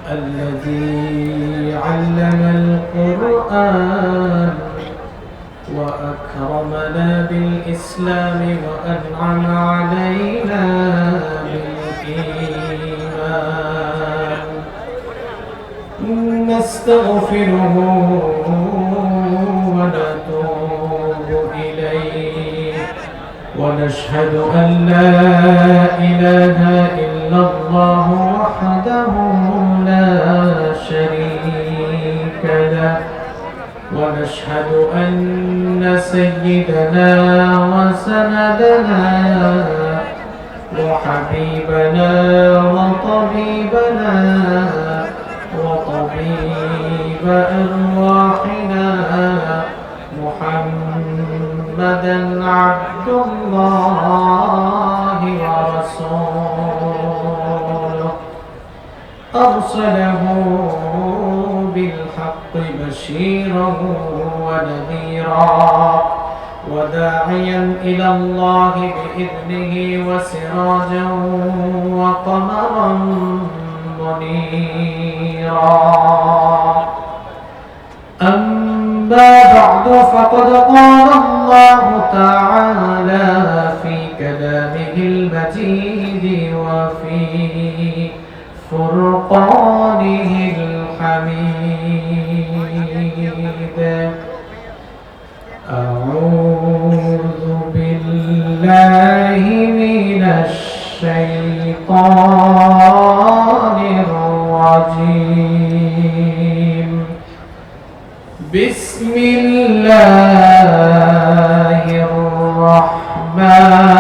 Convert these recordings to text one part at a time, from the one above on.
الذي علم القرآن وأكرمنا بالإسلام وأنعم علينا بالإيمان نستغفره ونتوب إليه ونشهد أن لا إله إلا الله وحده لا شريك له ونشهد أن سيدنا وسندنا وحبيبنا وطبيبنا وطبيب أرواحنا محمدا عبد الله ورسوله أرسله بالحق بشيرا ونذيرا وداعيا إلى الله بإذنه وسراجا وقمرا منيرا أما بعد فقد قال الله تعالى في كلامه المجيد وفي فرقانه الحميد أعوذ بالله من الشيطان الرجيم بسم الله الرحمن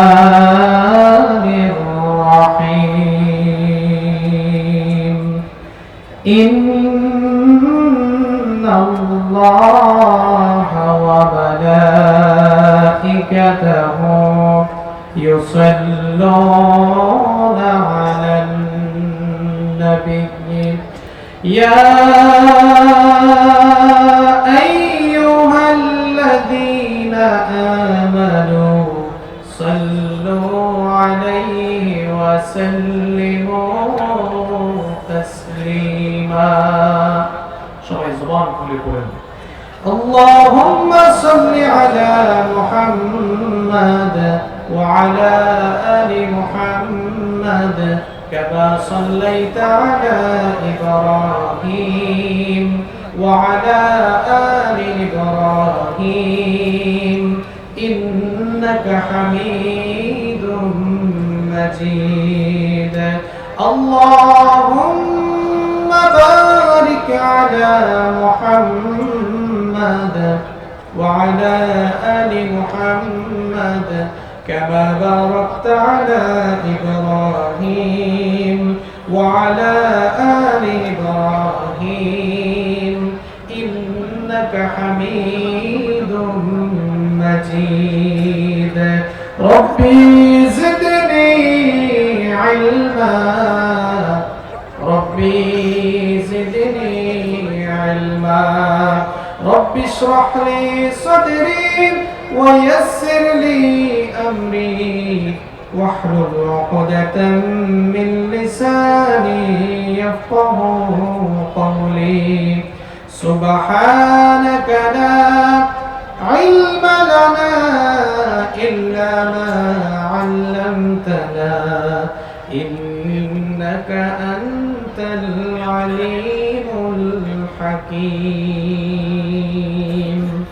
الرحيم إن الله وملائكته يصلون على النبي يا أيها الذين آمنوا صلوا عليه وسلموا تسليما شرعي زبان كل قرآن اللهم صل على محمد وعلى آل محمد كما صليت على إبراهيم وعلى آل إبراهيم إنك حميد مجيد اللهم بارك على محمد وعلى آل محمد كما باركت على إبراهيم وعلى آل إبراهيم إنك حميد مجيد ربي زدني علما ربي زدني علما ربي اشرح لي صدري ويسر لي أمري واحلل عقدة من لساني يفقه قولي سبحانك لا علم لنا إلا ما علمتنا إنك أنت العليم الحكيم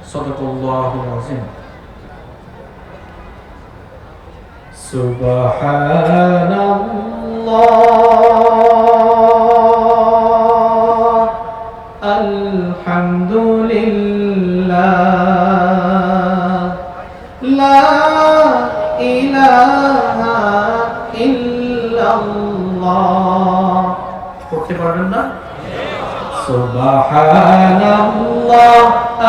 صدق الله العظيم سبحان الله الحمد لله لا إله إلا الله পড়তে পারবেন না سبحان الله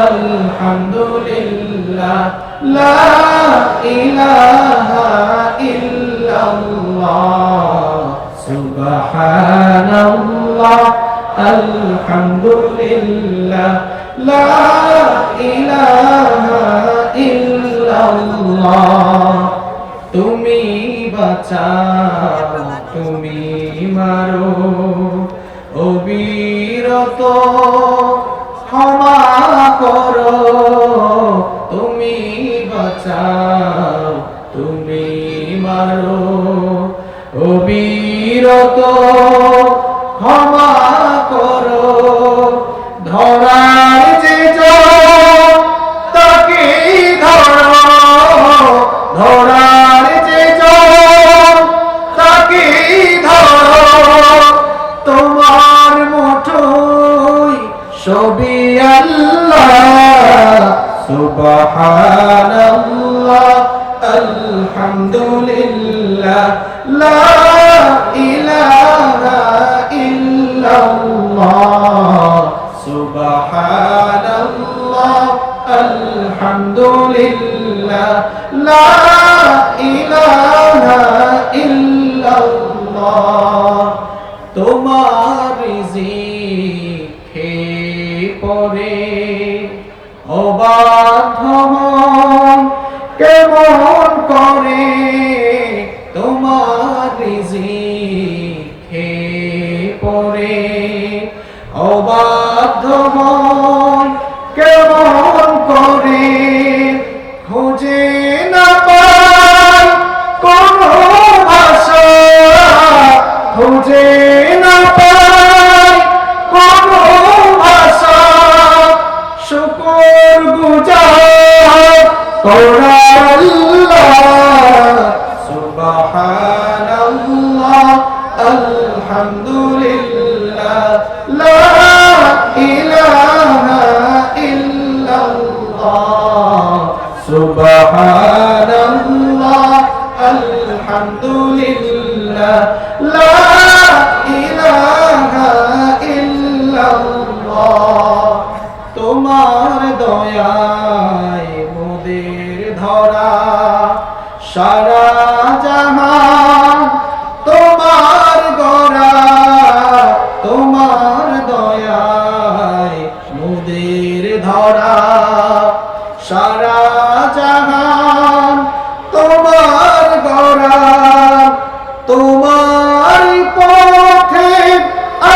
الحمد لله لا إله إلا الله سبحان الله الحمد لله لا إله إلا الله তুমি বাঁচাও তুমি মারো যত ক্ষমা করো, তুমি বাঁচাও, তুমি মারো, অবিরত ক্ষমা করো। ধরার যে জন তাকে ধরো, ধরার যে জন তাকে ধরো, তোমার মুঠোয় সবই আল্লাহ। সুবহানাল্লাহ, আলহামদুলিল্লাহ, লা ইলাহা ইল্লাল্লাহ। সুবহানাল্লাহ, আলহামদুলিল্লাহ, লা ইলাহা ইল্লাল্লাহ। তোমার রিজিকে পরে অবাধ্য মন কেমন করে, তোমার রিজিকে পরে অবাধ্য মন কেমন করে, খুঁজে না পায় কোনো ভাষা, খুঁজে না পায় কোনো ভাষা, শুকর গুজার করা আল্লাহ। সুবহানাল্লাহ, আলহামদুলিল্লাহ, লা ইলাহা ইল্লাল্লাহ। সুবহানাল্লাহ, আলহামদুলিল্লাহ, লা ইলাহা ইল্লাল্লাহ। তোমার দয়ায় মোদের ধরা সারা জাহান তোমার গড়া, তোমার দয়ায় মোদের ধরা সারা জাহান তোমার গড়া। তোমার পথে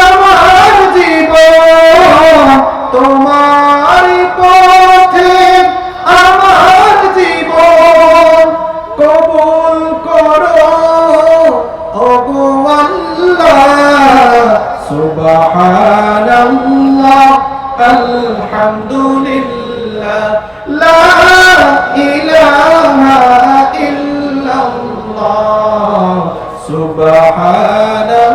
আমার জীবন, তোমার পথে আমার জীবন, কবুল করো ওগো আল্লাহ। সুবহানাল্লাহ, আলহামদুলিল্লাহ, লা ইলাহা ইল্লাল্লাহ। সুবহানাল্লাহ,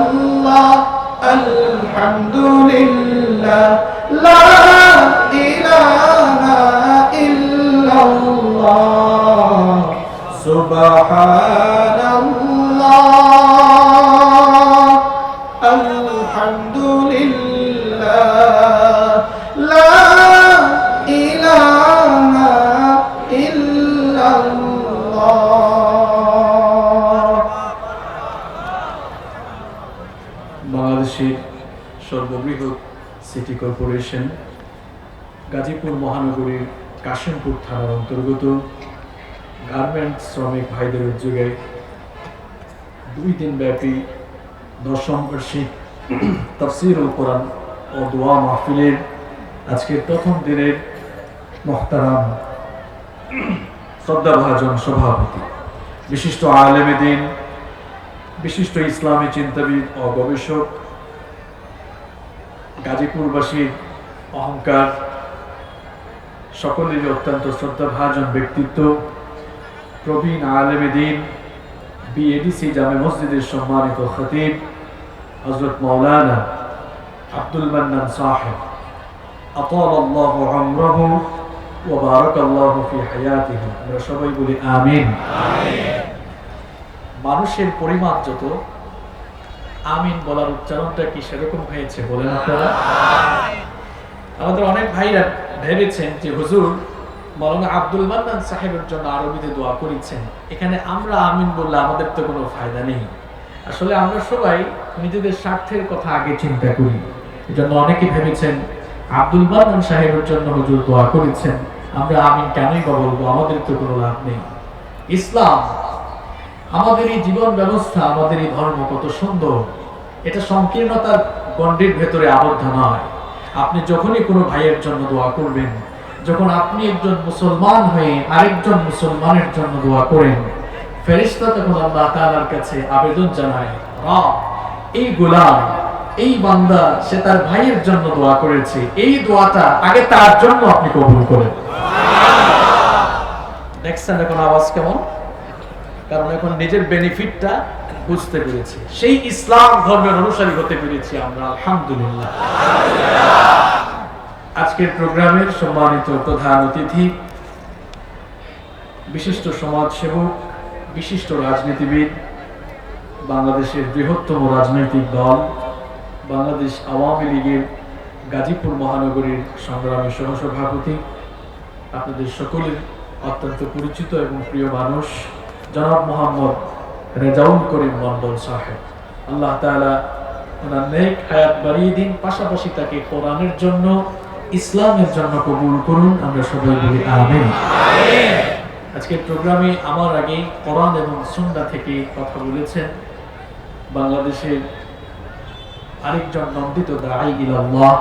আলহামদুলিল্লাহ, লা ইলাহা ইল্লাল্লাহ। সুবহানাল্লাহ, আলহামদুলিল্লাহ, লা ইলাহা ইল্লাল্লাহ। বাংলাদেশের সর্ববৃহৎ সিটি কর্পোরেশন গাজীপুর মহানগরীর কাশিমপুর থানার অন্তর্গত গার্মেন্টস শ্রমিক ভাইদের উদ্যোগে 2 দিনব্যাপী 10ম বার্ষিক তাফসীরুল কোরআন ও দোয়া মাহফিলের আজকের প্রথম দিনের মুহতারাম শ্রদ্ধাভাজন সভাপতি, বিশিষ্ট আলেমে দ্বীন, বিশিষ্ট ইসলামী চিন্তাবিদ ও গবেষক, গাজীপুরবাসীর অহংকার, সকলেরই অত্যন্ত শ্রদ্ধাভাজন ব্যক্তিত্ব, প্রবীণ আলেমে দ্বীন, বিএডিসি জামে মসজিদের সম্মানিত খতিব হযরত মাওলানা আব্দুল মান্নান সাহেব, আতালাল্লাহু উমরাহু ওয়া বারাকাল্লাহু ফি হায়াতিহি। আমরা সবাই বলি আমিন। মানুষের পরিমাণ যত, আমিন বলার উচ্চারণটা কি সেরকম হয়েছে বলেন আপনারা? আমাদের অনেক ভাইরা ভেবেছেন যে হুজুর মাওলানা আব্দুল মান্নান সাহেবের জন্য আরবিতে দোয়া করেছেন, এখানে আমরা আমিন বললে আমাদের তো কোনো ফায়দা নেই। আসলে আমরা সবাই নিজেদের স্বার্থের কথা আগে চিন্তা করি, এজন্য অনেকে ভেবেছেন আব্দুল মান্নান সাহেবের জন্য হুজুর দোয়া করেছেন, আমরা আমিন কেনই বা বলবো, আমাদের তো কোনো লাভ নেই। ইসলাম, আমাদের এই জীবন ব্যবস্থা, আমাদের এই ধর্ম কত সুন্দর, এটা সংকীর্ণতার গণ্ডির ভেতরে আবদ্ধ নয়। আপনি যখনই কোনো ভাইয়ের জন্য দোয়া করবেন, যখন আপনি একজন মুসলমান হয়ে আরেকজন মুসলমানের জন্য দোয়া করেন, ফেরেশতা তখন আল্লাহ তাআলার কাছে আবেদন জানায়, রব, এই গোলাম, এই বান্দা সে তার ভাইয়ের জন্য দোয়া করেছে, এই দোয়াটা আগে তার জন্য আপনি কবুল করেন। দেখছেন এখন আওয়াজ কেমন? কারণ এখন নিজের বেনিফিটটা বুঝতে পেরেছি, সেই ইসলাম ধর্মের অনুসারী হতে পেরেছি আমরা, আলহামদুলিল্লাহ। আজকের প্রোগ্রামের সম্মানিত প্রধান অতিথি, বিশিষ্ট সমাজসেবক, বিশিষ্ট রাজনীতিবিদ, বাংলাদেশের বৃহত্তম রাজনৈতিক দল বাংলাদেশ আওয়ামী লীগের গাজীপুর মহানগরীর সংগ্রামী সহসভাপতি, আপনাদের সকলের অত্যন্ত পরিচিত এবং প্রিয় মানুষ জনাব মোহাম্মদ রেজাউল করিম মন্ডল সাহেব, আল্লাহ তাআলা ওনার নেক হায়াত বাড়িয়ে দিন, পাশাপাশি তাকে কোরআনের জন্য, ইসলামের জন্য কবুল করুন, আমরা সবাই বলি আমিন। আজকের প্রোগ্রামে আমার আগে কোরআন এবং সুন্নাহ থেকে কথা বলেছেন বাংলাদেশের আরেকজন নন্দিত দাঈ ইলাল্লাহ,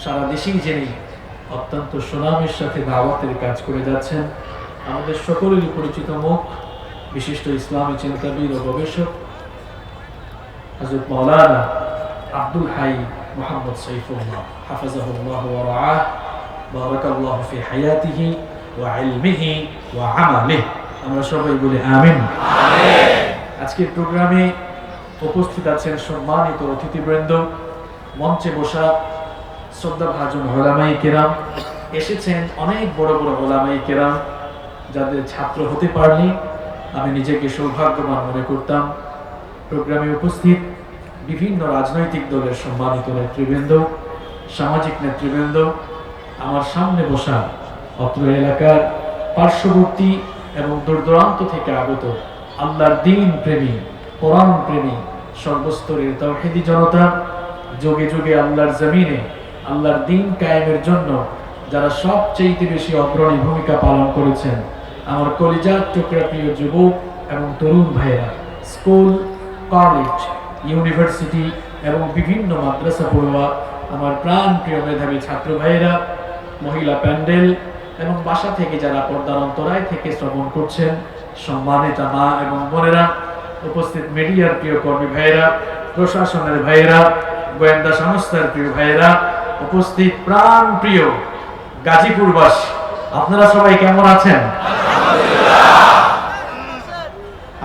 সারা দেশেই যিনি অত্যন্ত সুনামের সাথে দাওয়াতের কাজ করে যাচ্ছেন, আমাদের সকলেরই পরিচিত মুখ, বিশিষ্ট ইসলামী চিন্তাবিদ ও গবেষক হযরত মাওলানা আব্দুল হাই মুহাম্মদ সাইফুল্লাহ হাফিজাহুল্লাহ ওয়া রাআহ, বারাকাল্লাহু ফি হায়াতিহি ওয়া ইলমিহি ওয়া আমালিহি, আমরা সবাই বলি আমিন। আজকের প্রোগ্রামে উপস্থিত আছেন সম্মানিত অতিথিবৃন্দ, মঞ্চে বসা শ্রদ্ধাভাজন উলামায়ে কেরাম, এসেছেন অনেক বড় বড় উলামায়ে কেরাম, যাদের ছাত্র হতে পারলে আমি নিজেকে সৌভাগ্যবান মনে করতাম। প্রোগ্রামে উপস্থিত বিভিন্ন রাজনৈতিক দলের সম্মানিত নেতৃবৃন্দ, সামাজিক নেতৃবৃন্দ, আমার সামনে বসা অত্র এলাকার পার্শ্ববর্তী এবং দূরদূরান্ত থেকে আগত আল্লাহর দ্বীন প্রেমী, কোরআন প্রেমী সর্বস্তরের তাওহীদি জনতা, যুগে যুগে আল্লাহর জমিনে আল্লাহর দ্বীন কায়েমের জন্য যারা সবচেয়ে বেশি অগ্রণী ভূমিকা পালন করেছেন, আমার কলিজার টুকরা প্রিয় যুবক এবং তরুণ ভাইয়েরা, স্কুল, কলেজ, ইউনিভার্সিটি এবং বিভিন্ন মাদ্রাসা পড়ুয়া আমার প্রাণ প্রিয় মেধাবী ছাত্র ভাইয়েরা, মহিলা প্যান্ডেল এবং বাসা থেকে যারা পর্দার অন্তরায় থেকে শ্রবণ করছেন, সম্মানিত মা এবং বোনেরা, উপস্থিত মিডিয়ার প্রিয় কর্মী ভাইয়েরা, প্রশাসনের ভাইয়েরা, গোয়েন্দা সংস্থার প্রিয় ভাইয়েরা, উপস্থিত প্রাণ প্রিয় গাজীপুরবাসী, আপনারা সবাই কেমন আছেন?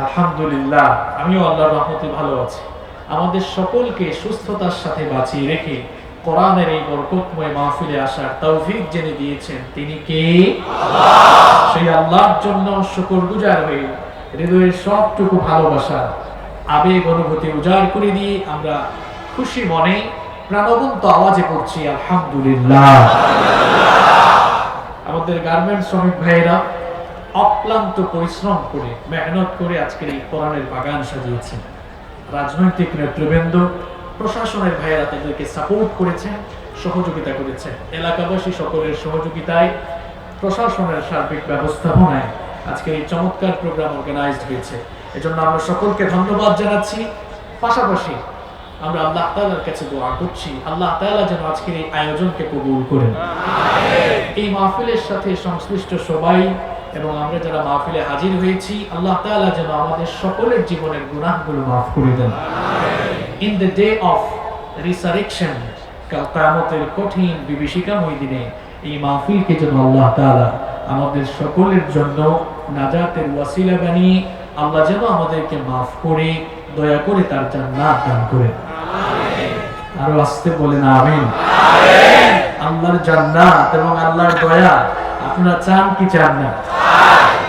আলহামদুলিল্লাহ, আমিও আল্লাহর রহমতে ভালো আছি। আমাদের সকলকে সুস্থতার সাথে বাঁচিয়ে রেখে কোরআনের এই বরকতময় মাহফিলে আসার তৌফিক যিনি দিয়েছেন তিনি কে? আল্লাহ। সেই আল্লাহর জন্য শুকরগুজার হয়ে হৃদয়ের সবটুকু ভালোবাসা, আবেগ, অনুভূতি উজাড় করে দিয়ে আমরা খুশি মনে প্রাণবন্ত আওয়াজে পড়ছি আলহামদুলিল্লাহ। আমাদের গার্মেন্টস শ্রমিক ভাইয়েরা অক্লান্ত পরিশ্রম করে, মেহনত করে আজকের এই কোরআনের বাগান সাজিয়েছেন। রাজনৈতিক নেতৃবৃন্দ, প্রশাসনের ভাইয়েরা তাদেরকে সাপোর্ট করেছেন, সহযোগিতা করেছেন। এলাকাবাসী সকলের সহযোগিতায়, প্রশাসনের সার্বিক ব্যবস্থাপনায় আজকের এই চমৎকার প্রোগ্রাম অর্গানাইজড হয়েছে। এজন্য আমরা সকলকে ধন্যবাদ জানাচ্ছি। পাশাপাশি আমরা আল্লাহ তাআলার কাছে দোয়া করছি, আল্লাহ তাআলা যেন আজকের এই আয়োজনকে কবুল করেন। এই মাহফিলের সাথে সংশ্লিষ্ট সবাই এবং আমরা যারা মাহফিলে হাজির হয়েছি, আল্লাহ তাআলা যেন আমাদের সকলের জীবনের গুনাহগুলো মাফ করে দেন। In the day of resurrection, কাল কিয়ামতের কঠিন বিভীষিকাময় দিনে এই মাহফিলকে যেন আল্লাহ তাআলা আমাদের সকলের জন্য নাজাতের ওয়াসিলা বানিয়ে আল্লাহ যেন আমাদেরকে মাফ করে দয়া করে তার জান্নাত দান করেন। আরো আসতে বলেন আমিন। আল্লাহর জান্নাত এবং আল্লাহর দয়া আপনারা চান কি চান না?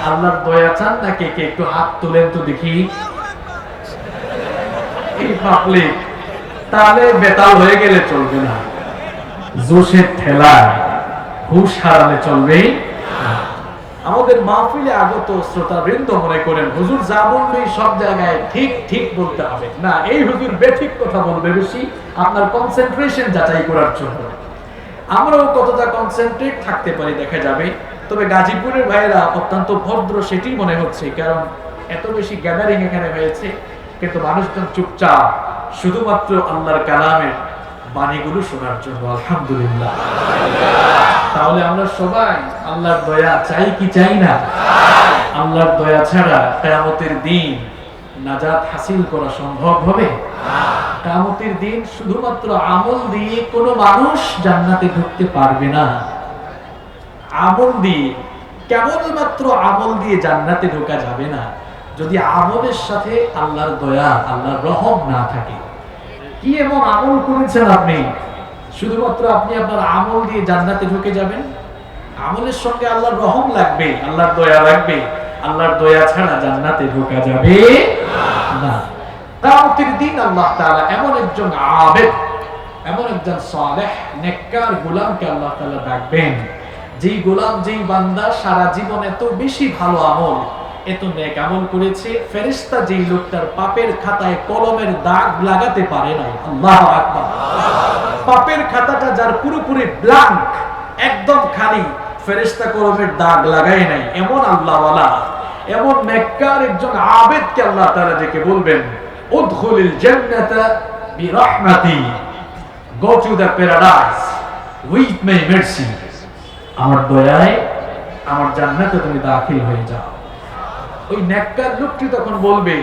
আল্লাহর দয়া চান না? কে কে একটু হাত তোলেন তো দেখি। এই পাবলিক, তাহলে বেতাল হয়ে গেলে চলবে না, জোশের ঠেলায় হুশ হারালে চলবে। আমাদের মাহফিলে আগত শ্রোতাবৃন্দ মনে করেন হুজুর যা বলবে সব জায়গায় ঠিক ঠিক বলতে হবে না, এই হুজুর বেঠিক কথা বলবে বেশি, আপনার কনসেন্ট্রেশন যাচাই করার জন্য। আমরাও কতটা কনসেন্ট্রেট থাকতে পারি দেখা যাবে। তবে গাজীপুরের ভাইয়েরা অত্যন্ত ভদ্র সেটি মনে হচ্ছে, কারণ এত বেশি গ্যাদারিং এখানে হয়েছে, কিন্তু মানুষজন চুপচাপ শুধুমাত্র আল্লাহর কালামের বাণীগুলো শোনার জন্য। আলহামদুলিল্লাহ। তাহলে আমরা সবাই আল্লাহর দয়া চাই কি চাই না? আল্লাহর দয়া ছাড়া কিয়ামতের দিন নাজাত হাসিল করা সম্ভব হবে? কিয়ামতের দিন শুধুমাত্র আমল দিয়ে কোনো মানুষ জান্নাতে ঢুকতে পারবে না। আমল দিয়ে, কেবলমাত্র আমল দিয়ে জান্নাতে ঢোকা যাবে না যদি আমলের সাথে আল্লাহর দয়া, আল্লাহর রহম না থাকে। কি এমন আমল করেছেন আপনি শুধুমাত্র আপনি আপনার আমল দিয়ে জান্নাতে ঢুকে যাবেন? আমলের সঙ্গে আল্লাহর রহম লাগবে, আল্লাহর দয়া লাগবে। আল্লাহর দয়া ছাড়া জান্নাতে ঢোকা যাবে না। কিয়ামতের দিন আল্লাহ তাআলা এমন একজন আবেদ, এমন একজন সালেহ নেককার গোলামকে আল্লাহ তাআলা ডাকবেন, যেই গোলাম, যেই বান্দা সারা জীবন এত বেশি ভালো আমল, এত নেক আমল করেছে, ফেরেশতা যেই লোকটার পাপের খাতায় কলমের দাগ লাগাতে পারে নাই। আল্লাহু আকবার। পাপের খাতাটা যার পুরোপুরি ব্ল্যাঙ্ক, একদম খালি, ফেরেশতা কলমের দাগ লাগায় নাই, এমন আল্লাহওয়ালা, এমন নেককার একজন আবেদকে আল্লাহ তাআলা ডেকে বলবেন, উদখুলিল জান্নাতা বিরহমাতি, go to the paradise with my mercy. আমার দয়ায় আমার জান্নাতে তুমি দাখিল হয়ে যাও। ওই নেককার লোকটি তখন বলবে,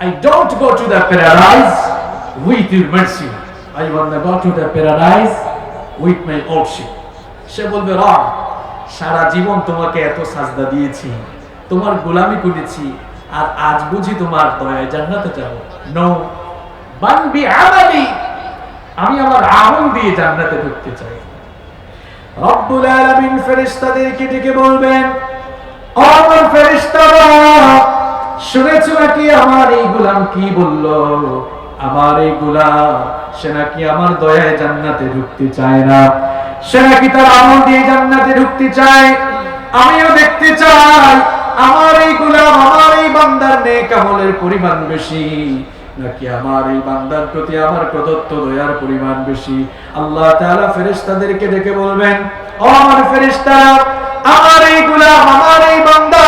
I don't go to the paradise with your mercy, I want to go to the paradise with my worship। সে বলবে, রব, সারা জীবন তোমাকে এত সাজদা দিয়েছি, তোমার গোলামি করেছি, আর আজ বুঝি তোমার দয়ায় জান্নাতে যাব? নো, বাল বিআমালি, আমি আমার আমল দিয়ে জান্নাতে ঢুকতে চাই। রব্বুল আলামিন ফেরেশতাদেরকে ডেকে বলবেন, ও আমার ফেরেশতারা, শুনেছো নাকি আমার এই গোলাম কি বলল? আমার এই গোলাম, সে নাকি আমার দয়ায় জান্নাতে ঢুকতে চায় না, সে নাকি তার আমল দিয়ে জান্নাতে ঢুকতে চায়। আমিও দেখতে চাই আমার এই গোলাম, আমার এই বান্দার নেক আমলের পরিমাণ বেশি নাকি আমার এই বান্দার প্রতি আমার প্রদত্ত দয়ার পরিমাণ বেশি। আল্লাহ তাআলা ফেরেশতাদেরকে ডেকে বলবেন, ও আমার ফেরেশতারা, আমার এই গোলাম, আমার এই বান্দা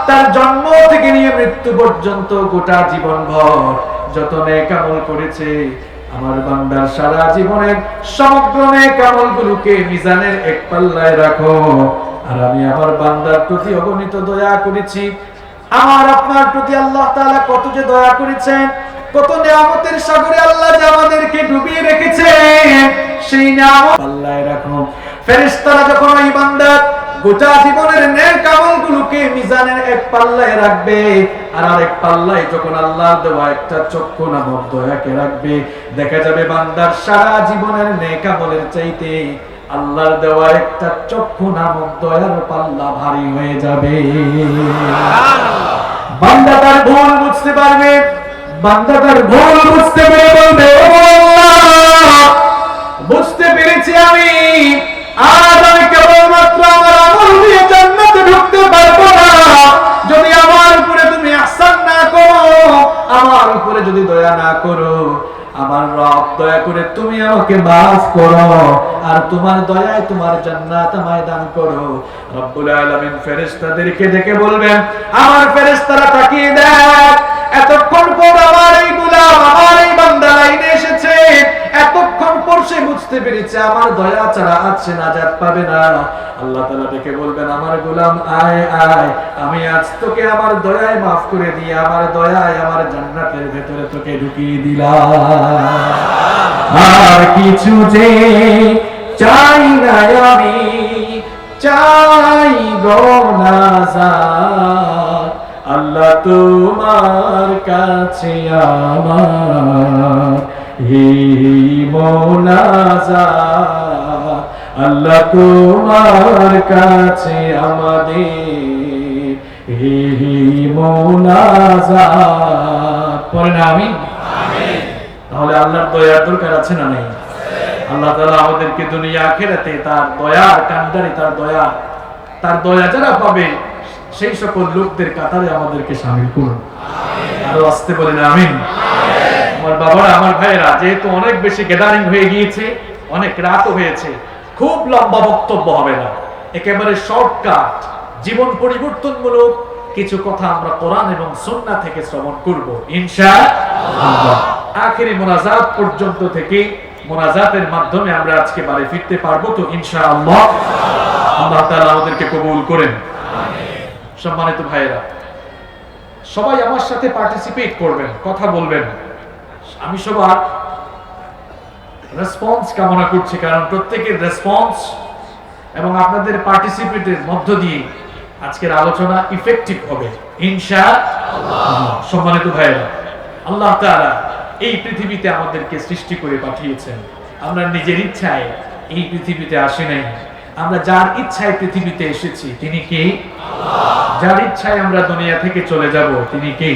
তার জন্ম থেকে নিয়ে মৃত্যু পর্যন্ত গোটা জীবনভর যত নেক আমল করেছে, আমার বান্দার সারা জীবনের সমগ্র নেক আমলগুলোকে মিজানের এক পাল্লায় রাখো। আর আমি আমার বান্দার প্রতি অগণিত দয়া করেছি। আমার আপনার প্রতি আল্লাহ তাআলা কত যে দয়া করেছেন, কত নিয়ামতের সাগরে আল্লাহ যে আমাদেরকে ডুবিয়ে রেখেছেন, সেই নিয়ামত পাল্লায় রাখো। ফেরেশতারা যখন ওই বান্দার গোটা জীবনের নেক আমলগুলোকে মিজানের এক পাল্লায় রাখবে, আর আরেক পাল্লায় যখন আল্লাহর দেওয়া একটা চক্ষু নামক দয়াকে রাখবে, দেখা যাবে বান্দার সারা জীবনের নেক আমলের চাইতে আল্লাহর দেওয়া একটা চক্ষু নামক দয়ার পাল্লা ভারী হয়ে যাবে। বান্দা তার ভুল বুঝতে পারবে, বান্দা তার ভুল বুঝতে পেরে বলবে, ও আল্লাহ, বুঝতে পেরেছি আমি আজ আমি কেবলমাত্র আমার আমল দিয়ে জান্নাতে ঢুকতে পারবো না। যদি আমার উপরে তুমি ইহসান না করো, আমার উপরে যদি দয়া না করো, আমার রব দয়া করে তুমি আমাকে মাফ করো, আর তোমার দয়ায় তোমার জান্নাত আমায় দান করো। রব্বুল আলামিন ফেরেশতাদেরকে ডেকে বলবেন, আমার ফেরেশতারা তাকিয়ে দেখ, এতক্ষণ পর আমার এই গোলাম, আমার এই বান্দা লাইনে এসেছে, এতক্ষণ পর সে বুঝতে পেরেছে আমার দয়া ছাড়া আজ সে নাজাত পাবে না। আল্লাহ তাআলা ডেকে বলবেন, আমার গোলাম আয় আয়, আমি আজ তোকে আমার দয়ায় মাফ করে দিয়ে আমার দয়ায় আমার জান্নাতের ভেতরে তোকে ঢুকিয়ে দিলাম। আর কিছু যে চাই না আমি, চাই গো নাজাত, আল্লাহ তোমার কাছে আমার এই মোনাজাত, আল্লাহ তোমার কাছে আমাদের এই মোনাজাত। পড়েন আমিন। তাহলে আল্লাহর দয়ার দরকার আছে না নেই? আল্লাহ তাআলা আমাদেরকে দুনিয়া আখিরাতে তার দয়ার কান্ডারি, তার দয়া যারা পাবে সেই সকল লোকদের কাতারে আমাদেরকে শামিল করুন। আরো আসতে বলেন আমিন। আমার বাবারা, আমার ভাইয়েরা, যেহেতু অনেক বেশি গ্যাদারিং হয়ে গিয়েছে, অনেক রাতও হয়েছে, খুব লম্বা বক্তব্য হবে না, একেবারে শর্টকাট জীবন পরিবর্তনমূলক কিছু কথা আমরা কোরআন এবং সুন্নাহ থেকে শ্রবণ করব ইনশাআল্লাহ। আখেরি মোনাজাত পর্যন্ত থেকে মোনাজাতের মাধ্যমে আমরা আজকে বাড়ি ফিরতে পারবো তো ইনশাআল্লাহ। আল্লাহ তাআলা আমাদেরকে কবুল করেন। সম্মানিত ভাইয়েরা, সবাই আমার সাথে পার্টিসিপেট করবেন, কথা বলবেন। আমি সবার রেসপন্স কামনা করছি, কারণ প্রত্যেকের রেসপন্স এবং আপনাদের পার্টিসিপেটের মধ্য দিয়ে আজকের আলোচনা ইফেক্টিভ হবে ইনশাআল্লাহ। সম্মানিত ভাইয়েরা, আল্লাহ তাআলা এই পৃথিবীতে আমাদেরকে সৃষ্টি করে পাঠিয়েছেন। আমরা নিজের ইচ্ছায় এই পৃথিবীতে আসি নাই, আমরা যার ইচ্ছায় পৃথিবীতে এসেছি তিনি কে? যার ইচ্ছায় আমরা দুনিয়া থেকে চলে যাব তিনি কে?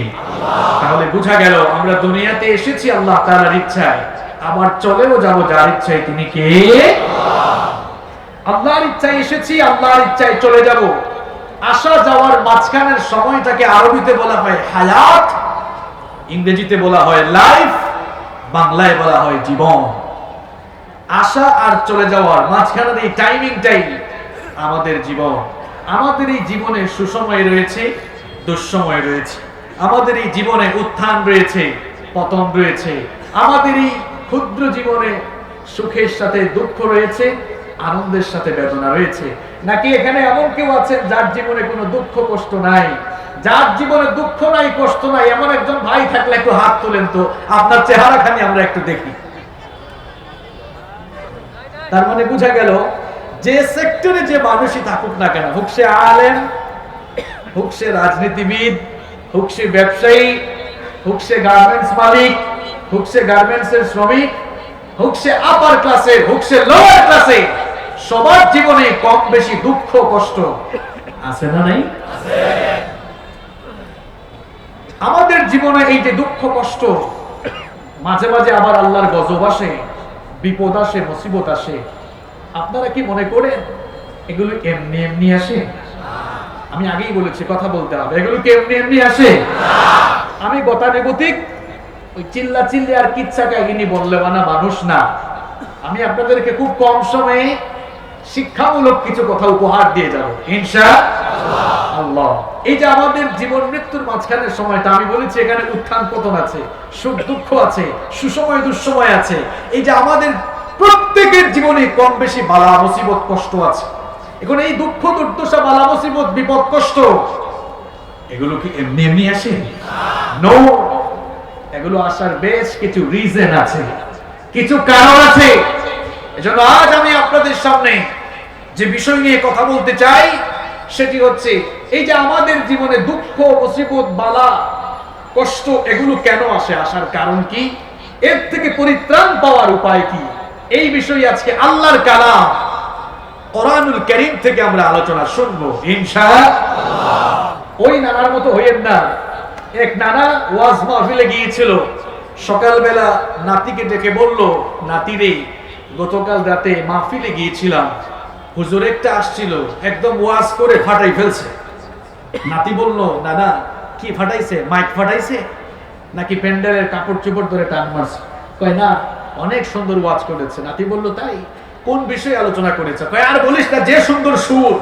তাহলে বোঝা গেল আমরা দুনিয়াতে এসেছি আল্লাহ তাআলার ইচ্ছায়, আবার চলেও যাব যার ইচ্ছায় তিনি কে? আল্লাহর ইচ্ছায় এসেছি, আল্লাহর ইচ্ছায় চলে যাব। আসা যাওয়ার মাঝখানের সময়টাকে আরবিতে বলা হয় হায়াত, ইংরেজিতে বলা হয় লাইফ, বাংলায় বলা হয় জীবন। আসা আর চলে যাওয়ার মাঝখানের এই টাইমিংটাই আমাদের জীবন। আমাদের এই জীবনে সুসময় রয়েছে, দুঃসময় রয়েছে। আমাদের এই জীবনে উত্থান রয়েছে, পতন রয়েছে। আমাদের এই ক্ষুদ্র জীবনে সুখের সাথে দুঃখ রয়েছে, আনন্দের সাথে বেদনা রয়েছে। নাকি এখানে এমন কেউ আছেন যার জীবনে কোনো দুঃখ কষ্ট নাই? যার জীবনে দুঃখ নাই, কষ্ট নাই, এমন একজন ভাই থাকলে একটু হাত তোলেন তো, আপনার চেহারাখানি আমরা একটু দেখি। তার মানে বোঝা গেল যে সেক্টরে যে মানুষই থাকুক না কেন, হোক সে আলেম, হোক সে রাজনীতিবিদ, হোক সে ব্যবসায়ী, হোক সে গার্মেন্টস মালিক, হোক সে গার্মেন্টসের শ্রমিক, হোক সে আপার ক্লাসের, হোক সে লোয়ার ক্লাসে, সবার জীবনে কম বেশি দুঃখ কষ্ট আছে না নাই? আমাদের জীবনে এই যে দুঃখ কষ্ট, মাঝে মাঝে আবার আল্লাহর গজব আসে, বিপদ আসে, মুসিবত আসে। আপনারা কি মনে করেন এগুলো এমনি এমনি আসে? আমি আগেই বলেছি, কথা বলতে হবে, এগুলো কি এমনি এমনি আসে? আমি গতানুগতিক ওই চিল্লা চিল্লি আর কিচ্ছা কাহিনী বললে বানা মানুষ না। আমি আপনাদেরকে খুব কম সময়ে শিক্ষামূলক কিছু কথা উপহার দিয়ে যাব ইনশাআল্লাহ। এই যে আমাদের জীবন মৃত্যুর মাঝখানের সময়টা, আমি বলেছি এখানে উত্থান পতন আছে, সুখ দুঃখ আছে, সুসময় দুঃসময় আছে। এই যে আমাদের প্রত্যেকের জীবনে কম বেশি বালা মুসিবত কষ্ট আছে। এখন এই দুঃখ দুর্দশা, বালা মুসিবত, বিপদ কষ্ট, এগুলো কি এমনি এমনি আসে? নো, এগুলো আসার বেশ কিছু রিজন আছে, কিছু কারণ আছে। এজন্য আজ আমি আপনাদের সামনে যে বিষয় নিয়ে কথা বলতে চাই সেটি হচ্ছে এই যে আমাদের জীবনে দুঃখ, মুসিবত, বালা, কষ্ট এগুলো কেন আসে, আসার কারণ কি, এর থেকে পরিত্রাণ পাওয়ার উপায় কি, এই বিষয়ে আজকে আল্লাহর কালাম কোরআনুল কারীম থেকে আমরা আলোচনা শুনবো ইনশাআল্লাহ। ওই নানার মতো হইেন না। এক নানা ওয়াজ মাহফিলে গিয়েছিল, সকালবেলা নাতিকে ডেকে বলল, নাতি রে, গতকাল রাতে মাহফিলে গিয়েছিলাম, হুজুর একটা আসছিল, একদম ওয়াজ করে ফাটাই ফেলছে। নাতি বলল, নানা কি ফাটাইছে? মাইক ফাটাইছে নাকি প্যান্ডেলের কাপড় চোপড় ধরে টান মারছে? কয় না, অনেক সুন্দর ওয়াজ করেছে। নাতি বলল, তাই? কোন বিষয়ে আলোচনা করেছে? কয় আর বলিস না, যে সুন্দর সুর।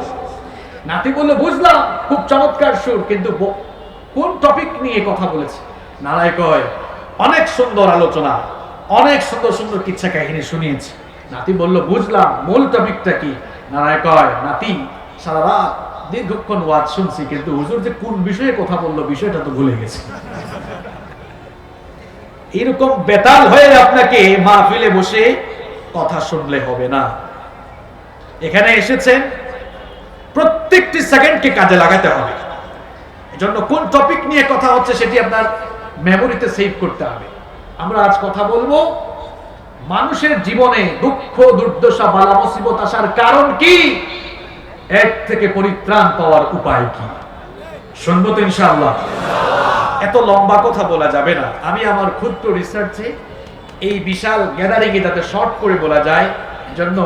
নাতি বলল, বুঝলাম, খুব চমৎকার সুর, কিন্তু কোন টপিক নিয়ে কথা বলেছে? নানায় কয়, অনেক সুন্দর আলোচনা, অনেক সুন্দর সুন্দর কিচ্ছা কাহিনী শুনিয়েছে। নাতি বলল, বুঝলাম, মূল টপিকটা কি? নানায় কয়, নাতি সারা রাত দীর্ঘক্ষণ ওয়াজ শুনছি, কিন্তু হুজুর যে কোন বিষয়ে কথা বললো বিষয়টা তো ভুলে গেছে। এরকম বেতাল হয়ে আপনাকে মাহফিলে বসে কথা শুনলে হবে না। এখানে এসেছেন, প্রত্যেকটি সেকেন্ডকে কাজে লাগাতে হবে। এজন্য কোন টপিক নিয়ে কথা হচ্ছে সেটি আপনার মেমোরিতে সেভ করতে হবে। আমরা আজ কথা বলবো মানুষের জীবনে দুঃখ, দুর্দশা, বালা মুসিবত আসার কারণ কি, এর থেকে পরিত্রাণ পাওয়ার উপায় কি, শুনবো তো ইনশাআল্লাহ। এত লম্বা কথা বলা যাবে না। আমি আমার ক্ষুদ্র রিসার্চে এই বিশাল গ্যাদারিংয়ে যাতে শর্ট করে বলা যায়, জন্য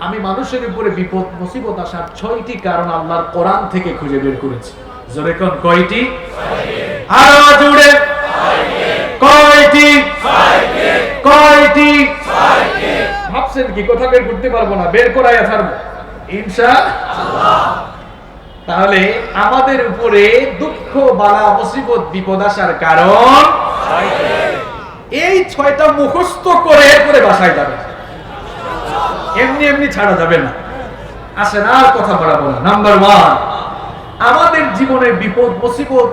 আমি মানুষের উপরে বিপদ মুসিবত আসার 6টি কারণ আল্লাহর কোরআন থেকে খুঁজে বের করেছি। জোরে কোন কয়টি? আরো জোরে কয়টি? কয়টি? ভাবছেন কি কথা বের করতে পারবো না? বের করাই ছাড়বো ইনশাআল্লাহ। তাহলে আমাদের উপরে দুঃখ, বালা, মুসিবত, বিপদ আসার কারণ এই 6টা মুখস্থ করে এরপরে বাসায় যাবে, এমনি এমনি ছাড়া যাবে না। আসেন আর কথা বাড়াবো না। নাম্বার 1, আমাদের জীবনে বিপদ মুসিবত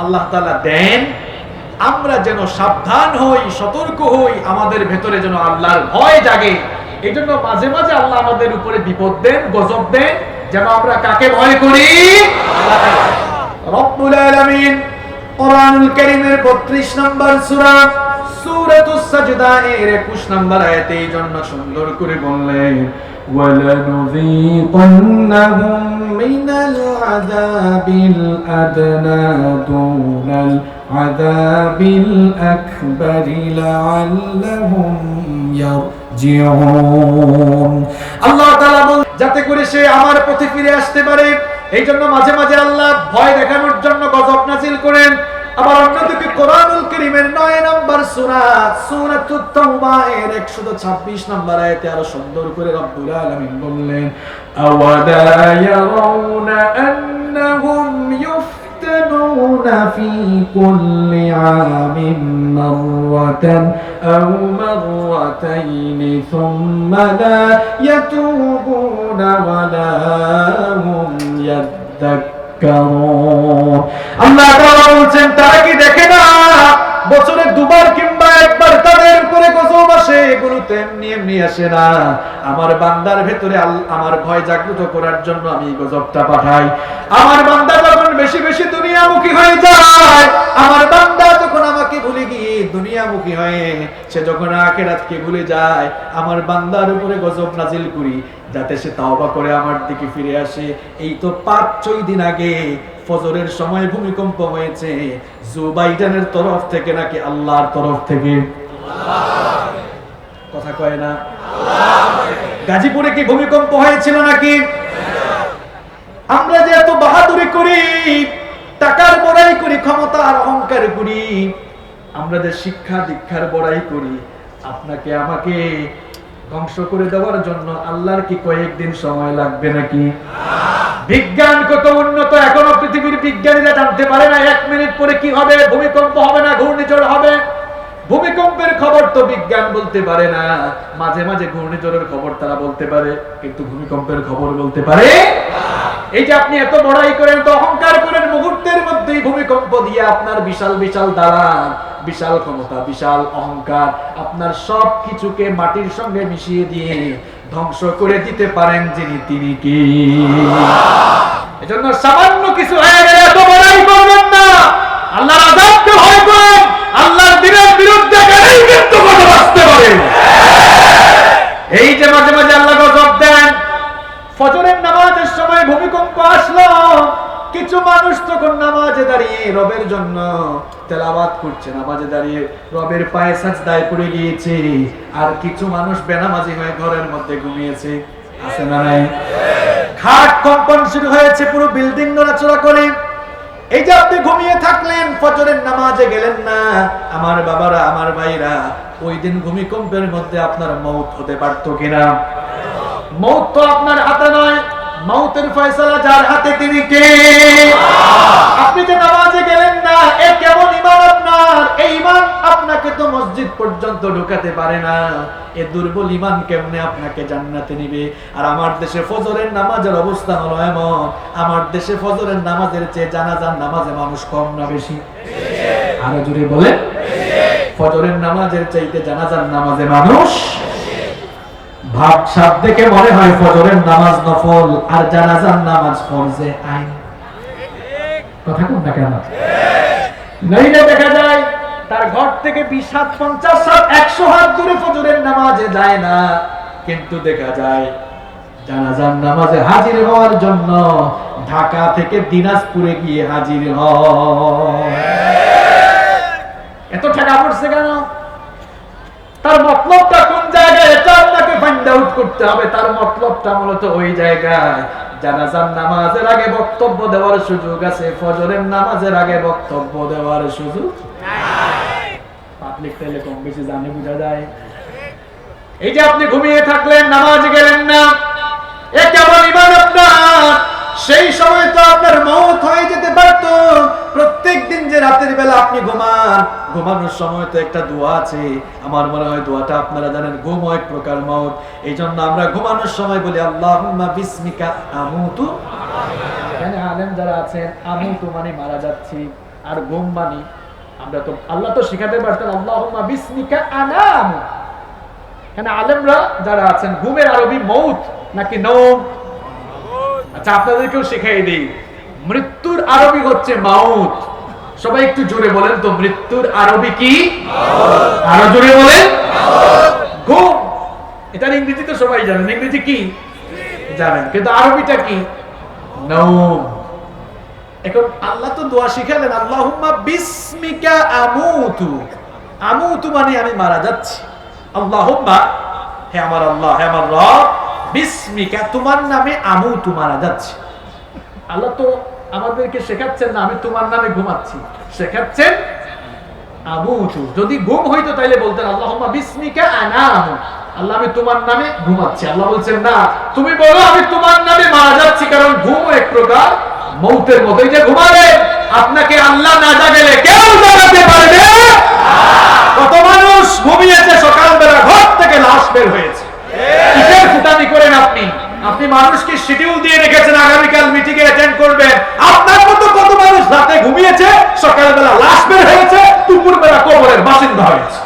আল্লাহ তাআলা দেন, আমরা যেন সাবধান হই, সতর্ক হই, আমাদের ভেতরে যেন আল্লাহর ভয় জাগে। এই জন্য মাঝে মাঝে আল্লাহ আমাদের উপরে বিপদ দেন, গজব দেন, যেন আমরা কাকে ভয় করি? রব্বুল আলামিন কোরআনুল কারীমের 32 নম্বর সূরা সূরাতুস সাজদা এর 21 নম্বর আয়াতে এই জন্য সুন্দর করে বললেন, وَلَنُذِيقَنَّهُم مِّنَ الْعَذَابِ الْأَدْنَىٰ دُونَ الْعَذَابِ الْأَكْبَرِ لَعَلَّهُمْ يَرْجِعُونَ। আল্লাহ তাআলা বলেন যাতে করে সে আমার পথে ফিরে আসতে পারে। এই জন্য মাঝে মাঝে আল্লাহ ভয় দেখানোর জন্য গজব নাযিল করেন। আবার অন্যদিকে কোরআনুল কারীমের 9 নম্বর সূরা সূরাতুত তাওবা এর 126 নম্বর আয়াতে আরো সুন্দর করে রব্বুল আলামিন বললেন, আওয়ালা ইয়ারাউনা আন্নাহুম ইফতানুনা ফি কুল্লি আমিন মাররাতান আও মাররাতাইনি সুম্মা লা ইয়াতুবুনা ওয়া লা হুম আল্লাহ তাআলা বলেন তারা কি দেখে না বছরে দুবার কিংবা একবার তাদের উপরে গজব আসে, এগুলো তো এমনি এমনি আসে না। আমার বান্দার ভেতরে আমার ভয় জাগ্রত করার জন্য আমি গজবটা পাঠাই। আমার বান্দা যখন বেশি বেশি দুনিয়ামুখী হয়ে যায়, আমার বান্দা যখন আমাকে ভুলে গিয়ে দুনিয়ামুখী হয়ে সে যখন আখিরাতকে ভুলে যায়, আমার বান্দার উপরে গজব নাজিল করি যাতে সে তাওবা করে আমার দিকে ফিরে আসে। এই তো 5-6 দিন আগে ফজরের সময় ভূমিকম্প হয়েছে, জো বাইডেনের তরফ থেকে নাকি আল্লাহর তরফ থেকে? কথা কয় না? গাজীপুরে কি ভূমিকম্প হয়েছিল নাকি? আমরা যে এত বাহাদুরি করি, টাকার বড়াই করি, ক্ষমতার অহংকার করি, আমরা যে শিক্ষা দীক্ষার বড়াই করি, আপনাকে আমাকে ধ্বংস করে দেওয়ার জন্য আল্লাহর কি কয়েকদিন সময় লাগবে নাকি? বিজ্ঞান কত উন্নত, এখনো পৃথিবীর বিজ্ঞানীরা জানতে পারে না 1 মিনিট পরে কি হবে, ভূমিকম্প হবে না ঘূর্ণিঝড় হবে। ভূমিকম্পের খবর তো বিজ্ঞান বলতে পারে না, মাঝে মাঝে ঘূর্ণিঝড়ের খবর তারা বলতে পারে, কিন্তু ভূমিকম্পের খবর বলতে পারে। এই যে আপনি এত বড়াই করেন, তো অহংকার করেন, মুহূর্তের মধ্যেই ভূমিকম্প দিয়ে আপনার বিশাল বিশাল দাঁড়ান, বিশাল ক্ষমতা, বিশাল অহংকার, আপনার সব কিছুকে মাটির সঙ্গে মিশিয়ে দিয়ে ধ্বংস করে দিতে পারেন যিনি, তিনি কি? এজন্য সামান্য কিছু হয়ে গেলে এত বড়াই করবেন না, আল্লাহর আযাবকে ভয় করেন। আল্লাহর দ্বীনের বিরুদ্ধে গেলেই কিন্তু গজব আসতে পারে। এই যে মাঝে মাঝে আল্লাহ গজব দেন, ফজরের নামাজের সময় ভূমিকম্প আসলো, কিছু মানুষ তখন নামাজে দাঁড়িয়ে রবের জন্য তেলাওয়াত করছে, নামাজে দাঁড়িয়ে রবের পায়ে সাজদায় পড়ে গিয়েছে, আর কিছু মানুষ বেনামাজি হয়ে ঘরের মধ্যে ঘুমিয়েছে। আছে না নাই? খাট কম্পন শুরু হয়েছে, পুরো বিল্ডিং নড়াচড়া করে। এই যে আপনি ঘুমিয়ে থাকলেন, ফজরের নামাজে গেলেন না, আমার বাবারা, আমার ভাইরা, ওই দিন ভূমিকম্পের মধ্যে আপনার মওত হতে পারতো কিনা? মওত তো আপনার হাতে নয়, মওতের ফয়সালা যার হাতে তিনি কে? আপনি যে নামাজে গেলেন না, এ কেমন ঈমান আপনার? এই ঈমান আপনাকে তো মসজিদ পর্যন্ত ঢোকাতে পারে না। এ দুর্বল ঈমান কেমনে আপনাকে জান্নাতে নিবে? আর আমার দেশে ফজরের নামাজের অবস্থা হলো এমন, আমার দেশে ফজরের নামাজের চেয়ে জানাজার নামাজে মানুষ কম না বেশি? আরো জোরে বলেন। ফজরের নামাজের চাইতে জানাজার নামাজে মানুষ। ভাব সাপ দেখে মনে হয় ফজরের নামাজ নফল আর জানাজার নামাজ ফরজে আইন। কথা কোন না কেন? নইলে দেখা যায় তার ঘর থেকে 20 হাত, 50 হাত, 100 হাত দূরে ফজরের নামাজে যায় না, কিন্তু দেখা যায় জানাজার নামাজে হাজির হওয়ার জন্য ঢাকা থেকে দিনাজপুরে গিয়ে হাজির হয়। এত টাকা পড়ছে কেন? তার মতলবটা কোন জায়গায়, এটা আপনাকে ফাইন্ড আউট করতে হবে। তার মতলবটা মূলত ওই জায়গায়, জানাজার নামাজের আগে বক্তব্য দেওয়ার সুযোগ আছে, ফজরের নামাজের আগে বক্তব্য দেওয়ার সুযোগ নাই। পাবলিক তাইলে কম বেশি জানে, বোঝা যায়। এই যে আপনি ঘুমিয়ে থাকলেন, নামাজে গেলেন না, এ কেমন ঈমান আপনার? সেই সময় তো আপনার মওত হয়ে যেতে পারত, প্রত্যেকদিন যে রাতের বেলা আপনি ঘুমান, ঘুমানোর সময় তো একটা দোয়া আছে, আমার মনে হয় দোয়াটা আপনারা জানেন, ঘুম এক প্রকার মওত। এই জন্য আমরা ঘুমানোর সময় বলি আল্লাহুম্মা বিসমিকা আমুতু। এখানে আলেম যারা আছেন, আমুতু মানে মারা যাচ্ছি, আর ঘুম মানে আমরা তো আল্লাহ তো শিখাতে পারতেন আল্লাহুম্মা বিসমিকা আনামু। এখানে আলেমরা যারা আছেন, ঘুমের আরবি মউত নাকি নওম? আচ্ছা আপনাদেরকেও শিখাই দিই, মৃত্যুর আরবি হচ্ছে মাউত। সবাই একটু জোরে বলেন তো, মৃত্যুর আরবি কি? আরো জোরে বলেন। ঘুম, এটার ইংরেজি তো সবাই জানেন, ইংরেজি কি জানেন, কিন্তু আরবিটা কি? নওম। এখন আল্লাহ তো দোয়া শিখালেন আল্লাহুম্মা বিসমিকা আমুতু। আমুতু মানে আমি মারা যাচ্ছি। আল্লাহুম্মা, হে আমার আল্লাহ, হে আমার রব, বিসমিকা তোমার নামে আমুতু মারা যাচ্ছি। আল্লাহ তো আমাদেরকে শেখাচ্ছেন না আমি তোমার নামে ঘুমাচ্ছি, শেখাচ্ছেন আমুতু। যদি ঘুম হইতো তাইলে বলতেন আল্লাহুম্মা বিসমিকা আনামু, আল্লাহ আমি তোমার নামে ঘুমাচ্ছি। আল্লাহ বলছেন না, তুমি বলো আমি তোমার নামে মারা যাচ্ছি, কারণ ঘুম এক প্রকার মৌতের মতো। এই যে ঘুমালে আপনাকে আল্লাহ না জাগালে কেউ জাগাতে পারবে না। কত মানুষ ঘুমিয়েছে, সকালবেলা ঘর থেকে লাশ বের হয়েছে। কিসের ফুটানি করেন আপনি? আপনি মানুষকে শিডিউল দিয়ে রেখেছেন আগামীকাল মিটিং এ অ্যাটেন্ড করবেন, আপনার মতো কত মানুষ রাতে ঘুমিয়েছে, সকালবেলা লাশ বের হয়েছে, দুপুরবেলা কবরের বাসিন্দা হয়েছে।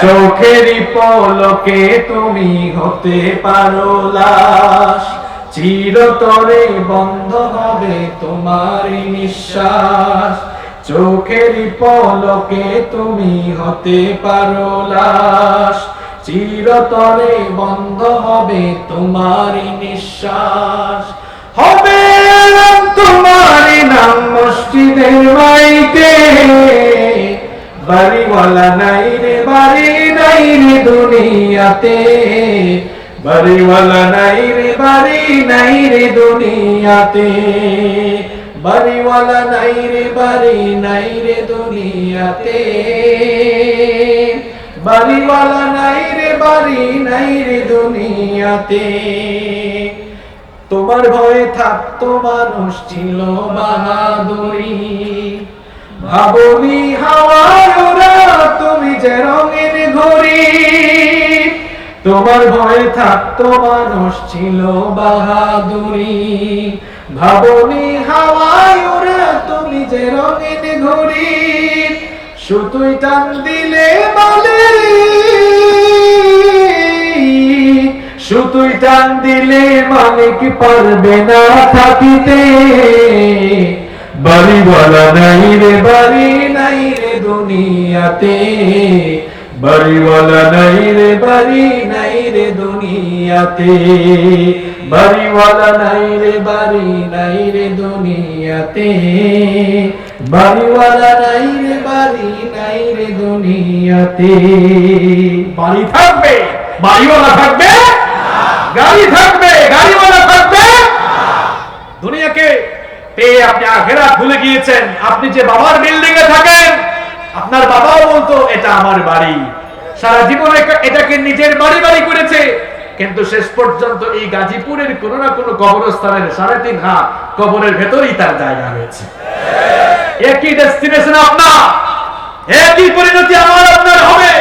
চোখেরই পলকে তুমি হতে পারো লাশ, চিরতরে বন্ধ হবে তোমার নিঃশ্বাস। চোখেরই পলকে তুমি হতে পারো লাশ, চিরতরে বন্ধ হবে তোমার নিঃশ্বাস। হবে তোমার নাম মসজিদের মাইকে, বাড়িওয়ালা নাই রে, বাড়ি নাই রে দুনিয়াতে, বাড়িওয়ালা নাই রে, বাড়ি নাই রে দুনিয়াতে, বাড়িওয়ালা নাই রে, বাড়ি নাই রে দুনিয়াতে, বাড়িওয়ালা নাই রে, বাড়ি নাই রে দুনিয়াতে। তোমার ভয়ে থাকতো মানুষ ছিল বাহাদুরি, ভাবনি হাওয়ার ওরা তুমি যে রঙের ঘড়ি। তোমার ভয়ে থাকতো মানুষ ছিল বাহাদুরি, ভাবনি হাওয়ায় ওরা তুমি যে রঙের ঘড়ি। সুতোই টান দিলে বলে, সুতোই টান দিলে মালিক পারবে না থাকিতে, বাড়িওয়ালা নাই রে, বাড়ি নাই রে দুনিয়াতে, বাড়িওয়ালা নাই রে, বাড়ি নাই রে দুনিয়াতে, বাড়িওয়ালা নাই রে, বাড়ি নাই রে দুনিয়াতে, বাড়িওয়ালা নাই রে, বাড়ি নাই রে দুনিয়াতে। বাড়ি থাকবে, বাড়িওয়ালা থাকবে, গাড়ি থাকবে, গাড়িওয়ালা থাকবে। দুনিয়াকে পেয়ে আপনি আখিরাত ভুলে গিয়েছেন। আপনি যে বাবার বিল্ডিং এ থাকেন, আপনার বাবাও বলতো এটা আমার বাড়ি, সারা জীবন এটাকে নিজের বাড়ি বাড়ি করেছে, কিন্তু শেষ পর্যন্ত এই গাজীপুরের কোন না কোন কবরস্থানের 3.5 হাত কবরের ভেতরেই তার জায়গা হয়েছে। একই ডেস্টিনেশন আপনার, একই পরিণতি আমার আপনার হবে।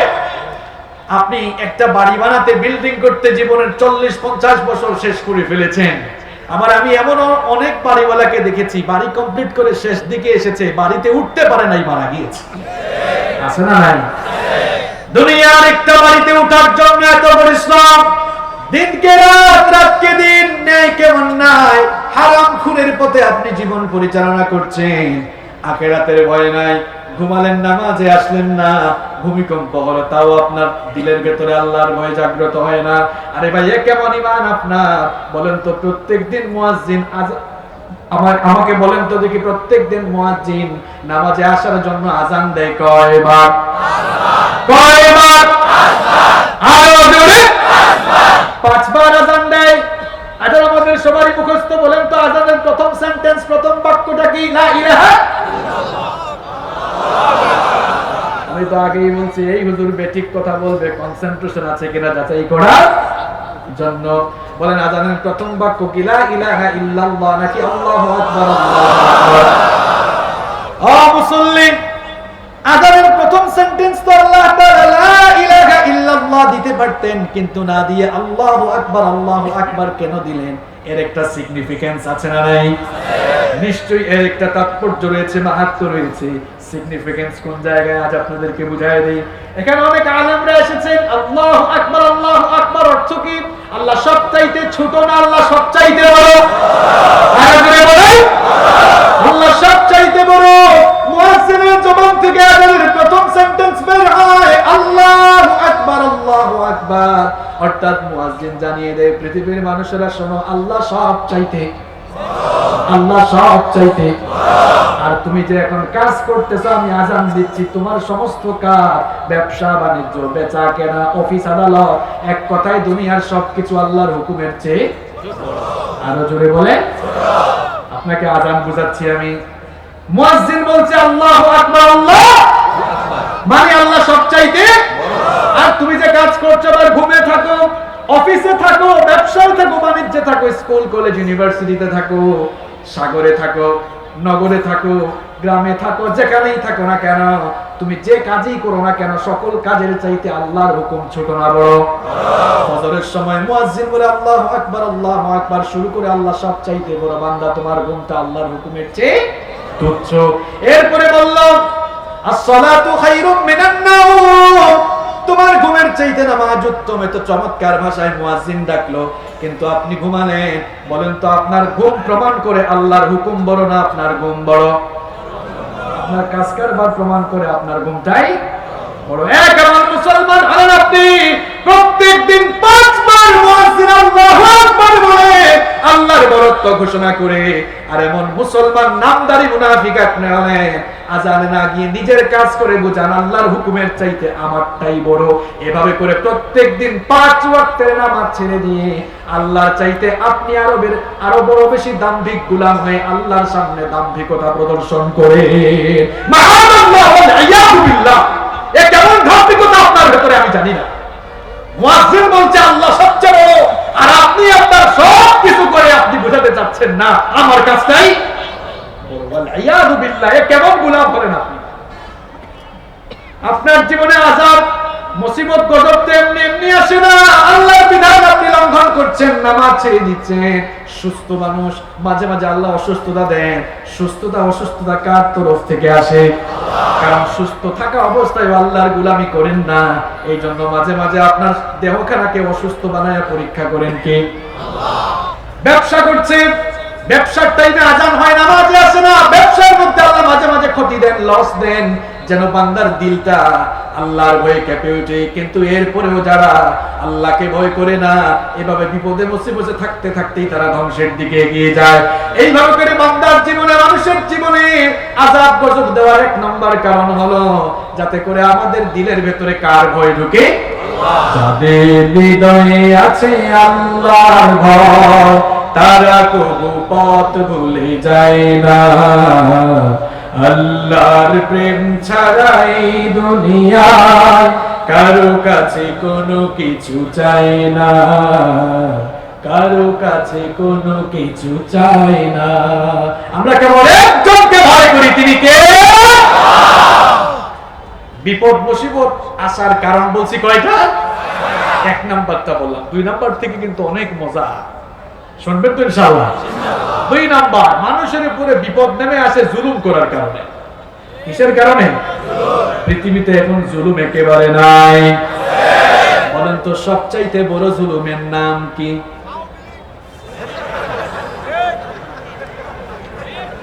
আপনি একটা বাড়ি বানাতে, বিল্ডিং করতে জীবনের 40-50 বছর শেষ করে ফেলেছেন। আমি এমন অনেক বাড়িওয়ালাকে দেখেছি, বাড়ি কমপ্লিট করে শেষ দিকে এসেছে, বাড়িতে উঠতে পারে নাই, মারা গিয়েছে। আছে না নাই? দুনিয়ার একটা বাড়িতে উঠার জন্য এত পরিশ্রম, দিনকে রাত, রাতকে দিন, ন্যায়কে অন্যায়, হারাম খুনের পথে আপনি জীবন পরিচালনা করছেন। আখিরাতের ভয় নাই, ঘুমালেন, নামাজে আসলেন না, ভূমিকম্প হলো তাও আপনার দিলের ভেতরে আল্লাহর ভয় জাগ্রত হয় না। আরে ভাই, এ কেমন ঈমান আপনার? বলেন তো, প্রত্যেকদিন মুয়াজ্জিন আমাকে বলেন তো দেখি, প্রত্যেকদিন মুয়াজ্জিন নামাজে আসার জন্য আজান দেয় কয়বার? কয়বার? 5 বার আজান দেয়। আচ্ছা, আমাদের সবারই মুখস্থ, বলেন তো আজানের প্রথম সেন্টেন্স, প্রথম বাক্যটা কি? লা ইলাহা। আমি তো আগেই বলছি, এই হুজুর বেঠিক কথা বলবে, কনসেন্ট্রেশন আছে কিনা যাচাই করার জন্য। বলেন আজানের প্রথম বাক্য কি লা ইলাহা ইল্লাল্লাহ নাকি আল্লাহু আকবার? আল্লাহু আকবার। ও মুসল্লি, আযানের প্রথম সেন্টেন্স তো আল্লাহ তাআলা লা ইলাহা ইল্লাল্লাহ দিতে পারতেন, কিন্তু না দিয়ে আল্লাহু আকবার কেন দিলেন? এর একটা সিগনিফিকেন্স আছে না নাই? নিশ্চয়ই এর একটা তাৎপর্য রয়েছে, মাহাত্ম্য রয়েছে। সিগনিফিকেন্স কোন জায়গায় আজ আপনাদেরকে বুঝায় দেই। এখানে অনেক আলেমরা এসেছেন, আল্লাহু আকবার অর্থ কি? আল্লাহ সবচাইতে ছোট না আল্লাহ সবচাইতে বড়? আরে বলেন, আল্লাহ সবচাইতে বড়। মুয়াজ্জিনের জবান থেকে আযানের প্রথম সেন্টেন্স বের হয় আল্লাহু আকবার, অর্থাৎ মুয়াজ্জিন জানিয়ে দেয় পৃথিবীর মানুষেরা শোনো, আল্লাহ সবচাইতে, আল্লাহ সবচাইতে। আর তুমি যে এখন কাজ করতেছো, আমি আযান দিচ্ছি, তোমার সমস্ত কাজ, ব্যবসা বাণিজ্য, বেচা কেনা, অফিস আদালত, এক কথায় দুনিয়ার সবকিছু আল্লাহর হুকুমের চেয়ে আরো জোরে বলে। আপনাকে আযান বুঝাচ্ছি আমি। মুয়াজ্জিন বলছে আল্লাহু আকবার, আল্লাহ মানে আল্লাহ সবচাইতে। আর তুমি যে কাজ করছো, আবার ঘুমে থাকো, অফিসে থাকো, ব্যবসায় থাকো, বাণিজ্যে থাকো, স্কুল কলেজ ইউনিভার্সিটিতে থাকো, সাগরে থাকো, নগরে থাকো, গ্রামে থাকো, যেখানেই থাকো না কেন, তুমি যে কাজই করো না কেন, সকল কাজের চাইতে আল্লাহর হুকুম ছোট না বড়? ফজরের সময় মুয়াজ্জিন বলে আল্লাহু আকবার শুরু করে, আল্লাহ সবচাইতে বড়, বান্দা তোমার ঘুমটা আল্লাহর হুকুমের চেয়ে তুচ্ছ। এরপরে বলল আসসালাতু খায়রুম মিনান নাওম, তোমার ঘুমের চাইতে নামাজ উত্তম। এত চমৎকার ভাষায় মুয়াজ্জিন ডাকলো, কিন্তু আপনি ঘুমালেন। বলেন তো, আপনার ঘুম প্রমাণ করে আল্লাহর হুকুম বড় না আপনার ঘুম বড়? আপনার কাজ কারবার প্রমাণ করে আপনার ঘুমটাই বড়। এক আমার মুসলমান হলেন আপনি, প্রত্যেকদিন 5 বার মুয়াজ্জিন আল্লাহু আকবার বলে আল্লাহর বরত্ব ঘোষণা করে। আর এমন মুসলমান নামদারি মুনাফিক আপনি হলেন, আযানে না গিয়ে নিজের কাজ করে বুঝান আল্লাহর হুকুমের চাইতে আমারটাই বড়। এভাবে করে প্রত্যেকদিন 5 ওয়াক্তের নামাজ ছেড়ে দিয়ে আল্লাহর চাইতে আপনি আরো বড় বেশি দাম্ভিক গোলাম হয়ে আল্লাহর সামনে দাম্ভিকতা প্রদর্শন করে। সুবহানাল্লাহ ওয়া ইয়াযু বিল্লাহ, এ কেমন দাম্ভিকতা আপনার ভিতরে আমি জানি না। মুয়াজ্জিন বলছে আল্লাহ সবচেয়ে বড়, আর আপনি আপনার সব কিছু করে আপনি বোঝাতে চাচ্ছেন না আমার কাছটাই বড়। ওয়াল ইয়াযু বিল্লাহ, এ কেমন গোলাম হলেন আপনি? আপনার জীবনে আযাব, মুসিবত, গজব তো এমনি এমনি আসে না। আল্লাহর বিধান আপনি লঙ্ঘন করছেন, নামাজ ছেড়ে দিচ্ছেন। সুস্থ মানুষ, মাঝে মাঝে আল্লাহ অসুস্থতা দেন। অসুস্থতা কার তরফ থেকে আসে? কারণ সুস্থ থাকা অবস্থায় আল্লাহর গোলামি করেন না, এই জন্য মাঝে মাঝে আপনার দেহখানাকে অসুস্থ বানায় পরীক্ষা করেন কে? আল্লাহ। ব্যবসা করছে, ব্যবসার টাইমে আযান হয়, নামাজে আসে না। ব্যবসার মধ্যে আল্লাহ মাঝে মাঝে ক্ষতি দেন, লস দেন, যেন বান্দার দিলটা আল্লাহর ভয়ে কেঁপে ওঠে। কিন্তু এরপরেও যারা আল্লাহকে ভয় করে না, এভাবে বিপদে মুসিবতে থাকতে থাকতেই তারা ধ্বংসের দিকে এগিয়ে যায়। এইভাবে করে বান্দার জীবনে, মানুষের জীবনে আযাব গজব দেওয়ার 1 নম্বর কারণ হলো যাতে করে আমাদের দিলের ভেতরে কার ভয় ঢুকে? যাদের হৃদয়ে আছে আল্লাহর ভয়, তারা কবু পথ ভুলে যায় না। আল্লাহর প্রেম ছাড়াই দুনিয়ায় কারো কাছে কোনো কিছু চাই না, কারো কাছে কোনো কিছু চাই না। আমরা কেবল একজনকে ভয় করি, তিনি কে? বিপদ মুসিবত আসার কারণ বলছি কয়টা? 1 নাম্বারটা বললাম, 2 নাম্বার থেকে কিন্তু অনেক মজা, শুনবেন তো ইনশাআল্লাহ। 2 নাম্বার, মানুষের উপরে বিপদ নেমে আসে জুলুম করার কারণে। কিসের কারণে? পৃথিবীতে এখন জুলুম একেবারে নাই। বলেন তো সবচাইতে বড় জুলুমের নাম কি?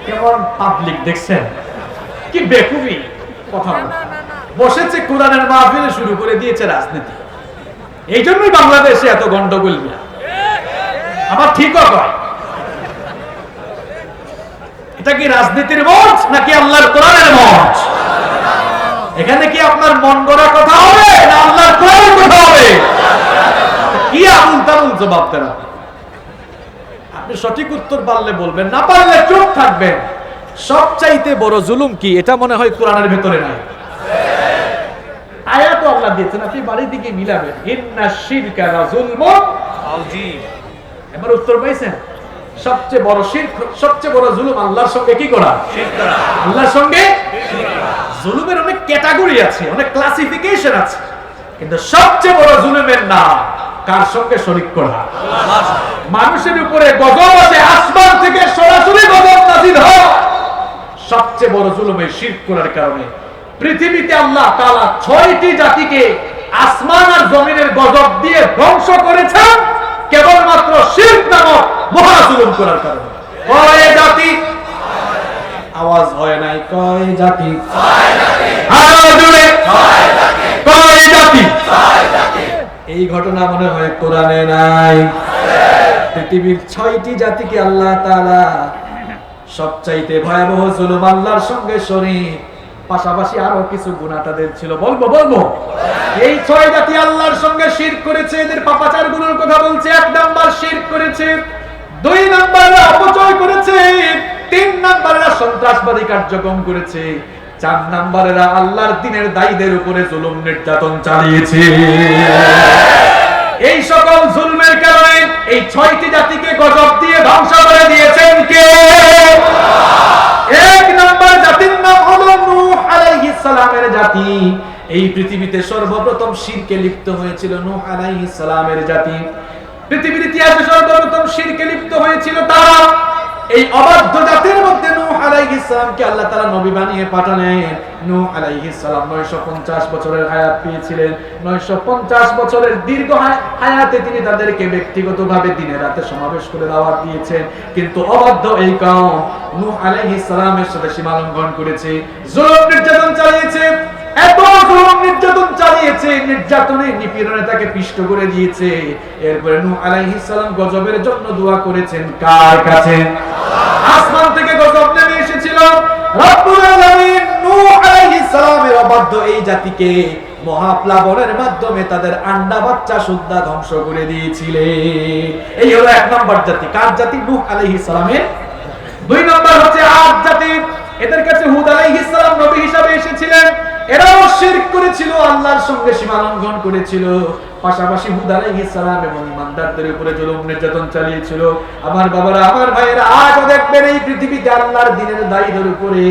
কেমন পাবলিক দেখছেন, কি বেকুবি কথা বসেছে, কোরআনের মাহফিলে শুরু করে দিয়েছে রাজনীতি। এই জন্যই বাংলাদেশে এত গন্ডগোল। আমার ঠিকও কয়, এটা কি রাজনীতির মঞ্চ নাকি আল্লাহর কোরআনের মঞ্চ? এখানে কি আপনার মন গড়া কথা হবে না আল্লাহর কোরআনের কথা হবে? কি আবুল তাবুল জবাব দেন আপনি? সঠিক উত্তর পারলে বলবেন, না পারলে চুপ থাকবেন। সবচাইতে বড় জুলুম কি, এটা মনে হয় কোরআনের ভেতরে নাই। আয়াত আল্লাহ দিয়েছেন, আপনি বাড়ি দিকে মিলাবেন। ইন্নাশ শিরকা লাযুলমুন আযীম। এবার উত্তর পাইছেন? সবচেয়ে বড় শিরক, সবচেয়ে বড় জুলুম আল্লাহর সঙ্গে কি করা? শিরক করা। আল্লাহর সঙ্গে জুলুমের অনেক ক্যাটাগরি আছে, অনেক ক্লাসিফিকেশন আছে, কিন্তু সবচেয়ে বড় জুলুমের নাম কার সঙ্গে শরীক করা? মানুষের উপরে গজব আছে, আসমান থেকে সরাসরি গজব নাযিল হয়। সবচেয়ে বড় জুলুম এই শিরক করার কারণে পৃথিবীতে আল্লাহ তাআলা 6টি জাতিকে আসমান আর জমিনের গজব দিয়ে ধ্বংস করেছেন কেবলমাত্র শিরক নামক মহা জুলুম করার কারণে। কয় জাতি? আওয়াজ হয় নাই। কয় জাতি? আরো জোরে। কয় জাতি? এই ঘটনা মনে হয় কোরআনে নাই। পৃথিবীর 6টি জাতিকে আল্লাহ তাআলা সবচাইতে ভয়াবহ জুলুম আল্লাহর সঙ্গে শরীক, পাশাপাশি আরো কিছু গুনাহ তাদের ছিল। বলবো এই 6 জাতি আল্লাহর সঙ্গে শিরক করেছে। এদের পাপাচার গুলোর কথা বলছে। 1 নাম্বার শিরক করেছে, 2 নাম্বারে অপচয় করেছে, 3 নাম্বারে সন্ত্রাসবাদী কার্যক্রম করেছে, 4 নাম্বারেরা আল্লাহর দ্বীনের দায়ীদের উপরে জুলুম নির্যাতন চালিয়েছে। এই সকল জুলমের কারণে এই 6টি জাতিকে গজব দিয়ে ধ্বংস করে দিয়েছেন কে? 1 নাম্বার জাতির নাম হলো নূহ আলাইহিস সালামের জাতি। এই পৃথিবীতে সর্বপ্রথম শিরকে লিপ্ত হয়েছিল নূহ আলাইহিস সালামের জাতি। পৃথিবীর ইতিহাসে সর্বপ্রথম শিরকে লিপ্ত হয়েছিল তারা। এই অবাধ্য জাতির মধ্যে নূহ আলাইহিস সালামকে আল্লাহ তাআলা নবী বানিয়ে পাঠালেন। নূহ আলাইহিস সালাম 950 বছরের হায়াত পেয়েছিলেন। 950 বছরের দীর্ঘ হায়াতে তিনি তাদেরকে ব্যক্তিগতভাবে দিনে রাতে সমাবেশ করে দাওয়াত দিয়েছেন, কিন্তু অবাধ্য এই কওম নূহ আলাইহিস সালামের সাথে সীমা লঙ্ঘন করেছে, জুলুম নির্যাতন চালিয়েছে। এত জুলুম নির্যাতন চালিয়েছে, নির্যাতনে নিপীড়নে তাকে পিষ্ট করে দিয়েছে। এরপরে নূহ আলাইহিস সালাম গজবের জন্য দোয়া করেছেন কার কাছে? আসমান থেকে গজব নেমে এসেছিল। রব্বুল আলামিন নূহ আলাইহিস সালামের অবাধ্য এই জাতিকে মহাপ্লাবনের মাধ্যমে তাদের আন্ডা বাচ্চা সুদ্ধা ধ্বংস করে দিয়েছিলেন। এই হলো 1 নম্বর জাতি। কার জাতি? নূহ আলাইহিস সালামের। 2 নম্বর হচ্ছে আদ জাতি। এদের কাছে হুদ আলাইহিস সালাম নবী হিসেবে এসেছিলেন। এরাও শিরক করেছিল, আল্লাহর সঙ্গে সীমা লঙ্ঘন করেছিল। পাশাপাশি হুদ আলাইহিস সালাম এবং ইমানদারদের উপরে জুলুম নির্যাতন চালিয়েছিল। আমার বাবারা, আমার ভাইয়েরা, আজও দেখবেন এই পৃথিবীতে আল্লাহর দ্বীনের দায়ীদের উপরে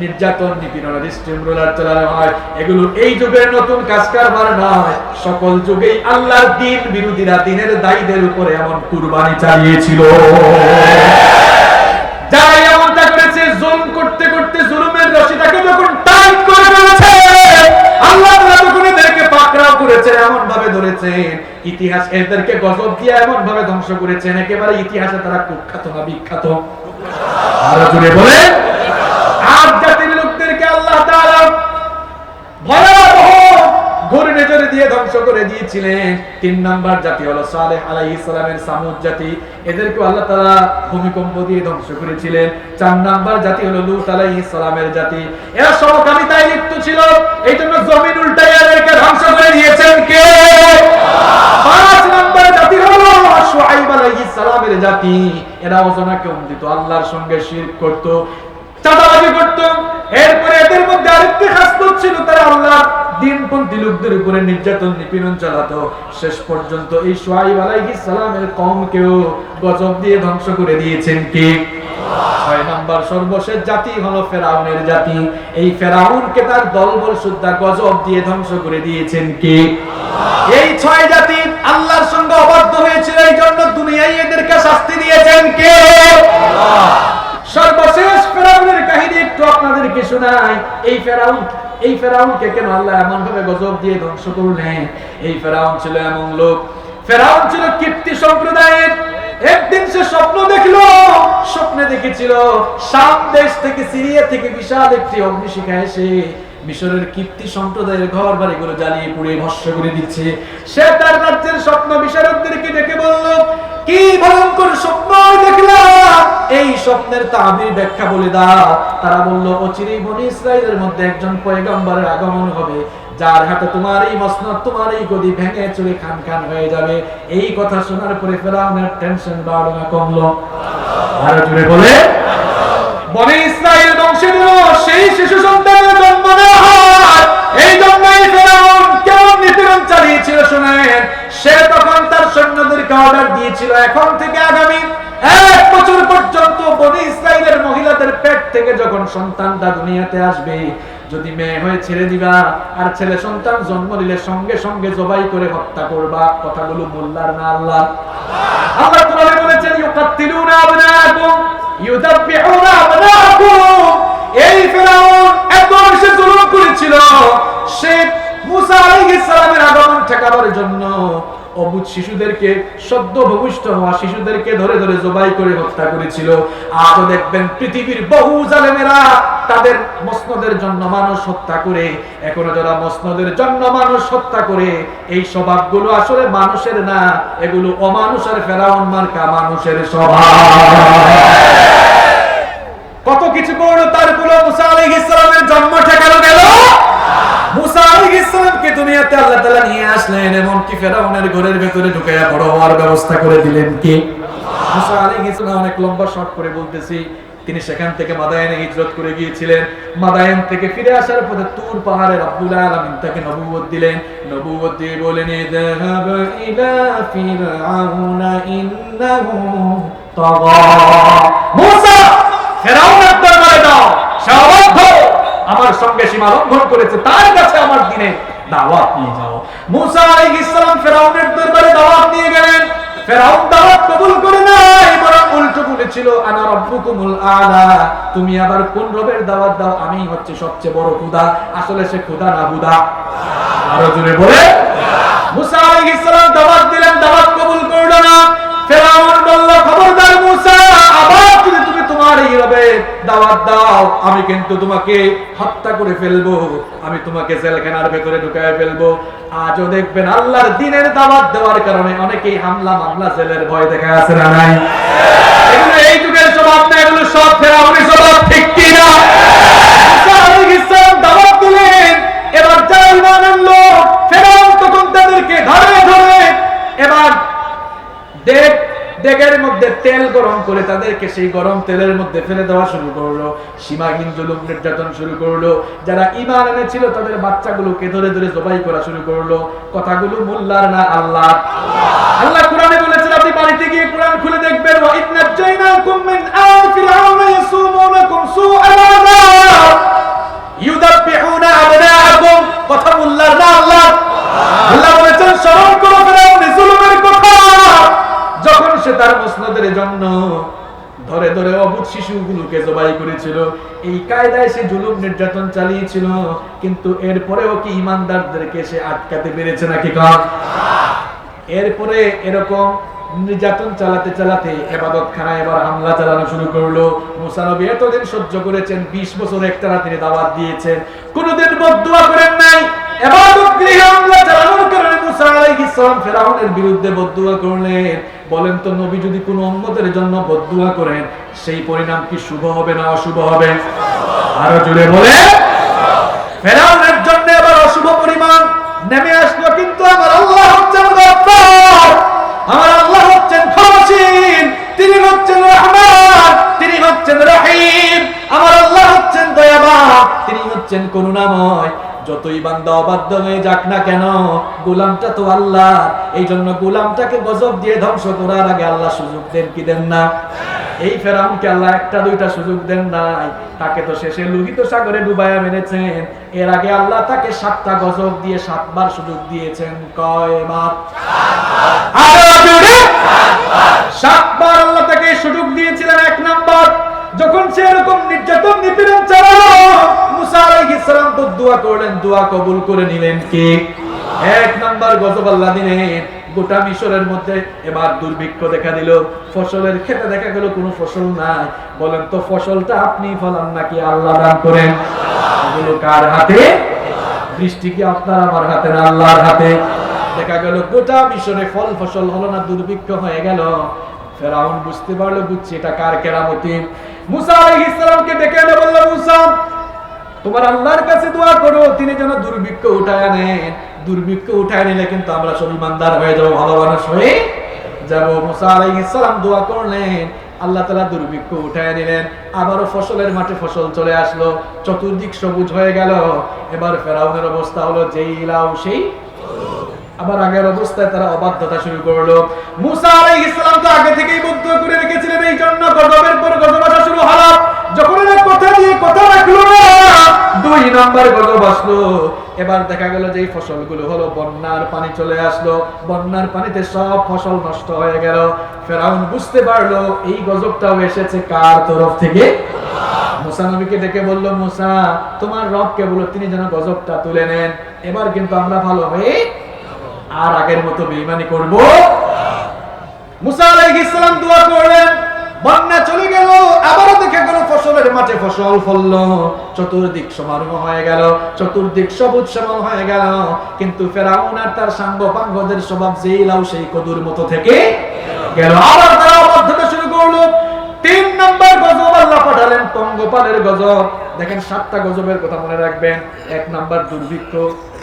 নির্যাতন, নিপীড়ন, স্টিম রোলার চালানো হয়। এগুলো এই যুগের নতুন কাজ কারবার নয়। সকল যুগেই আল্লাহর দ্বীন বিরোধীরা দ্বীনের দায়ীদের উপরে এমন কুরবানি চালিয়েছিল। যারা এমনটা করেছে, জুলুম করতে করতে জুলুমের রশিটাকে যখন টাইট করে ফেলেছে, আল্লাহ তাআলা যখন এদেরকে পাকড়াও করেছে, এমন ভাবে ধরেছেন, ইতিহাস এদেরকে গজব দিয়ে এমন ভাবে ধ্বংস করেছেন, একেবারে ইতিহাসে তারা কুখ্যাত না বিখ্যাত? আরো জোরে বলে। আদ জাতির লোকদেরকে আল্লাহ তাআলা ভয়াবহ ঘূর্ণিঝড় দিয়ে ধ্বংস করে দিয়েছিলেন। 3 নাম্বার জাতি হলো সালেহ আলাইহিস সালামের সামুদ জাতি। এদেরকে আল্লাহ তাআলা ভূমিকম্প দিয়ে ধ্বংস করেছিলেন। 4 নাম্বার জাতি হলো লূত আলাইহিস সালামের জাতি। এরা সমকামিতায় লিপ্ত ছিল, এইজন্য জমিন উল্টায় এদেরকে ধ্বংস করে দিয়েছেন কে? 5 নাম্বার জাতি হলো শুআইব আলাইহিস সালামের জাতি। এরা ওজনাকে অন্ধিত, আল্লাহর সঙ্গে শিরক করত, চাঁদাবাজি করত। এরপরে এদের মধ্যে আরেকটি খাসলত ছিল, তারা আল্লাহ দ্বীনপন্থী লোকদের উপরে নির্যাতন, নিপীড়ন চালাতো। শেষ পর্যন্ত এই শুআইব আলাইহিস সালামের কওমকেও গজব দিয়ে ধ্বংস করে দিয়েছেন কে? 6 নাম্বার সর্বশেষ জাতি হলো ফেরাউনের জাতি। এই ফেরাউনকে তার দলবল সুদ্ধা গজব দিয়ে ধ্বংস করে দিয়েছেন কে? এই 6 জাতি আল্লাহর সঙ্গে অবাধ্য হয়েছিল, এই জন্য দুনিয়ায় এদেরকে শাস্তি দিয়েছেন কে? আল্লাহ। সর্বশেষ ফেরাউনের কাহিনী একটু আপনাদেরকে শোনাই। এই ফেরাউনকে কেন আল্লাহ এমন ভাবে গজব দিয়ে ধ্বংস করলেন? এই ফেরাউন ছিল এমন লোক, ফেরাউন ছিল কিপ্তি সম্প্রদায়ের। একদিন সে স্বপ্ন দেখলো, স্বপ্নে দেখেছিল শাম দেশ থেকে, সিরিয়া থেকে বিশাল একটি অগ্নিশিখা এসে মিশরের কিপ্তি সম্প্রদায়ের ঘর বাড়িগুলো জ্বালিয়ে পুড়ে ভস্ম করে দিচ্ছে। সে তার রাজ্যের স্বপ্ন বিশারদদেরকে ডেকে বলল, কি ভয়ঙ্কর স্বপ্ন দেখলাম, এই স্বপ্নের তাবির ব্যাখ্যা বলে দাও। তারা বলল, অচিরেই বনি ইসরাইলের মধ্যে একজন পয়গম্বরের আগমন হবে, যার হাতে তোমার এই মসনদ, তোমার এই গদি ভেঙে চুরে খান খান হয়ে যাবে। এই কথা শোনার পরে ফেরাউনের টেনশন বাড়লো না কমলো? আর জুড়ে বলে। বনি ইসরাইল বংশের সেই শিশু সন্তানের জন্ম দেওয়া হয়। এই জন্যই ফেরাউন কেমন নিপীড়ন চালিয়েছিল শুনেন। সে তখন তার সৈন্যদেরকে অর্ডার দিয়েছিল, এখন থেকে আগামী 1 বছর পর্যন্ত বনি ইসরাইলের মহিলাদের পেট থেকে যখন সন্তানটা দুনিয়াতে আসবে, যদি মেয়ে হয়ে ছেড়ে দিবা, আর ছেলে সন্তান জন্ম দিলে সঙ্গে সঙ্গে জবাই করে হত্যা করবা। কথাগুলো মোল্লার না আল্লাহ? আল্লাহ কোরআনে বলেছেন ইউকাত্তিলুনা আবনাআকুম ইউযাববিহুনা আবনাআকুম। এই ফিরআউন এত বেশি জুলুম করেছিল, সে মুসা আলাইহিস সালামের আগমন ঠেকাবার জন্য অবুঝ শিশুদেরকে, সদ্য ভূমিষ্ঠ হওয়া শিশুদেরকে ধরে ধরে জবাই করে হত্যা করেছিল। আজও দেখবেন পৃথিবীর বহু জালেমেরা তাদের মসনদের জন্য মানুষ হত্যা করে, এখনো যারা মসনদের জন্য মানুষ হত্যা করে, এই স্বভাবগুলো আসলে মানুষের না, এগুলো অমানুষের ফেরাউন মার্কা মানুষের স্বভাব। কত কিছু করলো, তারপরে মুসা আলাইহিস সালামের জন্ম ঠেকানো গেল। মুসা আলাইহিস সালামকে দুনিয়াতে আল্লাহ তাআলা নিয়ে আসলেন, এমনকি ফেরাউনের ঘরের ভেতরে ঢুকায়া বড় হওয়ার ব্যবস্থা করে দিলেন কে? মুসা আলাইহিস সালাম। অনেক লম্বা শর্ট করে বলতেছি, তিনি সেখান থেকে মাদায়েনে হিজরত করে গিয়েছিলেন। মাদায়েন থেকে ফিরে আসার পথে তুর পাহাড়ে রব্বুল আলামিন তাকে নবুয়ত দিলেন। নবুয়ত দিয়ে বলেন ইযহাব ইলা ফিরআউনা ইন্নাহু তাগা। মুসা, ফেরাউনের দরবারে যাও, সে অবাধ্য, আমার সঙ্গে সীমা লঙ্ঘন করেছে, তার কাছে আমার দিনে দাওয়াত নিয়ে যাও। মুসা আলাইহিস সালাম ফেরাউনের দরবারে দাওয়াত নিয়ে গেলেন। ফেরাউন দাওয়াত কবুল করে নাই, বরং উল্টো বলেছিল আনা রাব্বুকুমুল আলা। তুমি আবার কোন রবের দাওয়াত দাও? আমি হচ্ছে সবচেয়ে বড় খোদা। আসলে সে খোদা না বুদা? আরো জোরে বলে। মুসা আলাইহিস সালাম দাওয়াত দিলেন, দাওয়াত কবুল করলো না। ফেরাউন বলল খবরদার মুসা, আবার যদি তুমি তোমার এই রবের দাওয়াত দাও, আমি কিন্তু তোমাকে হত্যা করে ফেলবো, আমি তোমাকে জেলখানার ভেতরে ঢুকায় ফেলবো। আজও দেখবেন আল্লাহর দ্বীনের দাওয়াত দেওয়ার কারণে অনেকেই হামলা মামলা জেলের ভয় দেখা আছে না নাই? এগুলো এই যুগের স্বভাব না, এগুলো সব ফেরাউনের স্বভাব, ঠিক কি না? মুসা আলাইহিস সালাম দাওয়াত দিলেন, এবার যারা ঈমান আনলো, ফেরাউন তখন তাদেরকে ধরে ধরে এবার ডেগের মধ্যে তেল গরম করে তাদেরকে সেই গরম তেলের মধ্যে ফেলে দেওয়া শুরু করলো। সীমাহীন জুলুম নির্যাতন শুরু করলো। যারা ঈমান এনেছিল তাদের বাচ্চাগুলোকে ধরে ধরে জবাই করা শুরু করলো। কথাগুলো মোল্লার না আল্লাহ? আল্লাহ কোরআনে বলেছেন, আপনি বাড়িতে গিয়ে কোরআন খুলে দেখবেন, ওয়া ইদ নাজাইনাকুম মিন আলি ফিরআউনা ইয়াসুমুনাকুম সুআল আযাব ইউযাববিহুনা আবনাআকুম। কথা মোল্লার না আল্লাহ? আল্লাহ বলেছেন স্মরণ করো ফিরআউনের জুলুমের কথা, যখন সে তার মুসনদের জন্য ধরে ধরে অবুঝ শিশুগুলোকে জবাই করেছিল। এই কায়দায় সে জুলুম নির্যাতন চালিয়েছিল, কিন্তু এরপরেও কি ঈমানদারদেরকে সে আটকাতে পেরেছে নাকি? এরপরে এরকম নির্যাতন চালাতে চালাতে ইবাদতখানায় এবার হামলা চালানো শুরু করলো। মুসা নবী এতদিন সহ্য করেছেন, 20 বছর একটানা তিনি দাওয়াত দিয়েছেন, কোনোদিন বদদুয়া করেন নাই। ইবাদত গৃহে হামলা চালানোর কারণে মুসা আলাইহিস সালাম ফেরাউনের বিরুদ্ধে বদদুয়া করলেন। বলেন তো, নবী যদি কোনো উম্মতের জন্য বদদুয়া করেন, সেই পরিণাম কি শুভ হবে না অশুভ হবে? আরো জোরে বলে। ফেরাউনের জন্য আবার অশুভ পরিমাণ নেমে আসলো, কিন্তু আমার আল্লাহ হচ্ছেন গফফার, আমার আল্লাহ হচ্ছেন ক্ষমাশীল, তিনি হচ্ছেন রহমান, তিনি হচ্ছেন রহিম, আমার আল্লাহ হচ্ছেন দয়াবান, তিনি হচ্ছেন করুণাময়। যতই বান্দা অবাধ্য হয়ে যাক না কেন, গোলামটা তো আল্লাহ। এই জন্য গোলামটাকে গজব দিয়ে ধ্বংস করার আগে আল্লাহ সুযোগ দেন কি দেন না? এই ফেরাউনকে আল্লাহ একটা দুইটা সুযোগ দেন নাই, তাকে তো শেষে লোহিত সাগরে ডুবাইয়া মেরেছেন। এর আগে আল্লাহ তাকে 7টা গজব দিয়ে 7 বার সুযোগ দিয়েছেন। কয়বার? 7 বার আল্লাহ তাকে সুযোগ দিয়েছিলেন। 1 নাম্বার, যখন সে এরকম নির্যাতন নিপীড়ন চালালো, মুসা আলাইহিস সালাম দোয়া করলেন, দোয়া কবুল করে নিলেন কে? 1 নাম্বার গজব আল্লাহ দিলেন। গোটা মিশরের মধ্যে এবার দুর্ভিক্ষ দেখা দিল, ফসলের ক্ষেতে দেখা গেল কোনো ফসল নাই। বলেন তো, ফসলটা আপনি ফলান নাকি আল্লাহ দান করেন? এগুলো কার হাতে? বৃষ্টি কি আপনার আমার হাতে না আল্লাহর হাতে? দেখা গেল গোটা মিশরে ফল ফসল হলো না, দুর্ভিক্ষ হয়ে গেল। ফেরাউন বুঝতে পারলো, বুঝছে এটা কার কেরামতি। মুসা আলাইহিস সালামকে ডেকে এনে বলল, মুসা তোমার আল্লাহর কাছে দোয়া করো, তিনি যেন দুর্ভিক্ষ উঠায় আনেন। দুর্ভিক্ষ উঠায় নিলে কিন্তু আমরা সব ঈমানদার হয়ে যাবো, ভালো মানুষ হয়ে যাবো। মুসা আলাইহিস সালাম দোয়া করলেন, আল্লাহ তাআলা দুর্ভিক্ষ উঠায় নিলেন। আবারও ফসলের মাঠে ফসল চলে আসলো, চতুর্দিক সবুজ হয়ে গেল। এবার ফেরাউনের অবস্থা হলো যেই লাউ সেই আবার আগের অবস্থায় তারা অবাধ্যতা শুরু করলো। মুসা আলাইহিস সালাম তো আগে থেকেই বদ্ধ করে রেখেছিলেন, এই জন্য গজবের পর গজব আসা শুরু হলো। যখন এরা কথা দিয়ে কথা রাখলো না, 2 নাম্বার গজব আসলো। এবার দেখা গেল যে এই ফসলগুলো হলো, বন্যার পানি চলে আসলো, বন্যার পানিতে সব ফসল নষ্ট হয়ে গেল। ফেরাউন বুঝতে পারলো এই গজবটাও এসেছে কার তরফ থেকে। মুসা নবীকে ডেকে বলল, মুসা তোমার রবকে বলো তিনি যেন গজবটা তুলে নেন, এবার কিন্তু আমরা ভালো হয়ে আর আগের মতো বেঈমানি করব। মুসা আলাইহিস সালাম দোয়া করলেন, বন্যা চলে গেল, আবারও দেখা গেল ফসলের মাঠে ফসল ফললো, চতুর্দিক সমারোহ হয়ে গেল, চতুর্দিক সবুজ শ্যামল হয়ে গেল। কিন্তু ফেরাউন আর তার সাঙ্গপাঙ্গদের স্বভাব যেই লাউ সেই কদুর মতো থেকে গেল। আবার তারা অবাধ্যতা শুরু করলো। 3 নাম্বার গজব আল্লাহ পাঠালেন, পঙ্গপালের গজব। দেখেন 7টা গজবের কথা মনে রাখবেন। 1 নাম্বার দুর্ভিক্ষ,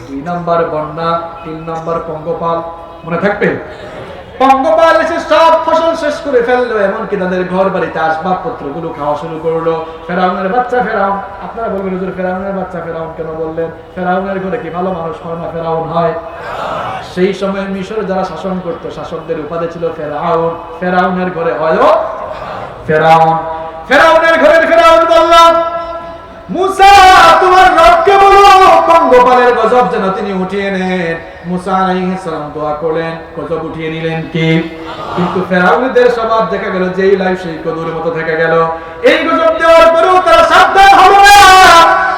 2 নাম্বার বন্যা, 3 নাম্বার পঙ্গপাল। মনে থাকবে? পঙ্গপাল এসে সব ফসল শেষ করে ফেললো, এমনকি তাদের ঘর বাড়িতে আসবাবপত্রগুলো খাওয়া শুরু করলো। ফেরাউনের বাচ্চা ফেরাউন। আপনারা বলবেন হুজুর ফেরাউনের বাচ্চা ফেরাউন কেন বললেন? ফেরাউনের ঘরে কি ভালো মানুষ হয় না ফেরাউন হয়? সেই সময় মিশর যারা শাসন করতো, শাসকদের উপাধি ছিল ফেরাউন। ফেরাউনের ঘরে হয় ফেরাউন। ফেরাউনের ঘরের ফেরাউন বলল, মুসা তোমার রবকে বলো পঙ্গপালের গজব যেন তিনি উঠিয়ে নেন। মুসা আলাইহিস সালাম দোয়া করলেন, গজব উঠিয়ে নিলেন কে? কিন্তু ফেরাউনদের স্বভাব দেখা গেল যেই লাই সেই কদুর মতো থেকে গেল। এই গজব দেওয়ার পরেও তারা সাবধান হলো না।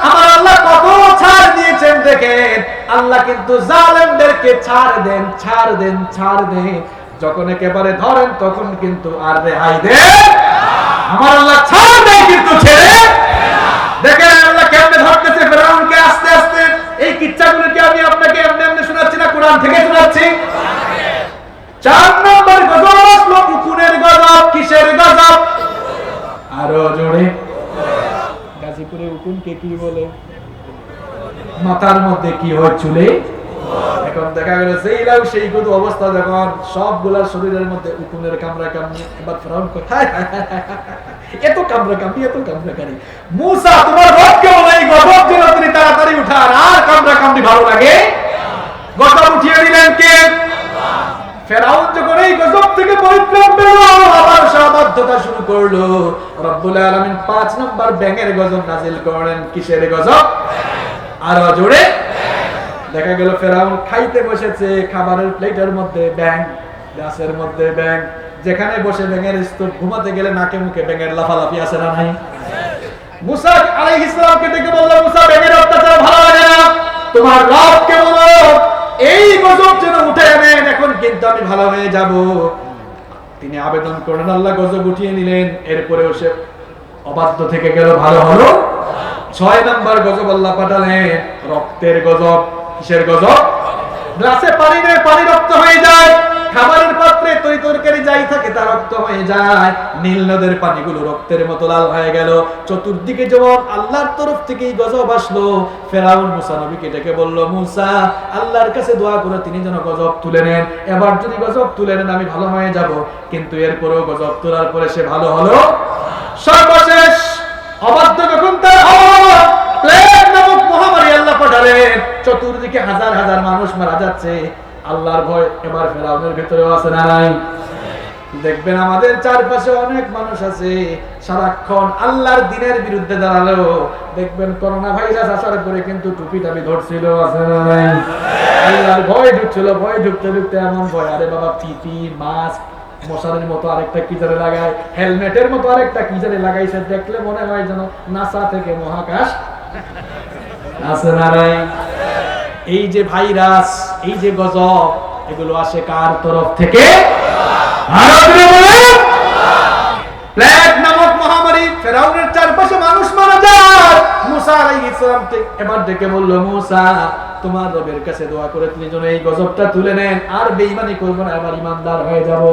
আমার আল্লাহ কত ছাড় দিয়েছেন দেখেন। আল্লাহ কিন্তু জালেমদেরকে ছাড় দেন, ছাড় দেন, ছাড় দেন। যখন একেবারে ধরেন তখন কিন্তু আর রেহাই দেন। আমার আল্লাহ ছাড় দেয় কিন্তু ছেড়ে। দেখেন আল্লাহ কেমনে ধরতেছে ফেরাউনকে আস্তে আস্তে। এই কিচ্ছাগুলো কি আমি আপনাকে এমনি এমনি শোনাচ্ছি না, কোরআন থেকে শোনাচ্ছি। 4 নম্বর গজব আসলো, উকুনের গজব। কিসের গজব? আরো জোরে। গাজীপুরে উকুনকে কি বলে? মাথার মধ্যে কি হয়? চুলে। এখন দেখা গেল সেই লাউ সেই কদু অবস্থা, যখন সবগুলা শরীরের মধ্যে উকুনের কামড়া কামড়ি। এবার ফেরাউন কয়, হায় হায় হায় হায়, এত কামড়া কামড়ি, এত কামড়া কামড়ি। মুসা তোমার রবকে বলো এই গজব যেন তিনি তাড়াতাড়ি উঠান, আর কামড়া কামড়ি ভালো লাগে। গজব উঠিয়ে দিলেন কে? ফেরাউন যখন এই গজব থেকে পরিত্রাণ পেল, আবার সাবধানতা শুরু করলো। রব্বুল আলামিন 5 নাম্বার ব্যাঙের গজব নাজিল করলেন। কিসের গজব? আরো জোরে। দেখা গেল ফেরাউন খাইতে বসেছে, খাবারের প্লেটের মধ্যে ব্যাঙ, গাছের মধ্যে ব্যাঙ। যেখানে বসে ব্যাঙের স্তূপ, ঘুমাতে গেলে নাকে মুখে ব্যাঙের লাফালাফি আছে না নাই? মুসা আলাইহিস সালামকে ডেকে বলল, মুসা ব্যাঙের অত্যাচার ভালো লাগে না, তোমার রবকে বলো এই গজব যেন উঠে নেন, এখন কিন্তু আমি ভালো হয়ে যাব। তিনি আবেদন করলেন, আল্লাহ গজব উঠিয়ে নিলেন। এরপরেও সে অবাধ্য থেকে গেল, ভালো হলো। 6 নাম্বার গজব আল্লাহ পাঠালেন, রক্তের গজব। কিসের গজব? গ্লাসে পানি নেই, পানি রক্ত হয়ে যায়। খাবারের পাত্রে তরি তরকারি যাই থাকে তা রক্ত হয়ে যায়। নীল নদের পানিগুলো রক্তের মতো লাল হয়ে গেল। চতুর্দিকে যেমন আল্লাহর তরফ থেকে গজব আসলো। ফেরাউন মুসা নবীকে ডেকে বলল, মুসা আল্লাহর কাছে দোয়া করে তিনি যেন গজব তুলে নেন। এবার যদি গজব তুলে নেন আমি ভালো হয়ে যাব। কিন্তু এরপরেও গজব তোলার পরে সে ভালো হলো। সর্বশেষ অবাধ্য যখন তার প্লেগ নামক মহামারী আল্লাহ পাঠালেন, চতুর্দিকে হাজার হাজার মানুষ মারা যাচ্ছে। আল্লাহর ভয় এবার ফেরাউনের ভিতরেও আছে না নাই? দেখবেন আমাদের চারপাশে অনেক মানুষ আছে সারাক্ষণ আল্লাহর দ্বীনের বিরুদ্ধে দাঁড়ালো। দেখবেন করোনা ভাইরাস আসার পরে কিন্তু টুপি টাপি ধরছিল, আছে না নাই? আল্লাহর ভয় ঢুকছিল, ভয় ঢুকতে ঢুকতে এমন ভয়, আরে বাবা পিপি মাস্ক, মশারির মতো আরেকটা কি জানে লাগায়, হেলমেটের মতো আরেকটা কি জানে লাগাইছে। দেখলে মনে হয় যেন নাসা থেকে মহাকাশ, আছে না নাই? এই যে ভাইরাস, এই যে গজব, এগুলো আসে কার তরফ থেকে? প্লেগ নামক মহামারী, ফেরাউনের চারপাশে মানুষ মারা যায়। মুসা আলাইহিস সালাম এবার ডেকে বলল, মুসা তোমার রবের কাছে দোয়া করে তিনি যেন এই গজবটা তুলে নেন, আর বেঈমানি করব না, এবার ইমানদার হয়ে যাব।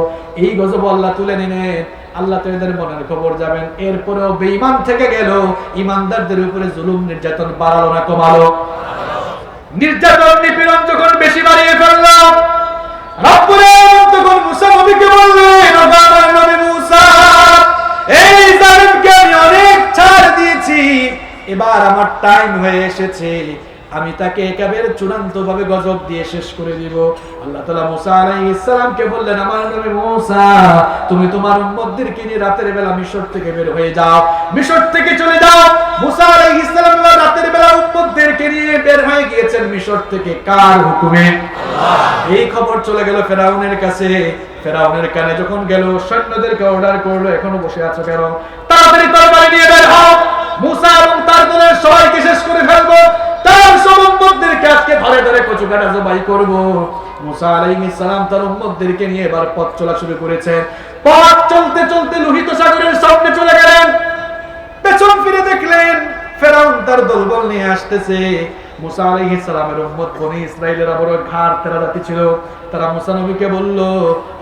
এই গজব আল্লাহ তুলে নিলেন। আল্লাহ তো এদের মনের খবর যাবেন। এরপরেও বেঈমান থেকে গেল, ইমানদারদের উপরে জুলুম নির্যাতন বাড়ালো না কমালো? নির্যাতন নিপীড়ন যখন বেশি বাড়িয়ে ফেলল, রব্বুল আলামিন তখন মুসা নবীকে বললেন, ও আমার নবী মুসা, এই জালিমকে আমি অনেক ছাড় দিয়েছি, এবার আমার টাইম হয়ে এসেছে। আমি তাকে একেবারে চূড়ান্ত ভাবে গজব দিয়ে শেষ করে দিব। আল্লাহ তাআলা মুসা আলাইহিস সালামকে বললেন, আমার নবী মুসা, তুমি তোমার উম্মতদেরকে নিয়ে রাতের বেলা মিশর থেকে বের হয়ে যাও, মিশর থেকে চলে যাও। মুসা আলাইহিস সালাম রাতের বেলা উম্মতদেরকে নিয়ে বের হয়ে গিয়েছেন মিশর থেকে, কার হুকুমে? আল্লাহ। এই খবর চলে গেল ফেরাউনের কাছে। ফেরাউনের কানে যখন গেল, সৈন্যদেরকে অর্ডার করলো, এখনো বসে আছো কেন? তাড়াতাড়ি তরবারি নিয়ে বের হও, মুসা এবং তার দলের সবাইকে শেষ করে ফেলবো, তার সব উম্মতদেরকে আজকে ধরে ধরে কচু কাটা জবাই করব। মুসা আলাইহিস সালাম তার উম্মতদেরকে নিয়ে এবার পথ চলা শুরু করেছে। পথ চলতে চলতে লোহিত সাগরের সামনে চলে গেলেন। পেছন ফিরে দেখলেন ফেরাউন তার দলবল নিয়ে আসতেছে। মুসা আলাইহিস সালামের উম্মত বনি ইসরাইলেরা বড় ঘাড় তেরা জাতি ছিল। তারা মুসা নবীকে বলল,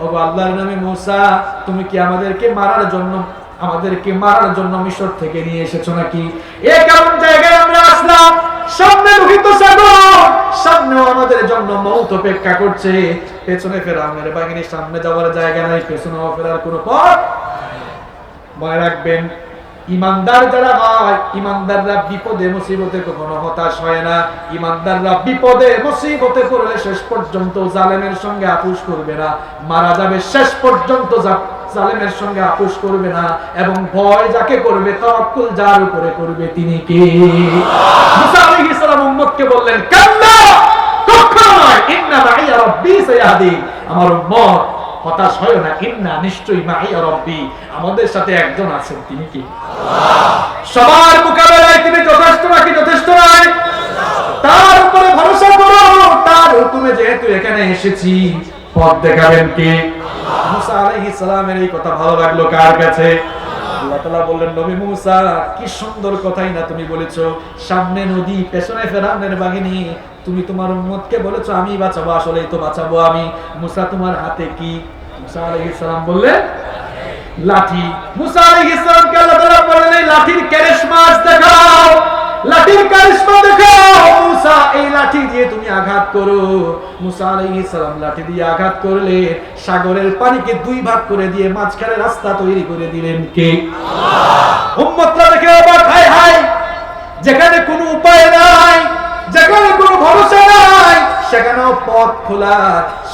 ওগো আল্লাহর নবী মুসা, তুমি কি আমাদেরকে মারার জন্য মিশর থেকে নিয়ে এসেছো নাকি? এ কেমন জায়গায় আমরা আসলাম? সামনে লোহিত সাগর, সামনেও আমাদের জন্য মওত অপেক্ষা করছে। পেছনে ফেরাউনের বাহিনী, সামনে যাওয়ার জায়গা নাই, পেছনেও ফেরার কোনো পথ। মনে রাখবেন, ইমানদার যারা হয়, ইমানদাররা বিপদে মুসিবতে কখনো হতাশ হয় না। ইমানদাররা বিপদে মুসিবতে পড়লে শেষ পর্যন্ত জালেমের সঙ্গে আপোষ করবে না, মারা যাবে শেষ পর্যন্ত জালেমের সঙ্গে আপোষ করবে না। এবং ভয় যাকে করবে, তাওয়াক্কুল যার উপরে করবে, তিনি কে? মুসা আলাইহিস সালাম উম্মতকে বললেন, কাল্লা, কখনো নয়, ইন্না মাইয়া রাব্বি সায়াহদিন। আমার উম্মত, হতাশ হয় না, ইন্না, নিশ্চয়ই, মাইয়া রাব্বি, আমাদের সাথে একজন আছেন, তিনি কি? আল্লাহ। সবার মোকাবেলায় তিনি যথেষ্ট নাকি যথেষ্ট নয়? তার উপরে ভরসা করো, তার হুকুমে যেহেতু এখানে এসেছি, পথ দেখাবেন কে? আল্লাহ। মুসা আলাইহিস সালামের এই কথা ভালো লাগলো কার কাছে? আল্লাহ তাআলা বললেন, নবী মুসা, কি সুন্দর কথাই না তুমি বলেছো, সামনে নদী, পেছনে ফেরাউনের বাহিনী, তুমি তোমার উম্মতকে বলেছো আমি বাঁচাবো, আসলেই তো বাঁচাবো আমি। মুসা, তোমার হাতে কি? মুসা আলাইহিস সালাম বললেন, লাঠি। মুসা আলাইহিস সালামকে আল্লাহ তাআলা বললেন, এই লাঠির কারিশমা দেখাও, লাঠির কারিশমা দেখাও। মুসা, এই লাঠি দিয়ে তুমি আঘাত করো। মুসা আলাইহিস সালাম লাঠি দিয়ে আঘাত করলে সাগরের পানিকে দুই ভাগ করে দিয়ে মাঝখানে রাস্তা তৈরি করে দিলেন কে? আল্লাহ। উম্মতরা দেখে অবাক, হায় হায়, যেখানে কোনো উপায় নাই, যেখানে কোনো ভরসা নাই, সেখানেও পথ খোলা,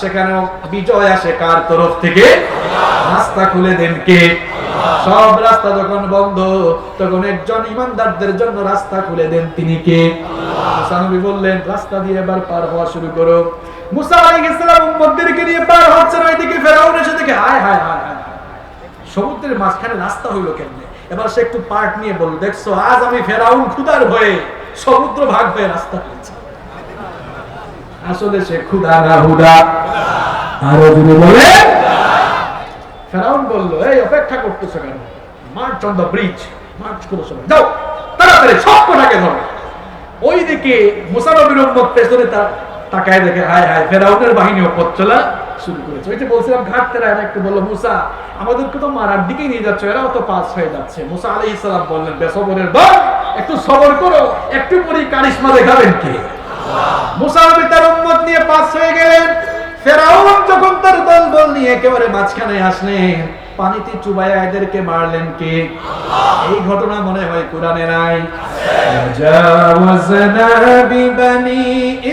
সেখানেও বিজয় আসে কার তরফ থেকে? রাস্তা খুলে দেন কে? সব রাস্তা যখন বন্ধ, তখন একজন ইমানদারদের জন্য রাস্তা খুলে দেন, তিনি কে? মুসা নবী বললেন, রাস্তা দিয়ে এবার পার হওয়া শুরু করো। মুসা আলাইহিস সালাম উম্মতদেরকে নিয়ে পার হচ্ছেন, ওইদিকে ফেরাউন এসে দেখে, হায় হায় হায় হায়, সমুদ্রের মাঝখানে রাস্তা হইলো কেমনে? এবার সে একটু পার্ট নিয়ে বলল, দেখছো, আজ আমি ফেরাউন ক্ষুধার ভয়ে সমুদ্র ভাগ হয়ে রাস্তা হয়েছে। আসলে সে ক্ষুধা না হুদা। আরো যদি বলে, ফেরাউন বলল, এই অপেক্ষা করতেছো কেন? March on the bridge, March করো সবাই, যাও তাড়াতাড়ি সব কটাকে ধরো। ওইদিকে মুসা নবীর উম্মত পেছনে তাকায় দেখে, হায় হায়, ফেরাউনের বাহিনীও পথ চলা শুরু করেছে। ওই যে বলছিলাম ঘাট তেরা, এরা একটু বললো, মুসা, আমাদেরকে তো মারার দিকে নিয়ে যাচ্ছে, এরাও তো পাস হয়ে যাচ্ছে। মুসা আলাইহিস সালাম বললেন, বেসবরের দল, একটু সবর করো, একটু পরে কারিশমা দেখাবেন কে? মুসা নবী তার উম্মত নিয়ে পাস হয়ে গেলেন। ফেরাউন যখন তার দলবল নিয়ে একেবারে মাঝখানে আসলেন, পানিতে চুবাইয়া এদেরকে মারলেন কে? আল্লাহ। এই ঘটনা মনে হয় কোরআনে নাই? জাওয়াজনা বিবানি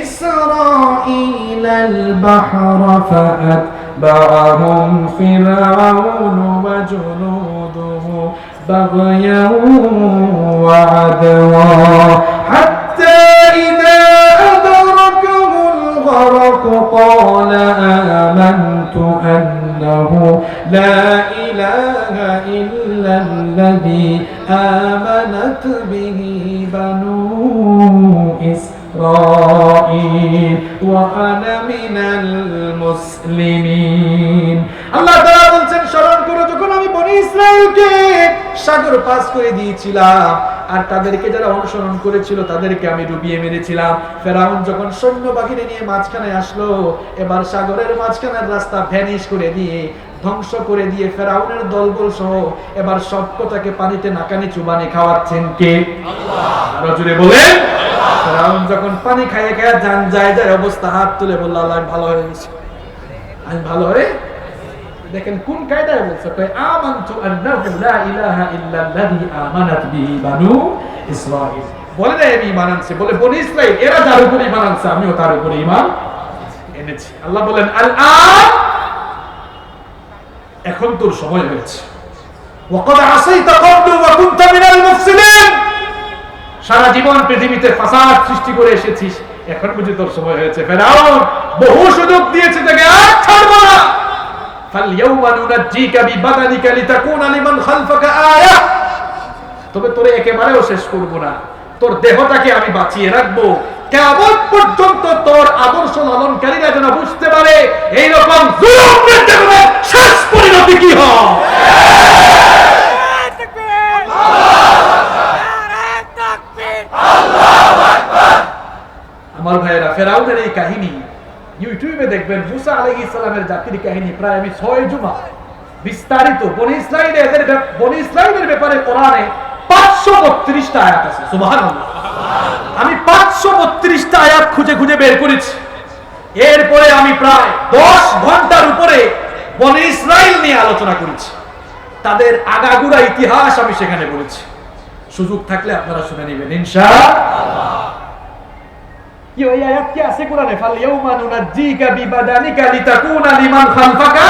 ইসরাঈলাল বাহরা ফাআতবাআহুম ফিরআউন ওয়া জুনুদুহু বাগয়ান ওয়া আদওয়া হাত্তা ইযা আদরাকাহুল গরক قال آمنت أنه لا إله إلا الذي آمنت به بنو إسرائيل وأنا من المسلمين। আল্লাহ তাআলা বলছেন, স্মরণ করো যখন আমি বনি ইসরাইলকে সাগর পাস করে দিয়েছিলাম, আর তাদেরকে যারা অনুসরণ করেছিল তাদেরকে আমি ডুবিয়ে মেরেছিলাম। ফেরাউন যখন সৈন্য বাহিনী নিয়ে মাঝখানে আসলো, এবার সাগরের মাঝখানের রাস্তা ভ্যানিশ করে দিয়ে, ধ্বংস করে দিয়ে, ফেরাউনের দলবল সহ এবার সবকটাকে পানিতে নাকানি চুবানি খাওয়াচ্ছেন কে? আল্লাহ। আরো জোরে বলেন, ফেরাউন যখন পানি খাইয়ে খাইয়ে জান যায় অবস্থা, হাত তুলে বলল, আল্লাহ আমি ভালো হয়ে গেছি, আমি ভালো হয়ে। দেখেন কোন কায়দায় বলছে, আমানতু আন্নাহু লা ইলাহা ইল্লাল্লাযী আমানাত বিহি বানু ইসরাঈল। বলে না আমি ঈমান আনছি, বলে বনি ইসরাইল এরা যার উপর ঈমান আনছে আমিও তার উপর ঈমান এনেছি। আল্লাহ বলেন আল-আন, এখন তোর সময় হয়েছে। ওয়াকাদ আসাইতা ক্বাবলু ওয়া কুনতা মিনাল মুফসিদিন, সারা জীবন পৃথিবীতে ফাসাদ সৃষ্টি করে এসেছিস, এখন বুঝি তোর সময় হয়েছে। ফিরআউন বহু সুযোগ দিয়েছে তাকে, আর ছাড়বো না। ফালইয়াউমা নুনাজ্জিকা বিবাদানিকা লিতাকুনা লিমান খালফাকা আয়া, তবে তোরে একেবারেও শেষ করব না, তোর দেহটাকে আমি বাঁচিয়ে রাখবো কিয়ামত পর্যন্ত, তোর আদর্শ লালনকারীরা যেন বুঝতে পারে এই রকম জুলুম নির্যাতনের শেষ পরিণতি কি হয়। আমার ভাইয়েরা, ফেরাউনের এই কাহিনী ইউটিউবে দেখবেন, মুসা আলাইহিস সালামের জাতির কাহিনী প্রায় আমি 6 জুমা বিস্তারিত বনি ইসরাইলের ব্যাপারে কোরআনে 532টা আয়াত আছে। সুবহানাল্লাহ, আমি 532টা আয়াত খুঁজে খুঁজে বের করেছি। এরপরে আমি প্রায় 10 ঘন্টার উপরে বনি ইসরাইল নিয়ে আলোচনা করেছি, তাদের আগাগোড়া ইতিহাস আমি সেখানে বলেছি। সুযোগ থাকলে আপনারা শুনে নেবেন ইনশাআল্লাহ। কি ওই আয়াত কি আছে কোরআনে? ফালইয়াউমা নুনাজ্জিকা বিবাদানিকা লিতাকুনা লিমান খালফাকা।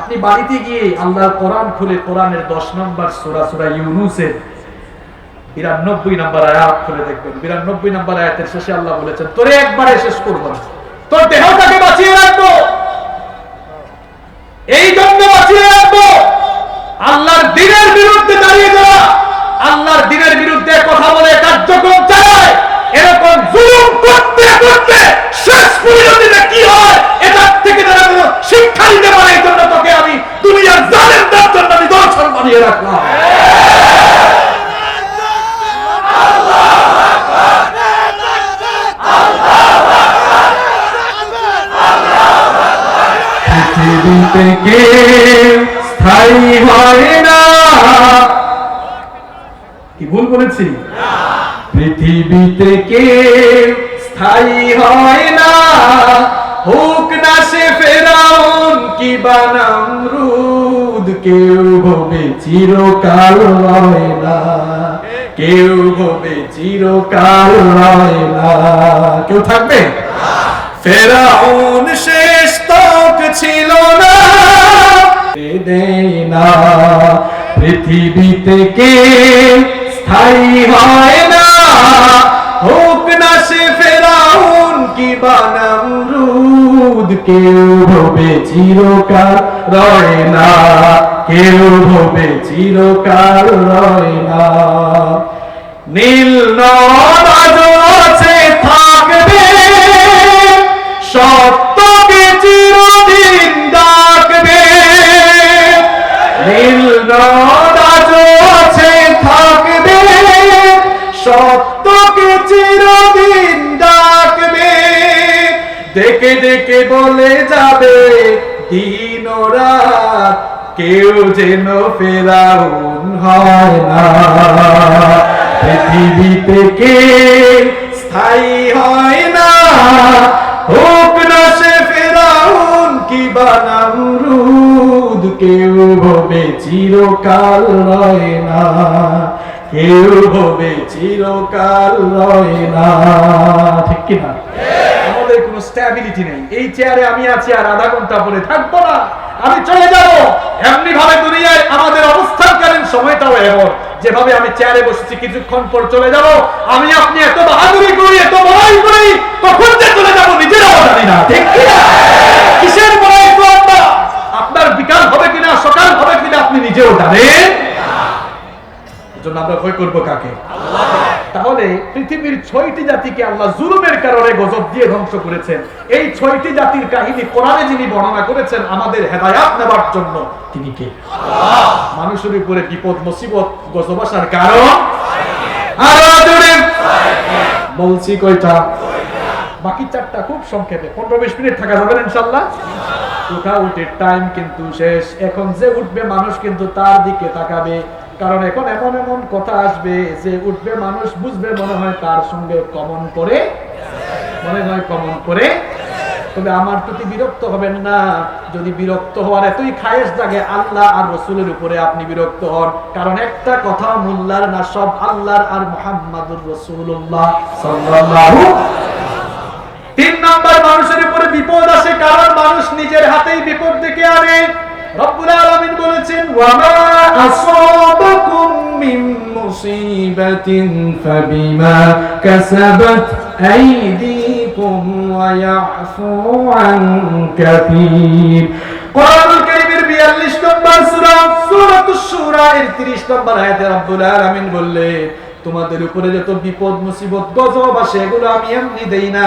আপনি বাড়িতে গিয়ে আল্লাহর কোরআন খুলে কোরআনের 10 নম্বর সূরা, সূরা ইউনূসের 92 নম্বর আয়াত খুলে দেখবেন। 92 নম্বর আয়াতের শেষে আল্লাহ বলেছেন, তোরে একবারে শেষ করব না, তোর দেহটাকে বাঁচিয়ে রাখবো। এই জন্য বাঁচিয়ে রাখবো, আল্লাহর দ্বীনের বিরুদ্ধে দাঁড়িয়ে যারা আল্লাহর দ্বীনের বিরুদ্ধে কথা বলে কার্যক্রম চালায়, এরকম জুলুম করতে করতে শেষ পরিণতিটা কি হয় এটার থেকে যারা শিক্ষা নিতে পারে, এই জন্য তোকে আমি দুনিয়ার জালেমদের জন্য নিদর্শন বানিয়ে রাখলাম। পৃথিবীতে কেউ স্থায়ী হয় না, কি ভুল বলেছি? পৃথিবীতে কেউ স্থায়ী হয় না, হোক না সে ফেরাউন কি বা নমরুদ, কেউ হবে চিরকাল রয় না, কেউ হবে চিরকাল রয় না। কেউ থাকবে? ফেরাউন শেষ তক ছিল না, দেই না। পৃথিবীতে কেউ স্থায়ী হয় না, হোক না সে ফেরাউন কি বা নমরুদ, কেউ হবে চিরকাল রয় না, কেউ হবে চিরকাল রয় না। নীল নদ আজও আছে, থাকবে, সত্যকে চিরদিন ডাকবে। নীল নদ আজও আছে, থাকবে, সত্যকে চিরদিন ডাকবে। ডেকে ডেকে বলে যাবে দিন ও রাত, কেউ যেন ফেরাউন হয় না। পৃথিবীতে কেউ স্থায়ী হয় না, হোক না সে ফেরাউন কি বা নমরুদ, কেউ হবে চিরকাল রয় না, কেউ হবে চিরকাল রয় না। ঠিক কি না? আমাদের কোনো স্ট্যাবিলিটি নেই। এই চেয়ারে আমি আছি, আর আধা ঘন্টা পরে থাকবো না, আমি চলে যাব। এমনি ভাবে দুনিয়ায় আমাদের অবস্থানকালীন সময়টাও এমন, যেভাবে আমি চেয়ারে বসেছি কিছুক্ষণ পর চলে যাব। আমি আপনি এত বাহাদুরি করি, এত বড়াই করি, কখন যে চলে যাব নিজেরাও জানি না। ঠিক কি না? কিসের বড়াই তো আপনার বিকাল হবে কিনা, সকাল হবে কিনা আপনি নিজেও জানেন। এজন্য আমরা ভয় করব কাকে? তাহলে পৃথিবীর 6টি জাতিকে আল্লাহ জুলুমের কারণে গজব দিয়ে ধ্বংস করেছেন। এই 6টি জাতির কাহিনী কোরআনে যিনি বর্ণনা করেছেন আমাদের হেদায়াত নেবার জন্য, তিনি কে? আল্লাহ। মানুষের উপরে বিপদ মুসিবত গজব আসার কারণ আরো জোরে বলছি কয়টা? বাকি 4টা খুব সংক্ষেপে, 15-20 মিনিট থাকা যাবে ইনশাআল্লাহ। উঠে টাইম কিন্তু শেষ। এখন যে উঠবে মানুষ কিন্তু তার দিকে তাকাবে, কারণ এখন এমন এমন কথা আসবে যে উঠবে মানুষ বুঝবে মনে হয় তার সঙ্গে কমন করে, মনে হয় কমন করে তবে আমার প্রতি বিরক্ত হবেন না। যদি বিরক্ত হওয়ার এতই খায়েশ জাগে, আল্লাহ আর রাসূলের উপরে আপনি বিরক্ত হন। কারণ একটা কথা মোল্লার না, সব আল্লাহর আর মুহাম্মাদুর রাসূলুল্লাহ সাল্লাল্লাহু। 3 নাম্বার, মানুষের উপরে বিপদ আসে কারণ মানুষ নিজের হাতেই বিপদ ডেকে আনে। রব্বুল আলামিন বলেছেন, ওয়া মা আসাবাকুম মিন মুসিবাতিন ফাবিমা কাসাবাত আইদিকুম ওয়া ইয়াফু আন কাসীর। কোরআনুল কারীমের 42 নম্বর সূরা সূরাতুশ শূরা এর 30 নম্বর আয়াতে রব্বুল আলামিন বললেন, তোমাদের উপরে যত বিপদ মুসিবত গজব আসে এগুলো আমি এমনি দেই না,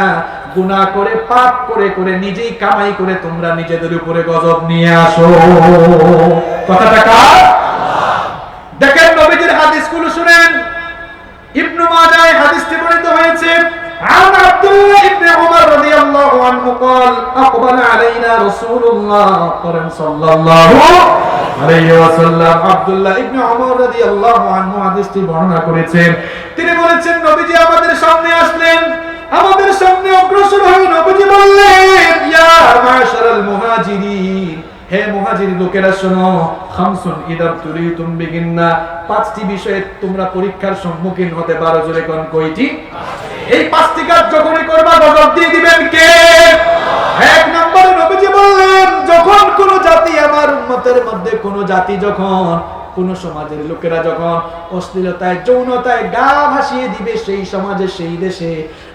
গুনাহ করে পাপ করে করে নিজেই কামাই করে তোমরা নিজেদের উপরে গজব নিয়ে আসো। কথাটা কার? দেখেন নবীজির হাদিসগুলো শুনেন। ইবনে মাজাহ হাদিসটি বর্ণিত হয়েছে, عن عبد الله بن عمر رضي الله عنه قال أقبل علينا رسول الله صلى الله عليه وسلم। আব্দুল্লাহ ইবনে উমর রাদিয়াল্লাহু আনহু হাদিসটি বর্ণনা করেছেন। তিনি বলেছেন, নবীজি আমাদের সামনে আসলেন, আমাদের সামনে অগ্রসর হয়ে নবীজি বললেন, ইয়া মাশারাল মুহাজিরিন, হে মুহাজির লোকেরা শোনো, খামসুন ইদা তুরিতুম বিগিন্না, 5টি বিষয়ে তোমরা পরীক্ষার সম্মুখীন হতে পারো। জোরে কোন কয়টি? এই 5টি কাজ যখনই করবা গজব দিয়ে দিবেন কে? 1 নম্বরে নবীজি বললেন, যখন কোন জাতি, আমার উম্মতের মধ্যে কোন জাতি যখন, কোন সমাজের লোকেরা যখন অশ্লীলতায় যৌনতায় গা ভাসিয়ে দিবে, সেই সমাজে সেই দেশে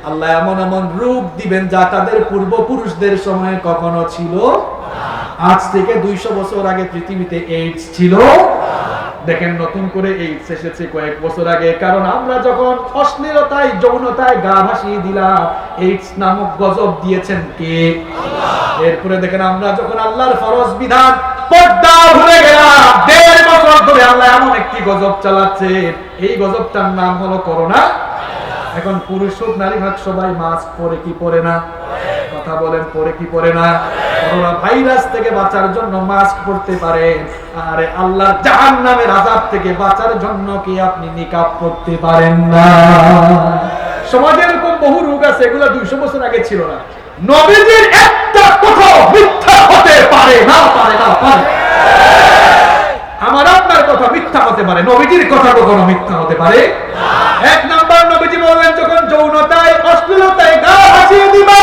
আল্লাহ এমন এমন রূপ দিবেন যা তাদের পূর্বপুরুষদের সময়ে কখনো ছিল। আজ থেকে 200 বছর আগে পৃথিবীতে এইডস ছিল। দেখেন নতুন করে এইডস এসেছে কয়েক বছর আগে, কারণ আমরা যখন অশ্লীলতায় যৌনতায় গা ভাসিয়ে দিলাম, এইডস নামক গজব দিয়েছেন কে? এরপরে দেখেন আমরা যখন আল্লাহর ফরজ বিধান পর্দা ভুলে গেলাম, 1.5 বছর ধরে আল্লাহ এমন একটি গজব চালাচ্ছে, এই গজবটার নাম হলো করোনা। এখন পুরুষ হোক নারী হোক সবাই মাস্ক পরে কি পরে না? কথা বলেন, পরে কি পরে না? করোনা ভাইরাস থেকে বাঁচার জন্য মাস্ক পরতে পারেন, আরে আল্লাহর জাহান্নামের আযাব থেকে বাঁচার জন্য কি আপনি নিকাব পরতে পারেন না? সমাজে এরকম বহু রোগ আছে, এগুলো 200 বছর আগে ছিল না। নবীজির একটা কথা মিথ্যা হতে পারে না, পারে না, পারে। আমার আপনার কথা মিথ্যা হতে পারে, নবীজির কথা কখনো মিথ্যা হতে পারে না। 1 নাম্বার, নবীজি বললেন, যখন যৌনতায় অশ্লীলতায় গা ভাসিয়ে দিবা,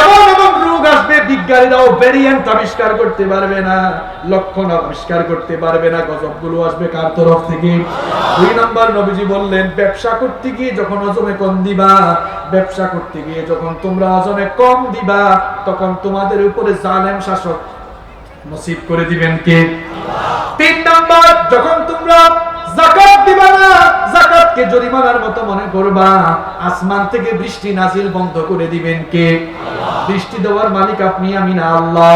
এমন এমন রোগ আসবে বিজ্ঞানীরাও ভেরিয়েন্ট আবিষ্কার করতে পারবে না, লক্ষণ আবিষ্কার করতে পারবে না। গজবগুলো আসবে কার তরফ থেকে? 2 নাম্বার, নবীজি বললেন, ব্যবসা করতে গিয়ে যখন ওজনে কম দিবা, ব্যবসা করতে গিয়ে যখন তোমরা ওজনে কম দিবা, তখন তোমাদের উপরে জালেম শাসক নসিব করে দিবেন কে? 3 নাম্বার, যখন তোমরা যাকাত দিবা না, যাকাতকে জরিমানার মতো মনে করবা, আসমান থেকে বৃষ্টি নাজিল বন্ধ করে দিবেন কে? বৃষ্টি দেওয়ার মালিক আপনি, আমি না, আল্লাহ।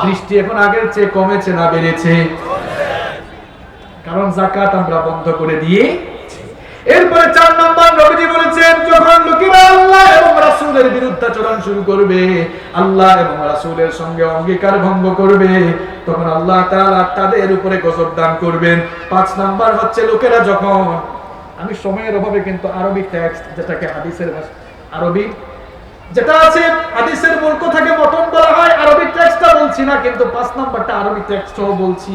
বৃষ্টি এখন আগের চেয়ে কমেছে না বেড়েছে? কারণ যাকাত আমরা বন্ধ করে দিয়ে। এরপরে 4 নাম্বার, নবীজি বলেছেন, যখন লোকেরা আল্লাহ এবং রাসূলের বিরুদ্ধাচরণ শুরু করবে, আল্লাহ এবং রাসূলের সঙ্গে অঙ্গীকার ভঙ্গ করবে, তখন আল্লাহ তাআলা তাদের উপরে গজব দান করবেন। 5 নাম্বার হচ্ছে লোকেরা যখন, আমি সময়ের অভাবে কিন্তু আরবি টেক্সট, যেটাকে হাদিসের আরবি যেটা আছে, হাদিসের মূল কথাকে মতন বলা হয়, আরবি টেক্সটটা বলছি না, কিন্তু 5 নাম্বারটা আরবি টেক্সটও বলছি,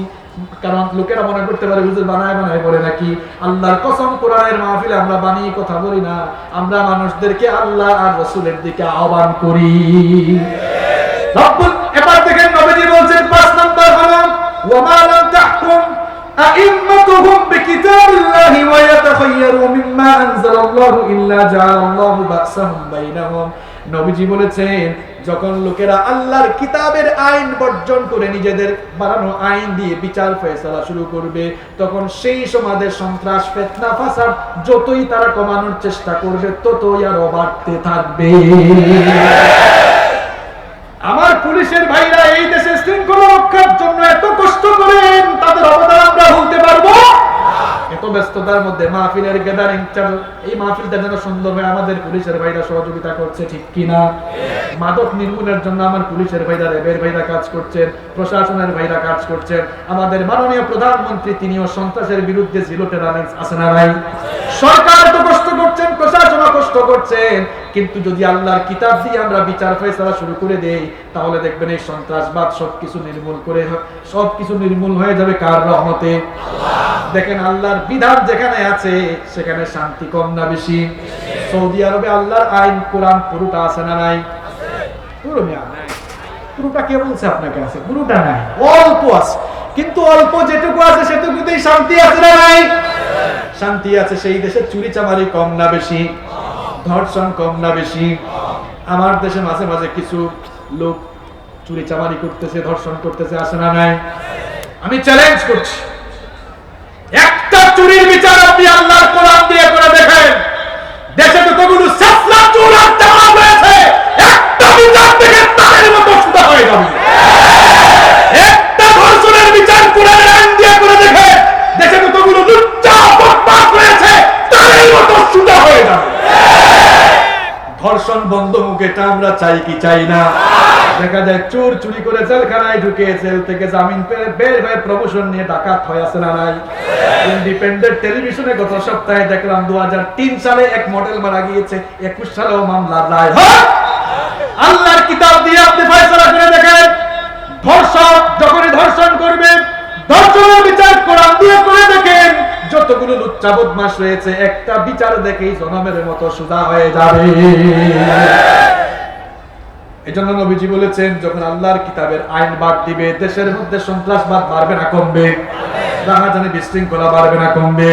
কারণ লোকেরা মনে করতে পারে হুজুর বানায় বানায় বলে নাকি। আল্লাহর কসম, কোরআনের মাহফিলে আমরা বানিয়ে কথা বলি না, আমরা মানুষদেরকে আল্লাহ আর রাসূলের দিকে আহ্বান করি। এবার দেখেন নবীজি বলছেন 5 নাম্বার হলো, ওয়া মা লাম তাহকুম আইম্মাতুহুম বিকিতাবিল্লাহি ওয়া ইয়াতাখায়য়ারু মিম্মা আনজালাল্লাহু ইল্লা জাআলাল্লাহু বা'সাহুম বাইনাহুম। নবীজি বলেছেন, যখন লোকেরা আল্লাহর কিতাবের আইন বর্জন করে নিজেদের বানানো আইন দিয়ে বিচার ফয়সালা শুরু করবে, তখন সেই সমাজের সন্ত্রাস, ফিতনা, ফাসাদ যতই তারা কমানোর চেষ্টা করবে, ততই আরো বাড়তে থাকবে। আমার পুলিশের ভাইরা এই দেশে শৃঙ্খলা রক্ষার জন্য এত কষ্ট করেন, তাদের অবদান আমরা ভুলতে পারবো? এত ব্যস্ততার মধ্যে মাহফিলের গ্যাদারিং, এই মাহফিলটা যেন সুন্দর হয়, আমাদের পুলিশের ভাইরা সহযোগিতা করছে, ঠিক কিনা? মাদক নির্মূলের জন্য আমার পুলিশের ভাইরা, র্যাবের ভাইরা কাজ করছেন, প্রশাসনের ভাইরা কাজ করছেন, আমাদের মাননীয় প্রধানমন্ত্রী তিনিও সন্ত্রাসের বিরুদ্ধে জিরো টলারেন্স আছে না ভাই? সরকার তো কষ্ট করছেন, প্রশাসনও কষ্ট করছেন, কিন্তু যদি আল্লাহর কিতাব দিয়ে আমরা বিচার ফয়সালা শুরু করে দেই, তাহলে দেখবেন এই সন্ত্রাসবাদ সবকিছু নির্মূল হয়ে যাবে কার রহমতে? দেখেন আল্লাহর বিধান যেখানে আছে সেখানে শান্তি কম না বেশি? সৌদি আরবে আল্লাহর আইন কোরআন পুরোটা আছে না নাই? পুরোটা কে বলছে আপনাকে আছে? পুরোটা নাই, অল্প আছে। কিন্তু অল্প যেটুকু আছে সেটুকুতেই শান্তি আছে না নাই? শান্তি আছে। সেই দেশে চুরি চামারি কম না বেশি? ধর্ষণ কম না বেশি? আমার দেশে মাঝে মাঝে কিছু লোক চুরি চামারি করতেছে, ধর্ষণ করতেছে, আছে না নাই? আমি চ্যালেঞ্জ করছি, একটা চুরির বিচার আপনি আল্লাহর কোরআন দিয়ে করে দেখেন। দেশে যতগুলো সাফলা চোর আর চামার রয়েছে, একটা বিচার থেকে তাদের মতো সুদা হয়ে যাবে। একটা ধর্ষণের বিচার কোরআনের আইন দিয়ে করে দেখেন, দেশে যতগুলো লুচ্চা বদমাশ রয়েছে তাদের মতো সুদা হয়ে যাবে। ধর্ষণ বন্ধ হোক, এটা আমরা চাই কি চাই না? দেখা যায় চোর চুরি করে জেলখানায় ঢুকে জেল থেকে জামিন পেয়ে বের হয়ে প্রমোশন নিয়ে ডাকাত হয়ে আছে না নাই? ইন্ডিপেন্ডেন্ট টেলিভিশনে গত সপ্তাহে দেখলাম 2003 সালে এক মডেল মারা গিয়েছে, 21 সালেও মামলা রায় হয়। আল্লাহর কিতাব দিয়ে আপনি ফয়সালা করে দেখেন, ধর্ষক যখনই ধর্ষণ করবে, ধর্ষণের বিচার কোরআন দিয়ে করে দেখেন, যতগুলো লুচ্চা বদমাশ রয়েছে একটা বিচার দেখেই জনমের মতো সুদা হয়ে যাবে। এজন্য নবীজি বলেছেন, যখন আল্লাহর কিতাবের আইন বাদ দিবে, দেশের মধ্যে সন্ত্রাসবাদ বাড়বে না কমবে? রাহাজানি বিশৃঙ্খলা বাড়বে না কমবে?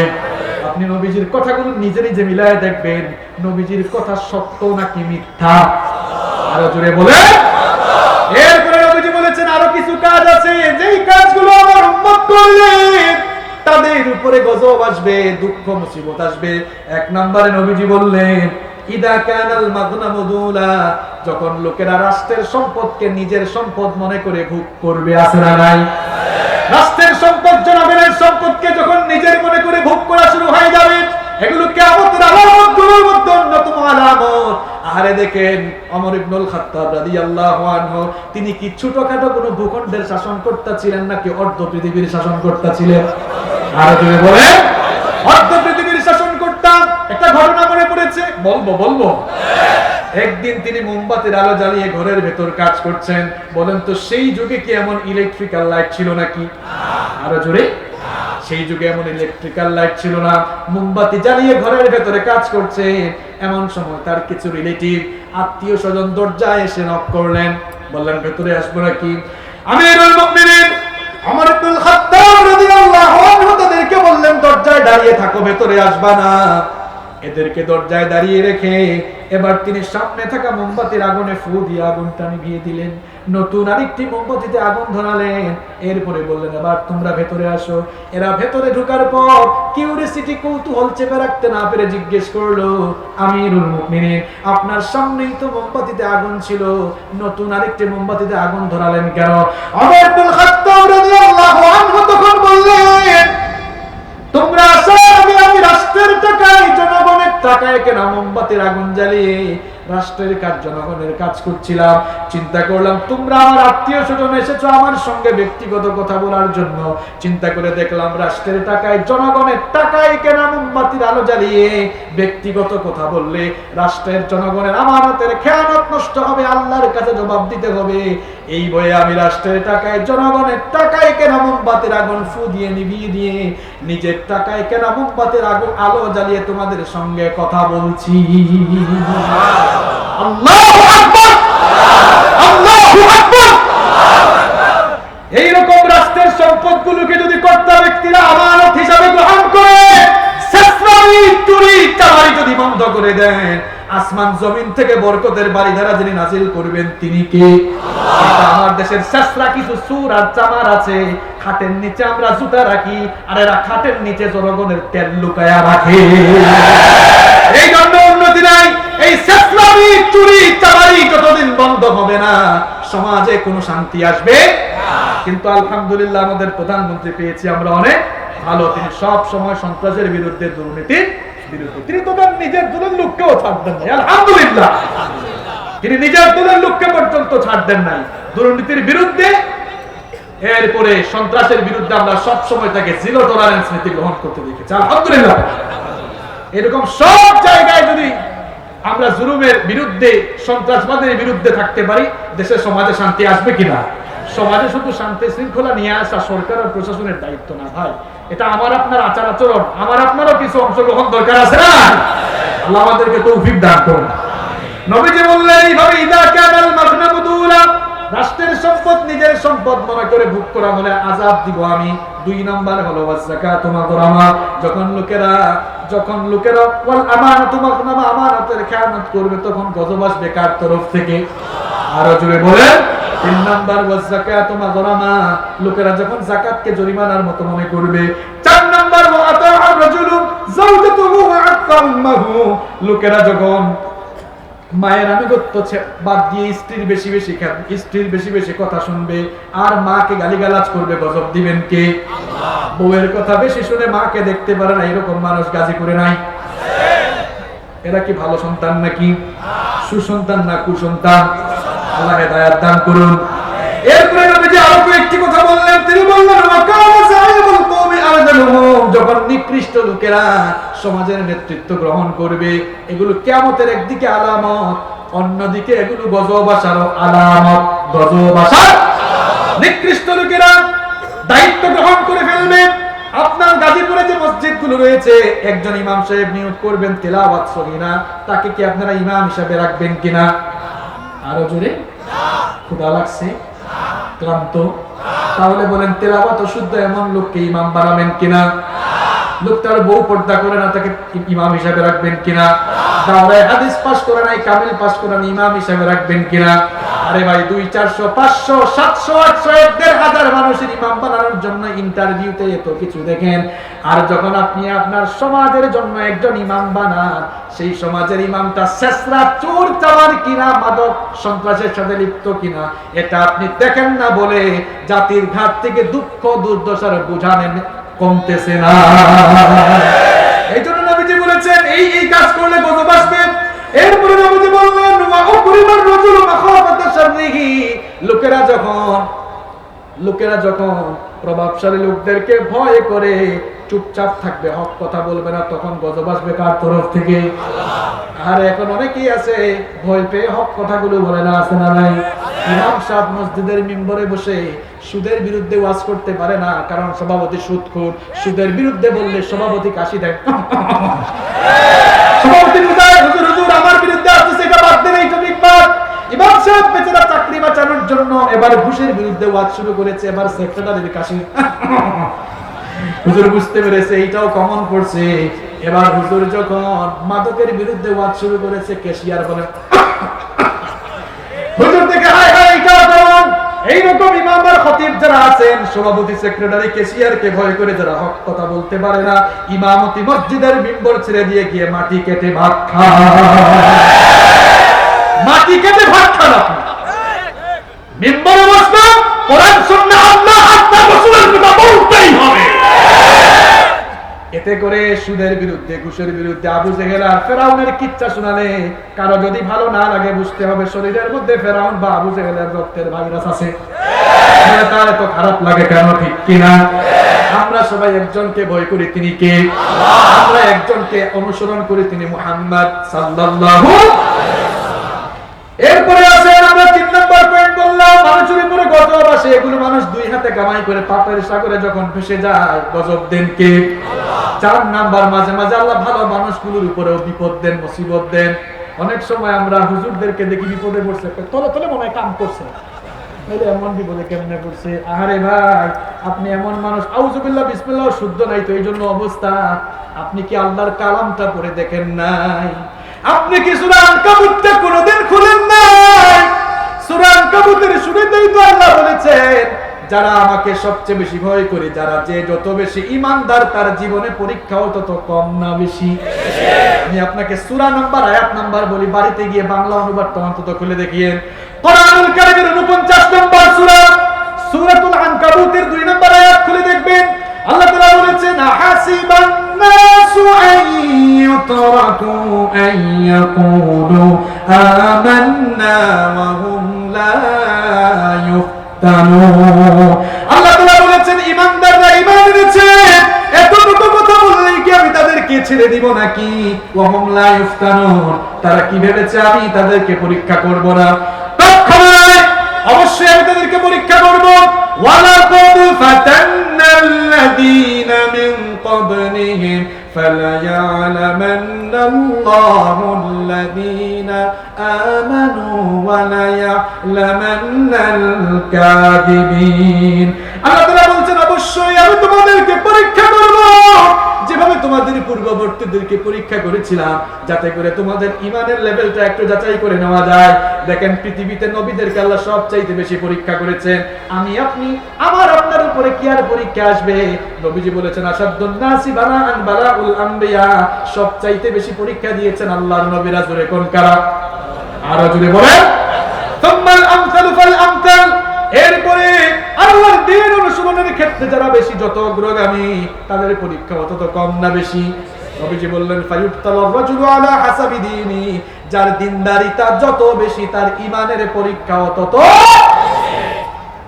আপনি নবীজির কথাগুলো নিজে নিজে মিলায় দেখবেন, নবীজির কথা সত্য নাকি মিথ্যা? আরো জোরে বলে। এরপরে নবীজি বলেছেন আরো কিছু কাজ আছে, যেই কাজগুলো আমার উম্মত করলে তাদের উপরে গজব আসবে, দুঃখ মুসিবত আসবে। এক নম্বরে নবীজি বললেন, ইদা কানাল মাগনামু দুলা, যখন লোকেরা রাষ্ট্রের সম্পদকে নিজের সম্পদ মনে করে ভোগ করবে, আছে না নাই? রাষ্ট্রের সম্পদ, জনগণের সম্পদকে যখন নিজের মনে করে ভোগ করা শুরু হয়ে যাবে, এগুলো কিয়ামতের আলামতগুলোর মধ্যে অন্যতম আলামত। আরে দেখেন ওমর ইবনুল খাত্তাব রাদিয়াল্লাহু আনহু, তিনি কি ছোটখাটো কোনো ভূখণ্ডের শাসনকর্তা ছিলেন নাকি অর্ধ পৃথিবীর শাসনকর্তা ছিলেন? আর তুমি বলে অর্ধ পৃথিবীর শাসনকর্তা। একটা ঘটনা মনে পড়েছে, বলবো। একদিন তিনি মোমবাতির আলো জ্বালিয়ে ঘরের ভেতর কাজ করছেন। বলেন তো সেই যুগে কি এমন ইলেকট্রিক্যাল লাইট ছিল নাকি? আরো জোরে। সেই যুগে এমন ইলেকট্রিক্যাল লাইট ছিল না। মোমবাতি জ্বালিয়ে ঘরের ভেতরে কাজ করছে, এমন সময় তার কিছু রিলেটিভ আত্মীয় স্বজন দরজায় এসে নক করলেন, বললেন ভেতরে আসবো নাকি? আমিরুল মুমিনিন ওমর ইবনুল খাত্তাব রাদিয়াল্লাহু আনহু তাদেরকে বললেন, দরজায় দাঁড়িয়ে থাকো, ভেতরে আসবা না। এদেরকে দরজায় দাঁড়িয়ে রেখে এবার তিনি সামনে থাকা মোমবাতির আগুনে ফু দিয়ে আগুনটা নিভিয়ে দিলেন, নতুন আরেকটি মোমবাতিতে আগুন ধরালেন। এরপরে বললেন, এবার তোমরা ভেতরে আসো। এরা ভেতরে ঢোকার পর কিউরিওসিটি, কৌতূহল চেপে রাখতে না পেরে জিজ্ঞেস করলো, আমিরুল মুমিনিন আপনার সামনেই তো মোমবাতিতে আগুন ছিল, নতুন আরেকটি মোমবাতিতে আগুন ধরালেন কেন? ওমর ইবনুল খাত্তাব রাদিয়াল্লাহু আনহু তখন বললেন, তোমরা আসো, আমি রাষ্ট্রের টাকায়, জনগণের টাকায় কেন মোমবাতির আগুন জ্বালিয়ে রাষ্ট্রের কাজ, জনগণের কাজ করছিলাম। চিন্তা করলাম তোমরা আমার আত্মীয় স্বজন এসেছো আমার সঙ্গে ব্যক্তিগত কথা বলার জন্য। চিন্তা করে দেখলাম রাষ্ট্রের টাকায়, জনগণের টাকায় কেন মোমবাতির আলো জ্বালিয়ে ব্যক্তিগত কথা বললে রাষ্ট্রের জনগণের আমানতের খেয়ানত নষ্ট হবে, আল্লাহর কাছে জবাব দিতে হবে। এই বয়ে আমি রাষ্ট্রের টাকায়, জনগণের টাকায় কেন মোমবাতির আগুন ফু দিয়ে নিভিয়ে দিয়ে নিজের টাকায় কেন মোমবাতির আগুন আলো জ্বালিয়ে তোমাদের সঙ্গে কথা বলছি। আল্লাহু আকবার, আল্লাহু আকবার। এইরকম রাষ্ট্রের সম্পদগুলোকে যদি কর্তা ব্যক্তিরা আমানত হিসাবে গ্রহণ করে, শেষরামি চুরি চামারি যদি বন্ধ করে দেন, আসমান জমিন থেকে বরকতের বাড়িধারা যিনি নাজিল করবেন তিনি কে? আমার দেশের শেষরা কিছু সুর আর চামার আছে, খাটের নিচে আমরা জুতা রাখি, আর এরা খাটের নিচে জনগণের তেল লুকায়া রাখে। এই জন্য উন্নতি নাই। এই শেষরামি চুরি চামারি যতদিন বন্ধ হবে না, সমাজে কোনো শান্তি আসবে। কিন্তু আলহামদুলিল্লাহ আমাদের প্রধানমন্ত্রী পেয়েছি আমরা অনেক ভালো। তিনি সব সময় সন্ত্রাসের বিরুদ্ধে, দুর্নীতির বিরুদ্ধে। তিনি তো তার নিজের দলের লোককেও ছাড় দেন নাই, আলহামদুলিল্লাহ। তিনি নিজের দলের লোককে পর্যন্ত ছাড় দেন নাই দুর্নীতির বিরুদ্ধে। এরপরে সন্ত্রাসের বিরুদ্ধে আমরা সব সময় তাকে জিরো টলারেন্স নীতি গ্রহণ করতে দেখেছি, আলহামদুলিল্লাহ। এরকম সব জায়গায় যদি আমরা জুলুমের বিরুদ্ধে, সন্ত্রাসবাদের বিরুদ্ধে থাকতে পারি, দেশের সমাজে শান্তি আসবে কিনা? সমাজে শুধু শান্তি শৃঙ্খলা নিয়ে আসা সরকার আর প্রশাসনের দায়িত্ব না ভাই, এটা আমার আপনার আচার আচরণ, আমার আপনারও কিছু অংশগ্রহণ দরকার আছে না? আল্লাহ আমাদেরকে তৌফিক দান করুন। নবীজি বললেন এইভাবে, ইদা কানাল মাগনামু দুলা, রাষ্ট্রের সম্পদ নিজের সম্পদ মনে করে ভোগ করা হলে আযাব দিব আমি। 2 নাম্বার হলো ওয়াযাকাতু মাগরামা, যখন লোকেরা ওয়াল আমানাতু মাগনামা, আমানতের খেয়ানত করবে তখন গজব আসবে কার তরফ থেকে? আরো জোরে বলেন। 3 নাম্বার ওয়াযাকাতু মাগরামা, লোকেরা যখন যাকাতকে জরিমানার মতো মনে করবে। 4 নাম্বার ওয়া আতাআ রাজুলু যাওজাতুহু ওয়া আকাম্মাহু, লোকেরা যখন মায়ের আনুগত্য বাদ দিয়ে স্ত্রীর বেশি বেশি কথা শুনবে আর মাকে গালিগালাজ করবে, গজব দিবেন কে? আল্লাহ। বউয়ের কথা বেশি শুনে মাকে দেখতে পারে না, এরকম মানুষ গাজীপুরে নাই? এরা কি ভালো সন্তান নাকি সুসন্তান না কুসন্তান? আল্লাহ হেদায়েত দান করুন। এরপরে নবীজি আরো একটি কথা বললেন, তিনি বললেন যখন নিকৃষ্ট লোকেরা সমাজের নেতৃত্ব গ্রহণ করবে, এগুলো কিয়ামতের একদিকে আলামত, অন্যদিকে এগুলো গজব আসার আলামত। গজব আসার, নিকৃষ্ট লোকেরা দায়িত্ব গ্রহণ করে ফেলবে। আপনার গাজীপুরে যে মসজিদগুলো রয়েছে, একজন ইমাম সাহেব নিয়োগ করবেন তেলাওয়াত সহিনা, তাকে কি আপনারা ইমাম হিসাবে রাখবেন কিনা? আরো জোরে। ক্ষুধা লাগছে, ক্লান্ত, তাহলে বলেন তেলাওয়াত অশুদ্ধ এমন লোককে ইমাম বানাবেন কিনা? লোকটার বউ পর্দা করে না, তাকে ইমাম হিসাবে রাখবেন কিনা? দাওরায়ে হাদিস পাস করে নাই, কামিল পাস করে না, ইমাম হিসাবে রাখবেন কিনা? আরে ভাই 200, 400, 500, 700, 800, 1,500 মানুষের ইমাম বানানোর জন্য ইন্টারভিউতে এত কিছু দেখেন। আর যখন আপনি আপনার সমাজের জন্য একজন ইমাম বানান, সেই সমাজের ইমামটা শেষরা চোর চাওয়ার কিনা, মাদক সন্ত্রাসের সাথে লিপ্ত কিনা, এটা আপনি দেখেন না বলে জাতির ঘাট থেকে দুঃখ দুর্দশার বোঝা কমতেছে না। এই জন্য নবীজি বলেছেন এই কাজ করলে গজব আসবে। এরপরে নবীজি বললেন ওয়া উকরিমার রাজুলু মাখাফাতা শাররিহি, লোকেরা যখন প্রভাবশালী লোকদেরকে ভয় করে চুপচাপ থাকবে, হক কথা বলবে না, তখন গজব আসবে কার তরফ থেকে? আল্লাহ। আর এখন অনেকেই আছে ভয় পেয়ে হক কথাগুলো বলে না, আছে না নাই? ইমাম সাহেব মসজিদের মিম্বরে বসে সুদের বিরুদ্ধে ওয়াজ করতে পারে না, কারণ সভাপতি সুদখোর। সুদের বিরুদ্ধে বললে সভাপতি কাশি দেয়। সভাপতি হুজুর আমার বিরুদ্ধে আসছে, এটা বাদ দেন, এইটা বিকবাদ। ইমাম সাহেব বেচারা চাকরি বাঁচানোর জন্য এবার ঘুষের বিরুদ্ধে ওয়াজ শুরু করেছে, এবার সেক্রেটারির কাশি। হুজুর বুঝতে পেরেছে এইটাও কমন করছে। এবার হুজুর যখন মাদকের বিরুদ্ধে ওয়াজ শুরু করেছে, ক্যাশিয়ার বলে হুজুর থেকে হায় হায় এটাও কমন। এইরকম ইমাম আর খতিব যারা আছেন, সভাপতি সেক্রেটারি ক্যাশিয়ারকে ভয় করে যারা হক কথা বলতে পারে না, ইমামতি মসজিদের মিম্বর ছেড়ে দিয়ে গিয়ে মাটি কেটে ভাত খায়। মাটি কেটে ভাত খান আপনি, মিম্বরে বসবেন, কোরআন সুন্নাহ আল্লাহ আল্লাহ রাসূলের কথা বলতেই হবে। এতে করে সুদের বিরুদ্ধে, ঘুষের বিরুদ্ধে আবু জেহেল আর ফেরাউনের কিচ্ছা শোনালে কারো যদি ভালো না লাগে, বুঝতে হবে শরীরের মধ্যে ফেরাউন বা আবু জেহেলের রক্তের ভাইরাস আছে। তার এত খারাপ লাগে কেন, ঠিক কিনা? আমরা সবাই একজনকে ভয় করি, তিনি কে? আল্লাহ। আমরা একজনকে অনুসরণ করি, তিনি মুহাম্মদ সাল্লাল্লাহু আলাইহি ওয়াসাল্লাম। এরপরে আছে আমরা 3 নম্বর পয়েন্ট বললাম, মানুষের উপরে গজব আসে। এগুলো মানুষ 2 হাতে কামাই করে পাপের সাগরে যখন ফেসে যায়, গজব দেন কে? আল্লাহ। 4 নাম্বার, মাঝে মাঝে আল্লাহ ভালো মানুষগুলোর উপরেও বিপদ দেন, মুসিবত দেন। অনেক সময় আমরা হুজুরদেরকে দেখি বিপদে পড়ছে, তলে তলে মনে হয় কাম করছে, এমন বিপদে কেমনে পড়ছে। আরে ভাই, আপনি এমন মানুষ, আউযুবিল্লাহ বিসমিল্লাহ শুদ্ধ নাই তো এই জন্য অবস্থা। আপনি কি আল্লাহর কালামটা পড়ে দেখেন নাই? আপনি কি সূরা আনকাবুতটা কোনোদিন খুলেন নাই? সূরা আনকাবুতের শুরুতেই তো আল্লাহ বলেছেন, যারা আমাকে সবচেয়ে বেশি ভয় করে, যে যত বেশি ঈমানদার, তার জীবনে পরীক্ষাও তত কম না বেশি? আমি আপনাকে সূরা নাম্বার, আয়াত নাম্বার বলি, বাড়িতে গিয়ে বাংলা অনুবাদটা অন্তত খুলে দেখিয়েন। কোরআনুল কারীমের 49 নম্বর সূরা, সূরাতুল আনকাবুতের 2 নম্বর আয়াত খুলে দেখবেন। আল্লাহ তাআলা বলেছেন, হাসিবান নাসু আইয়ুতরাকু আইয়াকুলু আমান্না ওয়া হুম লা ইফতানুন। আল্লাহ তাআলা বলেছেন, ঈমানদাররা ঈমান এনেছে, এতটুকু কথা বললেই কি আমি তাদেরকে ছেড়ে দিব নাকি? ওয়াহুম লা ইফতানুন, তারা কি ভেবেছে আমি তাদেরকে পরীক্ষা করব না? অবশ্যই আমি তাদেরকে পরীক্ষা করব। ওয়ালাকাদ ফাতান্নাল্লাযীনা মিন ক্বাবলিহিম ফালায়া'লামান্নাল্লাহুল্লাযীনা আমানু ওয়া লায়া'লামান্নাল কাযিবিন। আল্লাহ তাআলা বলছেন অবশ্যই আমি তোমাদেরকে পরীক্ষা করব, যেভাবে তোমাদের পূর্ববর্তীদেরকে পরীক্ষা করেছিলাম, যাতে করে তোমাদের ঈমানের লেভেলটা একটু যাচাই করে নেওয়া যায়। দেখেন পৃথিবীতে নবীদেরকে আল্লাহ সবচাইতে বেশি পরীক্ষা করেছেন। আমি আপনি আমার আপনার উপরে কি আর পরীক্ষা আসবে? নবীজি বলেছেন আসাদুন নাসি বালাআন বালাউল আম্বিয়া, সবচাইতে বেশি পরীক্ষা দিয়েছেন আল্লাহর নবীরা। জোরে কোন কারা? আরো জোরে বলেন। সুম্মাল আমসালু ফাল আমসাল, এরপরে আল্লাহর দ্বীন অনুসরণের ক্ষেত্রে যারা বেশি যত অগ্রগামী, তাদের পরীক্ষা তত কম না বেশি? নবীজি বললেন ফায়ুবতালার রাজুলু আলা হাসাবি দীনি, যার দিনদারিতা যত বেশি তার ঈমানের পরীক্ষাও তত।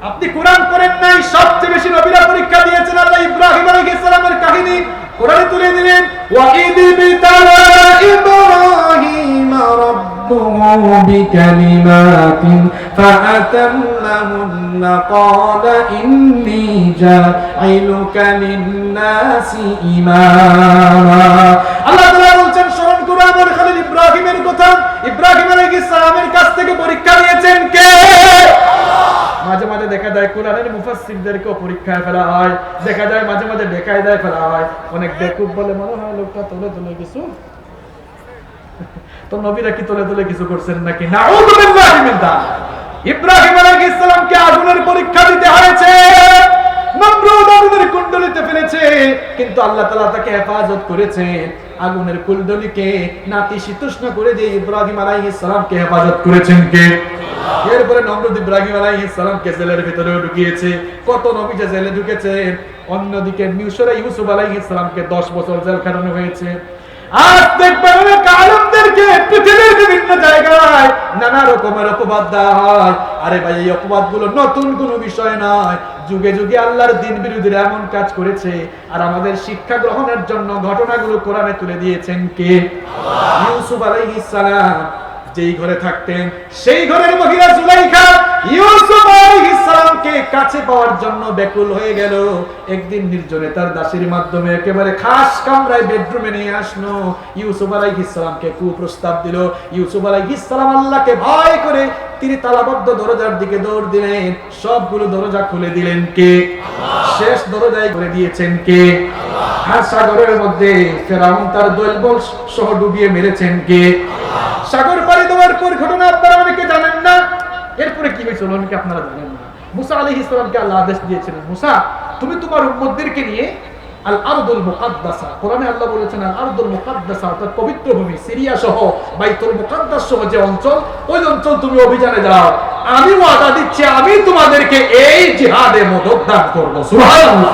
আপনি কোরআন পড়েন নাই, সবচেয়ে বেশি নবীরা পরীক্ষা দিয়েছেন। আল্লাহ ইব্রাহিম আলাইহিস সালামের কাহিনী কোরআনে তুলে দিলেন। ওয়া ইদ বিতালা ইব্রাহিম রাব্বুহু বিকালিমাতিন ফাআতাম্মাহুন্না ক্বালা ইন্নী জাঈলুকা লিন-নাসি ইমামা। আল্লাহ তাআলা বলছেন স্মরণ করো আমার খলিল ইব্রাহিমের কথা। ইব্রাহিম আলাইহিস সালামের কাছ থেকে পরীক্ষা নিয়েছেন কে? মাঝে মাঝে দেখা যায় কোরআনের মুফাসসিরদেরকেও পরীক্ষায় ফেলা হয়, দেখা যায় মাঝে মাঝে বেকায়দায় ফেলা হয়। অনেক বেকুব বলে মনে হয় লোকটা তোলে তোলে কিছু, তো নবীরা কি তোলে তোলে কিছু করছেন নাকি? নাউযু বিল্লাহি মিন যালিক। ইব্রাহিম আলাইহিস সালামকে আগুনের পরীক্ষা দিতে হয়েছে, নমরুদ আগুনের কুণ্ডলিতে ফেলেছে, কিন্তু আল্লাহ তাআলা তাকে হেফাজত করেছেন। আগুনের কুণ্ডলীকে নাতিশীতোষ্ণ করে দিয়ে ইব্রাহিম আলাইহিস সালামকে হেফাজত করেছেন কে? এরপরে নমরুদ ইব্রাহিম আলাইহিস সালামকে জেলের ভিতরে ঢুকিয়েছে। কত নবী যে জেলে ঢুকেছেন। অন্যদিকে মিশরে ইউসুফ আলাইহিস সালামকে 10 বছর জেল খাটানো হয়েছে। আজ দেখবেন অনেক আলেমদেরকে পৃথিবীর বিভিন্ন জায়গায় নানা রকমের অপবাদ দেওয়া হয়। আরে ভাই, এই অপবাদগুলো নতুন কোনো বিষয় নয়। যুগে যুগে আল্লাহর দ্বীন বিরোধীরা এমন কাজ করেছে, আর আমাদের শিক্ষা গ্রহণের জন্য ঘটনাগুলো কোরআনে তুলে দিয়েছেন কে? আল্লাহ। ইউসুফ আলাইহিস সালাম যেই ঘরে থাকতেন, সেই ঘরের মহিলা জুলাইখা ইউসুফ আলাইহিস সালামকে কাছে পাওয়ার জন্য ব্যাকুল হয়ে গেল। একদিন নির্জনে তার দাসীর মাধ্যমে একেবারে খাস কামরায় বেডরুমে নিয়ে আসলো। ইউসুফ আলাইহিস সালামকে কুপ্রস্তাব দিল। ইউসুফ আলাইহিস সালাম আল্লাহকে ভয় করে তিনি তালাবদ্ধ দরজার দিকে দৌড় দিলেন। সবগুলো দরজা খুলে দিলেন কে? আল্লাহ। শেষ দরজায় করে দিয়েছেন কে? আল্লাহ। আর সাগরের মধ্যে ফেরাউন তার দলবল সহ ডুবিয়ে মেরেছেন কে? আল্লাহ। সাগর পাড়ি দেওয়ার পর ঘটনা আপনারা অনেকে জানেন না। এরপরে কি হয়েছিল অনেকে আপনারা জানেন না। মুসা আলাইহিস সালামকে আল্লাহ আদেশ দিয়েছিলেন, মুসা তুমি তোমার উম্মতদেরকে নিয়ে আল আরদুল মুকাদ্দাসা, কোরআনে আল্লাহ বলেছেন আল আরদুল মুকাদ্দাসা অর্থাৎ পবিত্র ভূমি সিরিয়া সহ বাইতুল মুকাদ্দাস সহ যে অঞ্চল, ওই অঞ্চল তুমি অভিযানে যাও। আমি ওয়াদা দিচ্ছি আমি তোমাদেরকে এই জিহাদে মদদ দান করব। সুবহানাল্লাহ।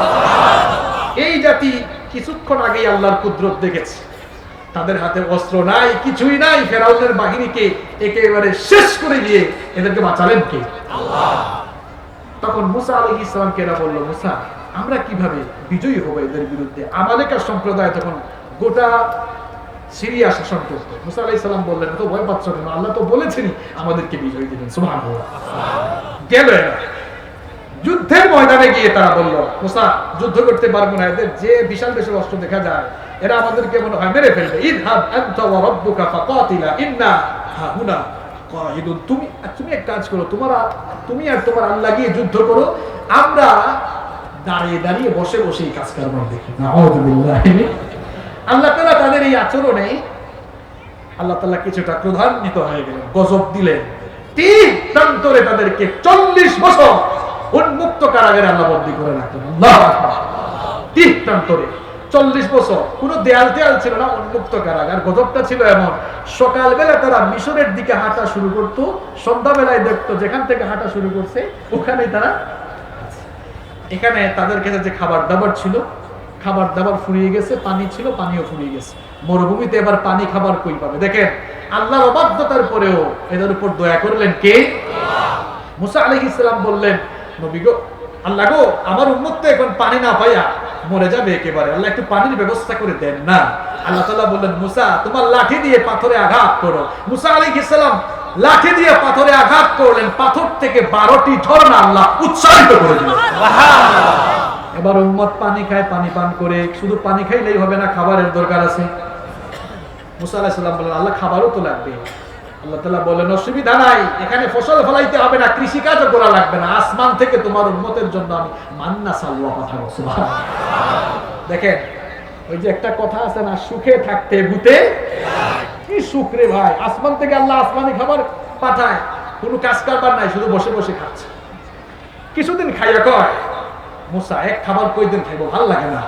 এই জাতি কিছুক্ষণ আগেই আল্লাহর কুদরত দেখেছে। তাদের হাতে অস্ত্র নাই, কিছুই নাই। ফেরাউনের বাহিনীকে একেবারে শেষ করে দিয়ে এদেরকে বাঁচালেন কে? আল্লাহ। তখন মুসা আলাইহিস সালামকে এরা বলল, মুসা আমরা কিভাবে বিজয়ী হব এদের বিরুদ্ধে? আমালেকা সম্প্রদায় তখন গোটা সিরিয়া শাসন করত। মুসা আলাইহিস সালাম বললেন, তো ভয় পাচ্ছ কেন? আল্লাহ তো বলেছেনই আমাদেরকে বিজয়ী দিবেন। সুবহানাল্লাহ। গেল এরা যুদ্ধের ময়দানে গিয়ে তারা বলল, মুসা যুদ্ধ করতে পারবো না, এদের যে বিশাল বিশাল অস্ত্র দেখা যায়, এরা আমাদেরকে মনে হয় মেরে ফেলবে। ইযহাব আনতা ওয়া রাব্বুকা ফাকাতিলা ইন্না হাহুনা কাঈদুন। তুমি এক কাজ করো, তুমি আর তোমার আল্লাহ গিয়ে যুদ্ধ করো, আমরা দাঁড়িয়ে দাঁড়িয়ে বসে বসে এই কাজ কারবার দেখি। নাউযুবিল্লাহ। আল্লাহ তাআলা তাদের এই আচরণে আল্লাহ তাআলা কিছুটা ক্রোধান্বিত হয়ে গেলেন, গজব দিলেন। তিন প্রান্তরে তাদেরকে 40 বছর উন্মুক্ত কারাগারে আল্লাহ বন্দী করে রাখলেন। আল্লাহু আকবার। তিন প্রান্তরে 40 বছর, কোনো দেয়াল ছিল না, উন্মুক্ত কারাগার। গজবটা ছিল এমন, সকালবেলা তারা মিশরের দিকে হাঁটা শুরু করতো, সন্ধ্যাবেলায় দেখতো যেখান থেকে হাঁটা শুরু করছে ওখানেই তারা। এখানে তাদের কাছে যে খাবার দাবার ছিল, খাবার দাবার ফুরিয়ে গেছে, পানি ছিল, পানিও ফুরিয়ে গেছে। মরুভূমিতে এবার পানি খাবার কই পাবে? দেখেন আল্লাহর অবাধ্যতার পরেও এদের উপর দয়া করলেন কে? আল্লাহ। মুসা আলাইহিস সালাম বললেন, নবী গো, আল্লাহ গো, আমার উম্মত তো এখন পানি না পাইয়া মরে যাবে একেবারে, আল্লাহ একটু পানির ব্যবস্থা করে দেন না। আল্লাহ তাআলা বললেন, মুসা তোমার লাঠি দিয়ে পাথরে আঘাত করো। মুসা আলাইহিস সালাম লাঠি দিয়ে পাথরে আঘাত করলেন, পাথর থেকে 12টি ঝর্ণা আল্লাহ উৎসারিত করে দিলেন। সুবহানাল্লাহ। এবার উম্মত পানি খায়, পানি পান করে, শুধু পানি খাইলেই হবে না, খাবারের দরকার আছে। মুসা আলাইহিস সালাম বললেন, আল্লাহ খাবারও তো লাগবে। আল্লাহ তাআলা বলেন, অসুবিধা নাই, এখানে ফসল ফলাইতে হবে না, কৃষি কাজও করা লাগবে না, আসমান থেকে তোমার উম্মতের জন্য আমি মান্না সালওয়া পাঠাবো। সুবহানাল্লাহ। দেখেন ওই যে একটা কথা আছে না, সুখে থাকতে ভূতে কি সুখ রে ভাই, আসমান থেকে আল্লাহ আসমানি খাবার পাঠায়, কোনো কাজ কারবার নাই, শুধু বসে বসে খাচ্ছে। কিছুদিন খাইয়া কয়, মুসা এক খাবার কয়দিন খাইবো, ভাল লাগে না,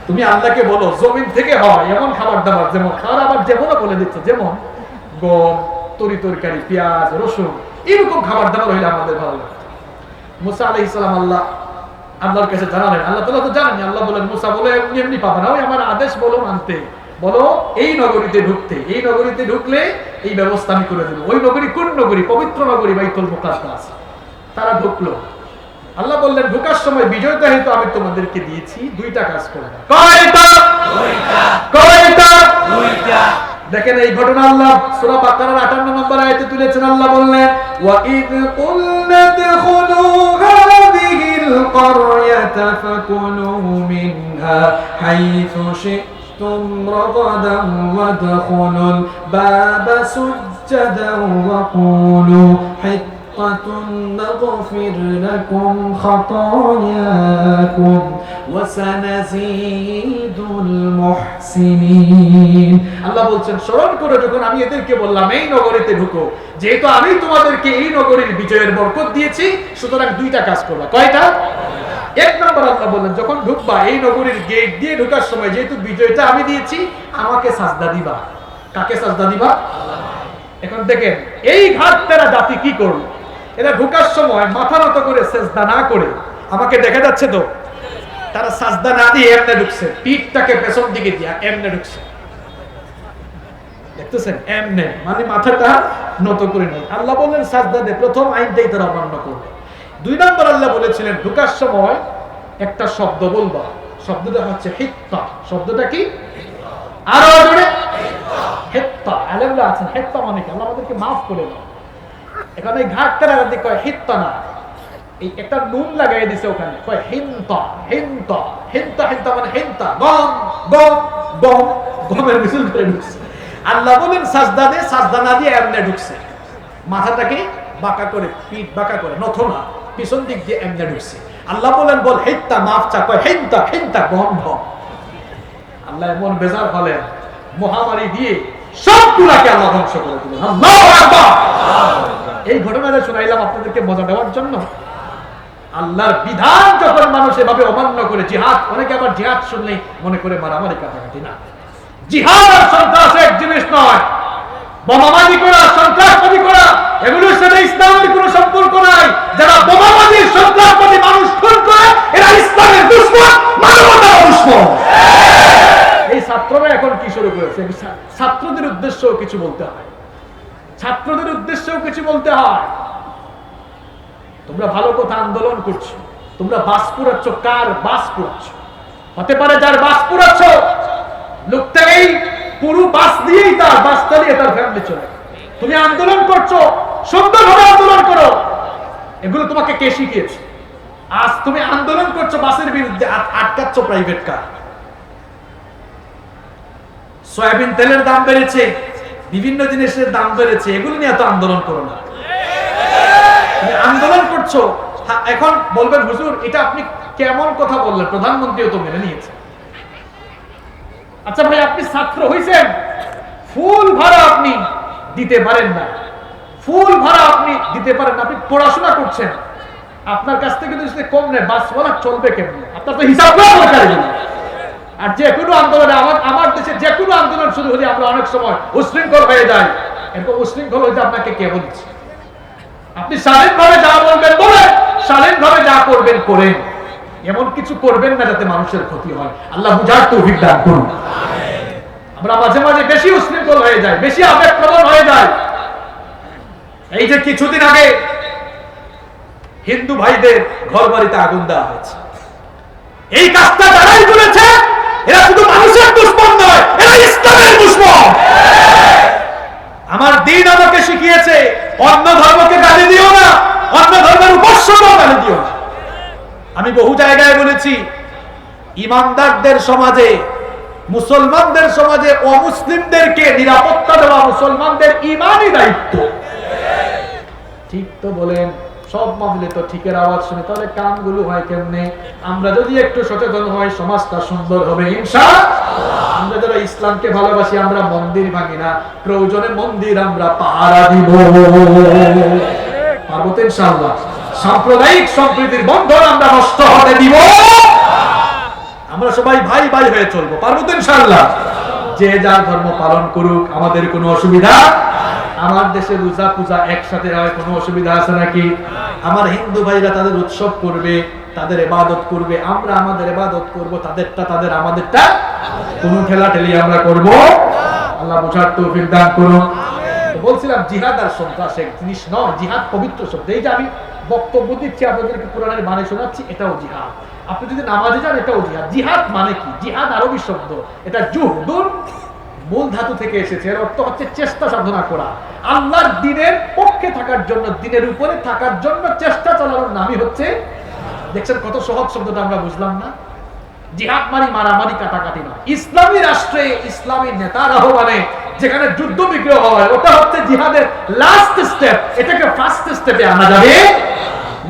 তুমি আল্লাহকে বলো জমিন থেকে হয় এমন খাবার দাবার, যেমন খাবার আবার যেমনও বলে দিচ্ছে, যেমন গম, তরি তরকারি, পেঁয়াজ, রসুন, এরকম খাবার দাবার হইলে আমাদের ভালো লাগে। মুসা আলাইহিস সালাম আল্লাহর কাছে জানালেন, আল্লাহ তাআলা তো জানেন। আল্লাহ বলেন, মুসা বলে এমনি পাবে না, ওই আমার আদেশ বলো আনতে, বলো এই নগরীতে ঢুকতে, এই নগরীতে ঢুকলে এই ব্যবস্থা আমি করে দেব। ওই নগরী কোন নগরী? পবিত্র নগরী বাইতুল মুকাদ্দাস। তারা ঢুকলো। আল্লাহ বললেন, ঢোকার সময় বিজয়টা হয়তো আমি তোমাদেরকে দিয়েছি, দুইটা কাজ করবে। কয়টা? দুইটা। কয়টা? দুইটা। দেখেন এই ঘটনা আল্লাহ সূরা বাকারার 58 নম্বর আয়াতে তুলেছেন। আল্লাহ বললেন, ওয়া ইয কুলনা দুখুলু হাযিহিল ক্বরয়াতা ফাকুলু মিনহা হাইথু শি'তুম রাগাদান ওয়াদখুলুল বাবা সুজ্জাদান ওয়া কুলু হিত্তাতুন নাগফির লাকুম খাতায়াকুম ওয়া সানাযীদুল মুহসিনিন। আল্লাহ বলছেন, স্মরণ করো যখন আমি এদেরকে বললাম এই নগরীতে ঢুকো, যেহেতু আমি তোমাদেরকে এই নগরীর বিজয়ের বরকত দিয়েছি, সুতরাং দুইটা কাজ করবা। কয়টা? এক নম্বর আল্লাহ বললেন, যখন ঢুকবা এই নগরীর গেট দিয়ে ঢোকার সময় যেহেতু বিজয়টা আমি দিয়েছি, আমাকে সাজদা দিবা। কাকে সাজদা দিবা? এখন দেখেন এই ঘাটতেরা জাতি কি করলো, এরা ঢোকার সময় মাথা নত করে সেজদা না করে, আমাকে দেখা যাচ্ছে তো, তারা সাজদা না দিয়ে এমনে ঢুকছে, পিঠটাকে পেছন দিকে দিয়া এমনে ঢুকছে, দেখতেছেন? এমনে মানে মাথাটা নত করে নেই। আল্লাহ বললেন সাজদা দে, প্রথম আইনটাই তারা অমান্য করলো। দুই নম্বর আল্লাহ বলেছিলেন, ঢোকার সময় একটা শব্দ বলবা, শব্দটা হচ্ছে হিত্তা। শব্দটা কি? আরো জোরে হিত্তা। আলেমরা আছেন, হিত্তা মানে কি? আল্লাহ আমাদেরকে মাফ করে দাও। এখানে ঘাটতারা দিকে কয় হিত্তা না, এই একটা নুন লাগাই দিছে ওখানে, কয় হিন্তা। হিন্তা হিন্তা হিন্তা মানে হিন্তা, গম গম গম, গমের মিছিল করে ঢুকছে। আল্লাহ বলেন সাজদা দে, সাজদা না দিয়ে এমনে ঢুকছে, মাথাটাকে বাঁকা করে, পিঠ বাঁকা করে, নথনা পিছন দিক দিয়ে এমনে ঢুকছে। আল্লাহ বলেন বল হিত্তা, মাফ চা, কয় হিন্তা হিন্তা গম গম। আল্লাহ এমন বেজার হলেন, মহামারী দিয়ে সবগুলাকে আল্লাহ ধ্বংস করে দিলেন। আল্লাহু আকবার। এই ঘটনাটা শুনাইলাম আপনাদেরকে মজা দেওয়ার জন্য। আল্লাহর বিধান যখন মানুষ এভাবে অমান্য করে, জিহাদ, অনেকে আবার জিহাদ শুনলেই মনে করে মারামারি কাটাকাটি, না। জিহাদ আর সন্ত্রাস এক জিনিস নয়। বোমাবাজি করা, সন্ত্রাসবাদী করা, এগুলোর সাথে ইসলামের কোনো সম্পর্ক নাই। যারা বোমাবাজি, সন্ত্রাসবাদী, মানুষ খুন করে, এরা ইসলামের দুশমন, মানবতার দুশমন। এই ছাত্ররা এখন কি শুরু করেছে? ছাত্রদের উদ্দেশ্যেও কিছু বলতে হয়, ছাত্রদের উদ্দেশ্যেও কিছু বলতে হয়। তোমরা ভালো কথা আন্দোলন করছো, তোমরা বাস পুরাচ্ছ, কার বাস পুরাচ্ছ? হতে পারে যার বাস পুরাচ্ছ লোকটা এই পুরো বাস দিয়েই তার বাস চালিয়ে তার ফ্যামিলি চলে। তুমি আন্দোলন করছো, সুন্দরভাবে আন্দোলন করো, এগুলো তোমাকে কে শিখিয়েছে? আজ তুমি আন্দোলন করছো বাসের বিরুদ্ধে, আটকাচ্ছ প্রাইভেট কার। সয়াবিন তেলের দাম বেড়েছে, বিভিন্ন জিনিসের দাম বেড়েছে, এগুলো নিয়ে তো আন্দোলন করো না। আন্দোলন করছো, এখন বলবেন হুজুর এটা আপনি কেমন কথা বললেন, প্রধানমন্ত্রীও তো মেনে নিয়েছে। আচ্ছা ভাই, আপনি ছাত্র হইছেন, ফুল ভাড়া আপনি দিতে পারেন না, ফুল ভাড়া আপনি দিতে পারেন না, আপনি পড়াশোনা করছেন, আপনার কাছ থেকে যদি কম নেয় বাসওয়ালা চলবে কেমন? আপনার তো হিসাব করা দরকার। আর যে কোনো আন্দোলনে, আমার দেশে যে কোনো আন্দোলন শুরু হলে আমরা অনেক সময় উশৃঙ্খল হয়ে যাই। এরকম উশৃঙ্খল হইতে আপনাকে কে বলছে? আপনি স্বাধীনভাবে যা বলবেন বলেন, স্বাধীনভাবে যা করবেন করেন, এমন কিছু করবেন না যাতে মানুষের ক্ষতি হয়। আল্লাহ বুঝার তৌফিক দান করুন। আমরা মাঝে মাঝে বেশি উশৃঙ্খল হয়ে যাই, বেশি আবেগপ্রবণ হয়ে যাই। এই যে কিছুদিন আগে হিন্দু ভাইদের ঘর বাড়িতে আগুন দেওয়া হয়েছে, এই কাজটা যারাই করেছে এরা শুধু মানুষের দুশমন নয়, এরা ইসলামের দুশমন। আমার দ্বীন আমাকে শিখিয়েছে অন্য ধর্মকে গালি দিও না, অন্য ধর্মের উপাস্যকেও গালি দিও না। আমি বহু জায়গায় বলেছি, ইমানদারদের সমাজে, মুসলমানদের সমাজে অমুসলিমদেরকে নিরাপত্তা দেওয়া মুসলমানদের ইমানই দায়িত্ব। ঠিক তো বলেন, সব মামলে তো ঠিকের আওয়াজ শুনে, তাহলে কামগুলো হয় কেমনে? আমরা যদি একটু সচেতন হই, সমাজটা সুন্দর হবে ইনশাআল্লাহ। আমরা যারা ইসলামকে ভালোবাসি, আমরা মন্দির ভাঙি না, প্রয়োজনে মন্দির আমরা পাহারা দিব, পারবো তো ইনশাআল্লাহ। সাম্প্রদায়িক সম্প্রীতির বন্ধন আমরা নষ্ট হতে দিব, আমরা সবাই ভাই ভাই হয়ে চলবো, পারবো তো ইনশাআল্লাহ। যে যার ধর্ম পালন করুক, আমাদের কোনো অসুবিধা। আমার দেশে রোজা পূজা একসাথে হয়, কোনো অসুবিধা আছে নাকি? আমার হিন্দু ভাইরা তাদের উৎসব করবে, তাদের ইবাদত করবে, আমরা আমাদের ইবাদত করব, তাদেরটা তাদের, আমাদেরটা কোনো ঠেলাঠেলি আমরা করব। আল্লাহ বুঝার তৌফিক দান করুন। বলছিলাম জিহাদ আর সন্ত্রাস এক জিনিস নয়, জিহাদ পবিত্র শব্দ। এই যে আমি বক্তব্য দিচ্ছি, আপনাদেরকে কোরআনের মানে শোনাচ্ছি, এটাও জিহাদ। আপনি যদি নামাজে যান, এটাও জিহাদ। জিহাদ মানে কি? জিহাদ আরবি শব্দ, এটা জুহদুন মূল ধাতু থেকে এসেছে। এর অর্থ হচ্ছে চেষ্টা সাধনা করা, আল্লাহর দ্বীনের পক্ষে থাকার জন্য, দ্বীনের উপরে থাকার জন্য চেষ্টা চালানোর নামই হচ্ছে। দেখছেন কত সহজ শব্দটা আমরা বুঝলাম না? জিহাদ মানে মারামারি কাটাকাটি না। ইসলামী রাষ্ট্রে ইসলামী নেতার আহ্বানে যেখানে যুদ্ধ বিগ্রহ হয়, ওটা হচ্ছে জিহাদের লাস্ট স্টেপ, এটাকে ফার্স্ট স্টেপে আনা যাবে।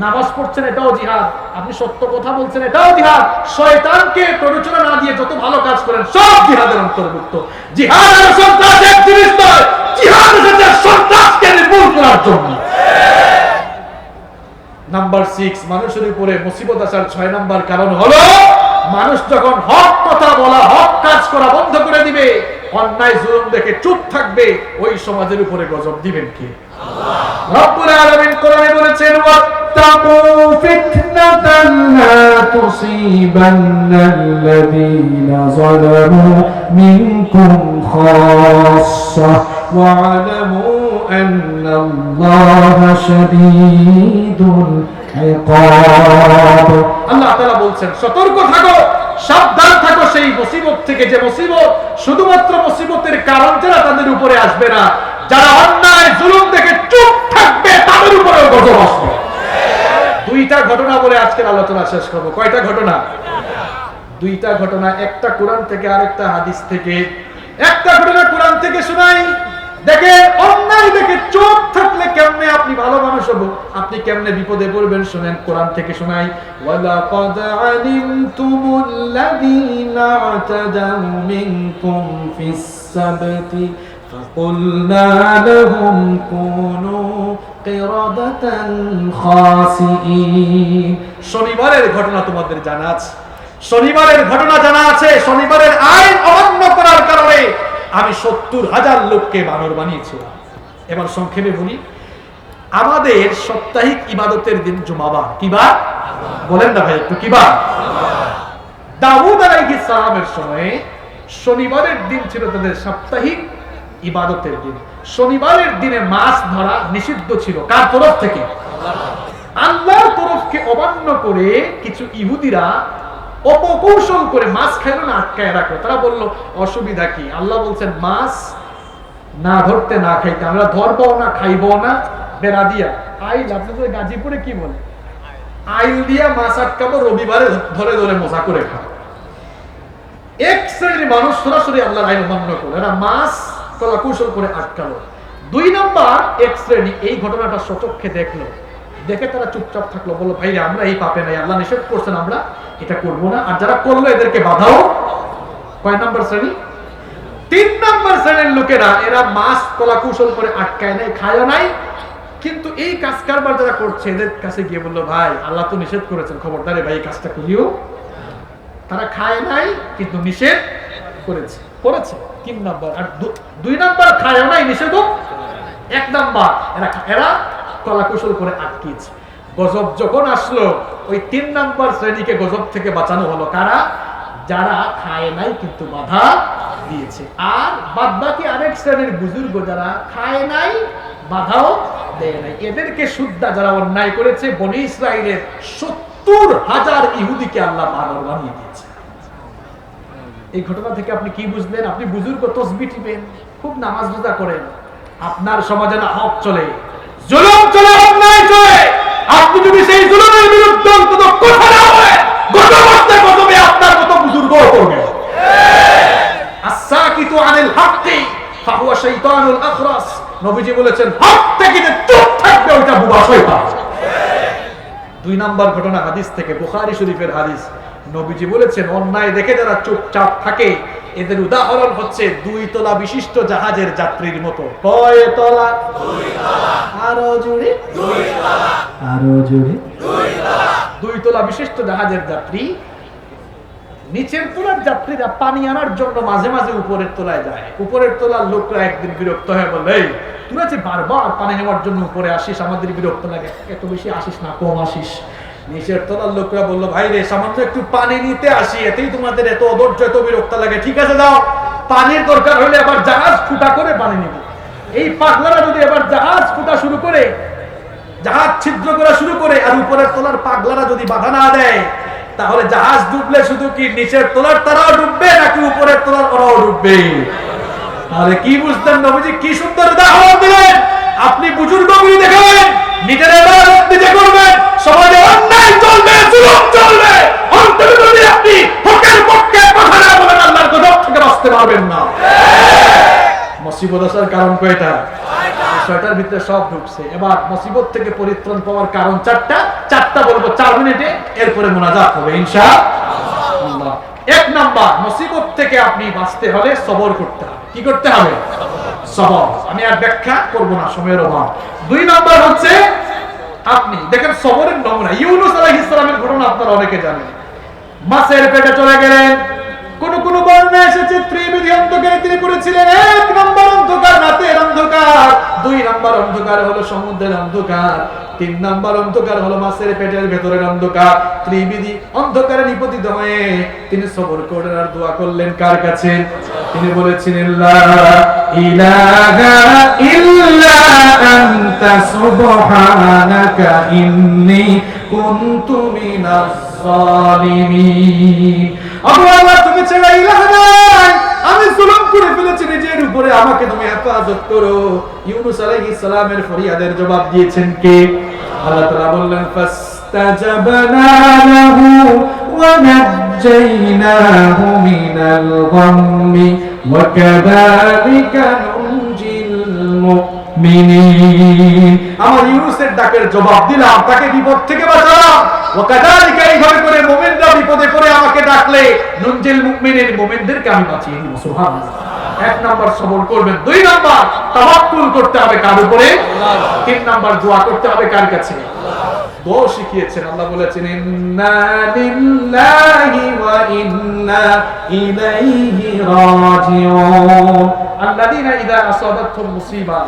নামাজ পড়ছেন, এটাও জিহাদ। আপনি সত্য কথা বলছেন, এটাও জিহাদ। শয়তানকে প্ররোচনা না দিয়ে যত ভালো কাজ করেন, সব জিহাদের অন্তর্ভুক্ত। জিহাদ আর সন্ত্রাস এক জিনিস নয়, জিহাদ হচ্ছে সন্ত্রাসকে নির্মূল করার জন্য। নাম্বার 6, মানুষের উপরে মুসিবত আসার 6 নাম্বার কারণ হলো, মানুষ যখন হক কথা বলা, হক কাজ করা বন্ধ করে দিবে, অন্যায় জুলুম দেখে চুপ থাকবে, ওই সমাজের উপরে গজব দিবেন কে? আল্লাহ। রব্বুল আলামিন কোরআনে বলেছেন, ওয়াত্তাকু ফিতনাতান লা তুসিবান্নাল্লাযীনা যালামু মিনকুম খাসসাহ ওয়া'লামু আন্নাল্লাহা শাদীদুল ইকাব। আল্লাহ তাআলা বলছেন, সতর্ক থাকো, সাবধান থাকো সেই মুসিবত থেকে, যে মুসিবত শুধুমাত্র মুসিবতের কারণ যারা তাদের উপরে আসবে না, যারা অন্যায় জুলুম দেখে চুপ থাকবে তাদের উপরেও গজব আসবে। দুইটা ঘটনা বলে আজকের আলোচনা শেষ করব। কয়টা ঘটনা? দুইটা ঘটনা, একটা কোরআন থেকে, আরেকটা হাদিস থেকে। একটা ঘটনা কোরআন থেকে শোনাই, দেখেন অন্যায় দেখে চুপ থাকলে কেমনে আপনি ভালো মানুষ হবো, আপনি কেমনে বিপদে পড়বেন, শুনেন। কোরআন থেকে শোনাই, ওয়ালাকাদ আলিমতুমুল্লাযীনা আ'তাদাউ মিনকুম ফিস সাবতি ফাকুলনা লাহুম কুনু কিরাদাতান খাসিঈন। শনিবারের ঘটনা তোমাদের জানা আছে, শনিবারের ঘটনা জানা আছে। শনিবারের আইন অমান্য করার কারণে আমি 70,000 লোককে বানর বানিয়েছিলাম। এবার সংক্ষেপে বলি, আমাদের সাপ্তাহিক ইবাদতের দিন জুমাবার। কি বার? বলেন না ভাই একটু, কি বার? দাউদ আলাইহিস সালামের সময়ে শনিবারের দিন ছিল তাদের সাপ্তাহিক ইবাদতের দিন। শনিবারের দিনে মাছ ধরা নিষিদ্ধ ছিল। কার তরফ থেকে? আল্লাহর তরফকে অমান্য করে কিছু ইহুদিরা অপকৌশল করে মাছ খাইলো না, আটকায় রাখলো। তারা বললো অসুবিধা কি? আল্লাহ বলছেন মাছ না ধরতে না খাইতে, আমরা ধরবো না খাইবো না, বেড়া দিয়া আইল। আপনাদের গাজীপুরে কি বলে? আইল দিয়া মাছ আটকাবো, রবিবারে ধরে ধরে মজা করে খাবো। এক শ্রেণীর মানুষ সরাসরি আল্লাহর আইন অমান্য করে, এরা মাছ কলা কৌশল করে আটকালো। 2 নম্বর এক শ্রেণী এই ঘটনাটা সচক্ষে দেখলো, দেখে তারা চুপচাপ থাকলো, বললো ভাই আমরা এই পাপে নাই, আল্লাহ নিষেধ করছেন, আমরা এটা করবো না। আর যারা করলো এদেরকে বাধাও। কয় নম্বর শ্রেণী? 3 নম্বর শ্রেণীর লোকেরা, এরা মাছ কলা কৌশল করে আটকায় নাই, খায়ও নাই, কিন্তু এই কাজ কারবার যারা করছে এদের কাছে গিয়ে বললো ভাই আল্লাহ তো নিষেধ করেছেন, খবরদারে ভাই এই কাজটা করিও। তারা খায় নাই কিন্তু নিষেধ করেছে, 3 নম্বর। আর 2 নম্বর খায়ও নাই, নিষেধও। 1 নম্বর এরা কলা কৌশল করে আটকিয়েছে। গজব যখন আসলো, ওই 3 নম্বর শ্রেণীকে গজব থেকে বাঁচানো হলো। কারা? যারা খায় নাই কিন্তু বাধা দিয়েছে। আর বাদ বাকি আরেক শ্রেণীর বুজুর্গ যারা খায় নাই, বাধাও দেয় নাই, এদেরকে শুদ্ধা যারা অন্যায় করেছে, বনি ইসরাইলের 70 70,000 ইহুদিকে আল্লাহ মানব বানিয়ে দিয়েছে। এই ঘটনা থেকে আপনি কি বুঝলেন? আপনি বুজুর্গ তসবিহ টিপেন, খুব নামাজ রোজা করেন, আপনার সমাজে না হক চলে, জুলুম চলে, অন্যায় চলে, আপনি যদি সেই জুলুমের বিরুদ্ধে অন্তত কথা না বলেন, গতবর্ষে গতবে আপনার মতো বুজুর্গ করবে। আস-সাকিতু আনিল হাক্কি ফাহুয়া শাইতানুল আখরাস। নবীজি বলেছেন, হক থেকে যে চুপ থাকবে ওটা বুবা শয়তান। 2 নাম্বার ঘটনা হাদিস থেকে, বুখারী শরীফের হাদিস। নবীজি বলেছেন, অন্যায় দেখে যারা চুপচাপ থাকে এদের উদাহরণ হচ্ছে 2 তলা বিশিষ্ট জাহাজের যাত্রীর মতো। কয় তলা? 2 তলা। আরো জোরে? 2 তলা। আরো জোরে? 2 তলা। 2 তলা বিশিষ্ট জাহাজের যাত্রী, নিচের তলার যাত্রীরা পানি আনার জন্য মাঝে মাঝে উপরের তলায় যায়। উপরের তলার লোকরা একদিন বিরক্ত হয়ে বলে, এই তোরা যে বারবার পানি নেওয়ার জন্য উপরে আসিস, আমাদের বিরক্ত লাগে, এত বেশি আসিস না, কম আসিস। নিচের তলার লোকরা বললো, ভাই রে, সামান্য একটু পানি নিতে আসি, এতেই তোমাদের এত অধৈর্য, এত বিরক্ত লাগে, ঠিক আছে দাও, পানির দরকার হলে আবার জাহাজ ফুটা করে পানি নিব। এই পাগলারা যদি আবার জাহাজ ফুটা শুরু করে, জাহাজ ছিদ্র করা শুরু করে, আর উপরের তলার পাগলারা যদি বাধা না দেয়, তাহলে জাহাজ ডুবলে শুধু কি নিচের তলার তারাও ডুববে, নাকি উপরের তলার ওরাও ডুববে? তাহলে কি বুঝতেন? নবীজি কি সুন্দর উদাহরণ দিলেন। আপনি বুজুর্গগিরি দেখাবেন, নিজের ইবাদত নিজে করবেন, সমাজে অন্যায় চলবে, জুলুম চলবে, অন্তত যদি আপনি হকের পক্ষে কথা না বলেন, আল্লাহর গজব থেকে বাঁচতে পারবেন না। মুসিবত আসার কারণ কয়টা? 6টার ভিতরে সব ঢুকছে। এবার মুসিবত থেকে পরিত্রাণ পাওয়ার কারণ 4টা বলবো 4 মিনিটে, এরপরে মুনাজাত হবে ইনশাআল্লাহ। 1 নাম্বার, মুসিবত থেকে আপনি বাঁচতে হলে সবর করতে হবে। কি করতে হবে? সবর। আমি আর ব্যাখ্যা করব না, সময়ের অভাব। 2 নাম্বার হচ্ছে, আপনি দেখেন সবরের নমুনা ইউনূস আলাইহিস সালামের ঘটনা আপনারা অনেকে জানেন। মাছের পেটে চলে গেলেন। কোন কোন বর্ণনা এসেছে ত্রিবিধি অন্ধকারে তিনি পড়েছিলেন। 1 নম্বর অন্ধকার রাতের অন্ধকার, 2 নম্বর অন্ধকার হলো সমুদ্রের অন্ধকার, 3 নম্বর অন্ধকার হলো মাছের পেটের ভেতরের অন্ধকার। ত্রিবিধি অন্ধকারে নিপতিত হয়ে তিনি সবর করলেন আর দোয়া করলেন কার কাছে? তিনি বলেছিলেন, লা ইলাহা ইল্লা আনতা সুবহানাকা ইন্নী কুনতু মিনাজ জালিমিন। আল্লাহ, তুমি ছাড়া ইলাহ নাই, আমি জুলুম করে ফেলেছি নিজের উপরে, আমাকে তুমি হেফাজত করো। ইউনূস আলাইহিস সালামের ফরিয়াদের জবাব দিয়েছেন কে? আল্লাহ তাআলা বললেন, ফাস্তাজাবনা লাহু ওয়া নাজ্জাইনাহু মিনাল গাম্মি ওয়া কাযালিকা নুনজিল মুমিনিন। আমার ইউনূসের ডাকের জবাব দিলাম, তাকে বিপদ থেকে বাঁচালাম। ওয়া কাযালিকা, এইভাবে করে মুমিনরা বিপদে পড়ে আমাকে ডাকলে নুনজিল মুমিনিন, মুমিনদেরকে আমি বাঁচিয়ে দেব। সুবহানাল্লাহ। 1 নাম্বার সবর করবেন। 2 নাম্বার তাওয়াক্কুল করতে হবে কার উপরে? 3 নাম্বার দোয়া করতে হবে কার কাছে? দোয়া শিখিয়েছেন। আল্লাহ বলেছেন, ইন্না লিল্লাহি ওয়া ইন্না ইলাইহি রাজিউন। আল্লাযীনা ইযা আসাবাতহুম মুসিবা,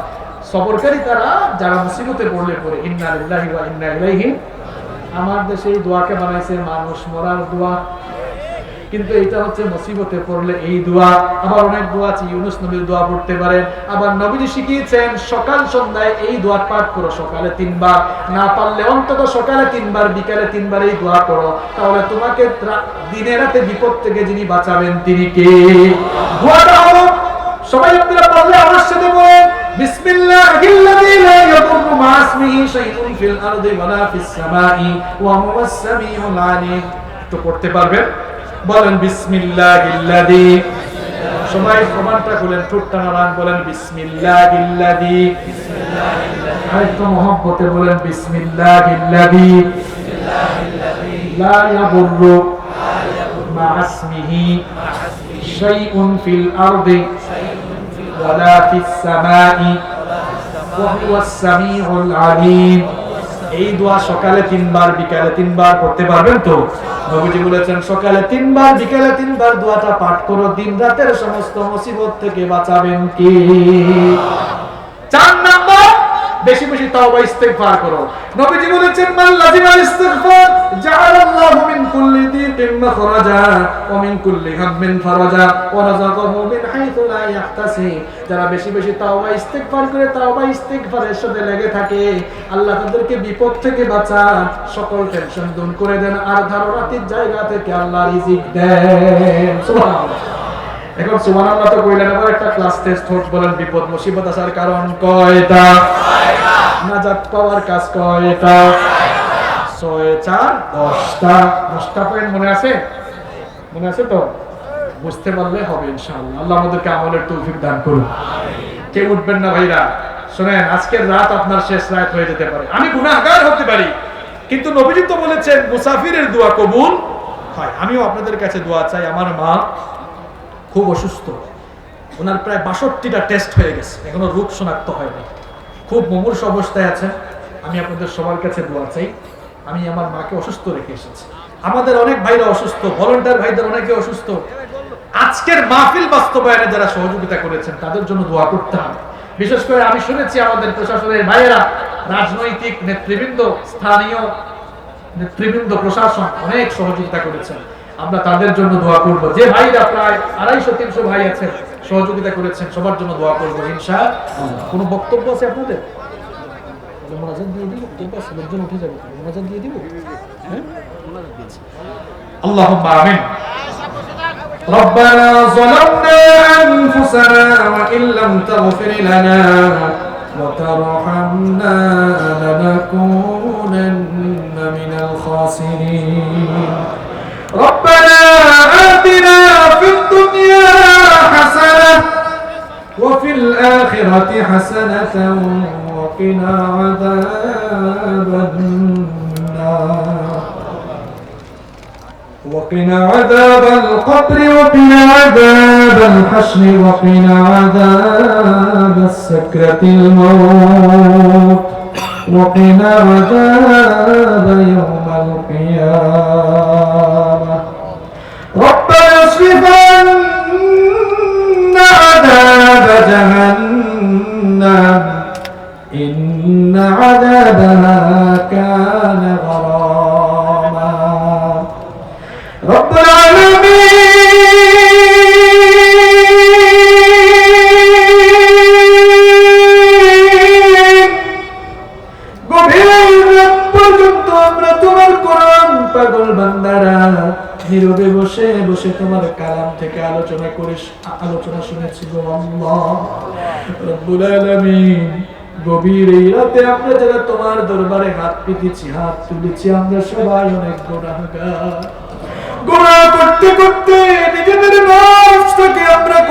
সবরকারী তারা যারা মুসিবতে পড়লে পড়ে ইন্না লিল্লাহি ওয়া ইন্না ইলাইহি। আমার দেশে এই দোয়াকে বানাইছে মানুষ মরার দোয়া, কিন্তু এটা হচ্ছে মুসিবতে পড়লে এই দোয়া। আবার অনেক দোয়া আছে, ইউনূস নবীর দোয়া পড়তে পারেন। আবার নবীজি শিখিয়েছেন সকাল সন্ধ্যায় এই দোয়া পাঠ করো, সকালে 3 বার, না পারলে অন্তত সকালে 3 বার, বিকালে 3 বার এই দোয়া করো, তাহলে তোমাকে দিনে রাতে বিপদ থেকে যিনি বাঁচাবেন তিনি কে? দোয়াটা হলো, সবাই আপনারা পারলে আমার সাথে বলেন, বিসমিল্লাহিল্লাযী লা ইয়াদুররু মা ইসমিহি শাইউন ফিল আরদি ওয়ালা ফিস সামাই ওয়া হুয়াস সামিউল আলীম। তো পড়তে পারবেন? বলেন বিসমিল্লাহিল্লাযী। সবাই প্রমাণটা খুলেন, ঠোঁটটা নাড়ান, বলেন বিসমিল্লাহিল্লাযী। আরেকটু মহব্বতে বলেন বিসমিল্লাহিল্লাযী লা ইয়াদুররু মা ইসমিহি শাইউন ফিল আরদি ওয়ালা ফিস সামাই ওয়া হুয়াস সামিউল আলীম। এই দোয়া সকালে 3 বার, বিকালে 3 বার পড়তে পারবেন তো? নবীজি বলেছেন সকালে 3 বার, বিকালে 3 বার দোয়াটা পাঠ করো, দিন রাতের সমস্ত মুসিবত থেকে বাঁচাবেন কে? 4 নাম্বার, বেশি বেশি তাওবা ইস্তিগফার করো। নবীজি বলেছেন, মান লাজিমাল ইস্তিগফার জাআলাল্লাহু মিন كل ضيق مخرجا ومن كل هم فرجا ورزقه من حيث لا يحتسب যারা বেশি বেশি তাওবা ইস্তিগফার করে তাওবা ইস্তিগফারের সাথে লেগে থাকে আল্লাহ তাদেরকে বিপদ থেকে বাঁচান সকল টেনশন দূর করে দেন আর ধারণাতীত জায়গা থেকে আল্লাহ রিজিক দেন সুবহানাল্লাহ এখন সুবহানাল্লাহ তো কইলেন আবার একটা ক্লাস টেস্ট হোক বলেন বিপদ মুসিবত আসার কারণ কয়টা নাজাত পাওয়ার কাজ কয়টা 6 4 10টা পয়েন্ট মনে আছে তো বুঝতে পারলে হবে ইনশাআল্লাহ আল্লাহ আমাদেরকে আমলের তৌফিক দান করুন কে উঠবেন না ভাইরা শুনেন আজকের রাত আপনার শেষ রাত হয়ে যেতে পারে আমি গুনাহগার হতে পারি কিন্তু নবীজি তো বলেছেন মুসাফিরের দোয়া কবুল হয় আমিও আপনাদের কাছে দোয়া চাই আমার মা খুব অসুস্থ ওনার প্রায় 62টা টেস্ট হয়ে গেছে এখনো রোগ শনাক্ত হয়নি খুব মুমূর্ষ অবস্থায় আছে আমি আপনাদের সবার কাছে দোয়া চাই আমি আমার মাকে অসুস্থ রেখে এসেছি আমাদের অনেক ভাইরা অসুস্থ ভলান্টিয়ার ভাইদের অনেকে অসুস্থ আজকের মাহফিল বাস্তবায়নে যারা সহযোগিতা করেছেন তাদের জন্য দোয়া করতে হবে বিশেষ করে আমি শুনেছি আমাদের প্রশাসনের ভাইয়েরা রাজনৈতিক নেতৃবৃন্দ স্থানীয় নেতৃবৃন্দ প্রশাসন অনেক সহযোগিতা করেছেন আমরা তাদের জন্য দোয়া করব যে ভাইরা প্রায় 250-300 ভাই আছেন সহযোগিতা করেছেন সবার জন্য দোয়া করব ইনশাআল্লাহ কোনো বক্তব্য আছে আপনাদের মোনাজাত দিয়ে দিব ঠিক আছে লোকজন উঠে যাবে মোনাজাত দিয়ে দিব হ্যাঁ আল্লাহুম্মা আমিন ربنا ظلمنا أنفسنا وإن لم تغفر لنا وترحمنا لنكونن من الخاسرين ربنا آتنا في الدنيا حسنة وفي الآخرة حسنة وقنا عذاب النار وقنا عذاب القبر وقنا عذاب الحشر وقنا عذاب السكرة الموت وقنا عذاب يوم القيامة ربنا اصرف عنا عذاب جهنم إن عذابها كان غراما رب العالمين গভীর রাত পর্যন্ত আমরা তোমার কোরআন পাগল বান্দারা নীরবে বসে বসে তোমার কালাম থেকে আলোচনা শুনেছি গো আল্লাহ রব্বুল আলামিন গভীর এই রাতে আমরা যারা তোমার দরবারে হাত পেতেছি হাত তুলেছি আমরা সবাই অনেক গুনাহগার গুনাহ করতে করতে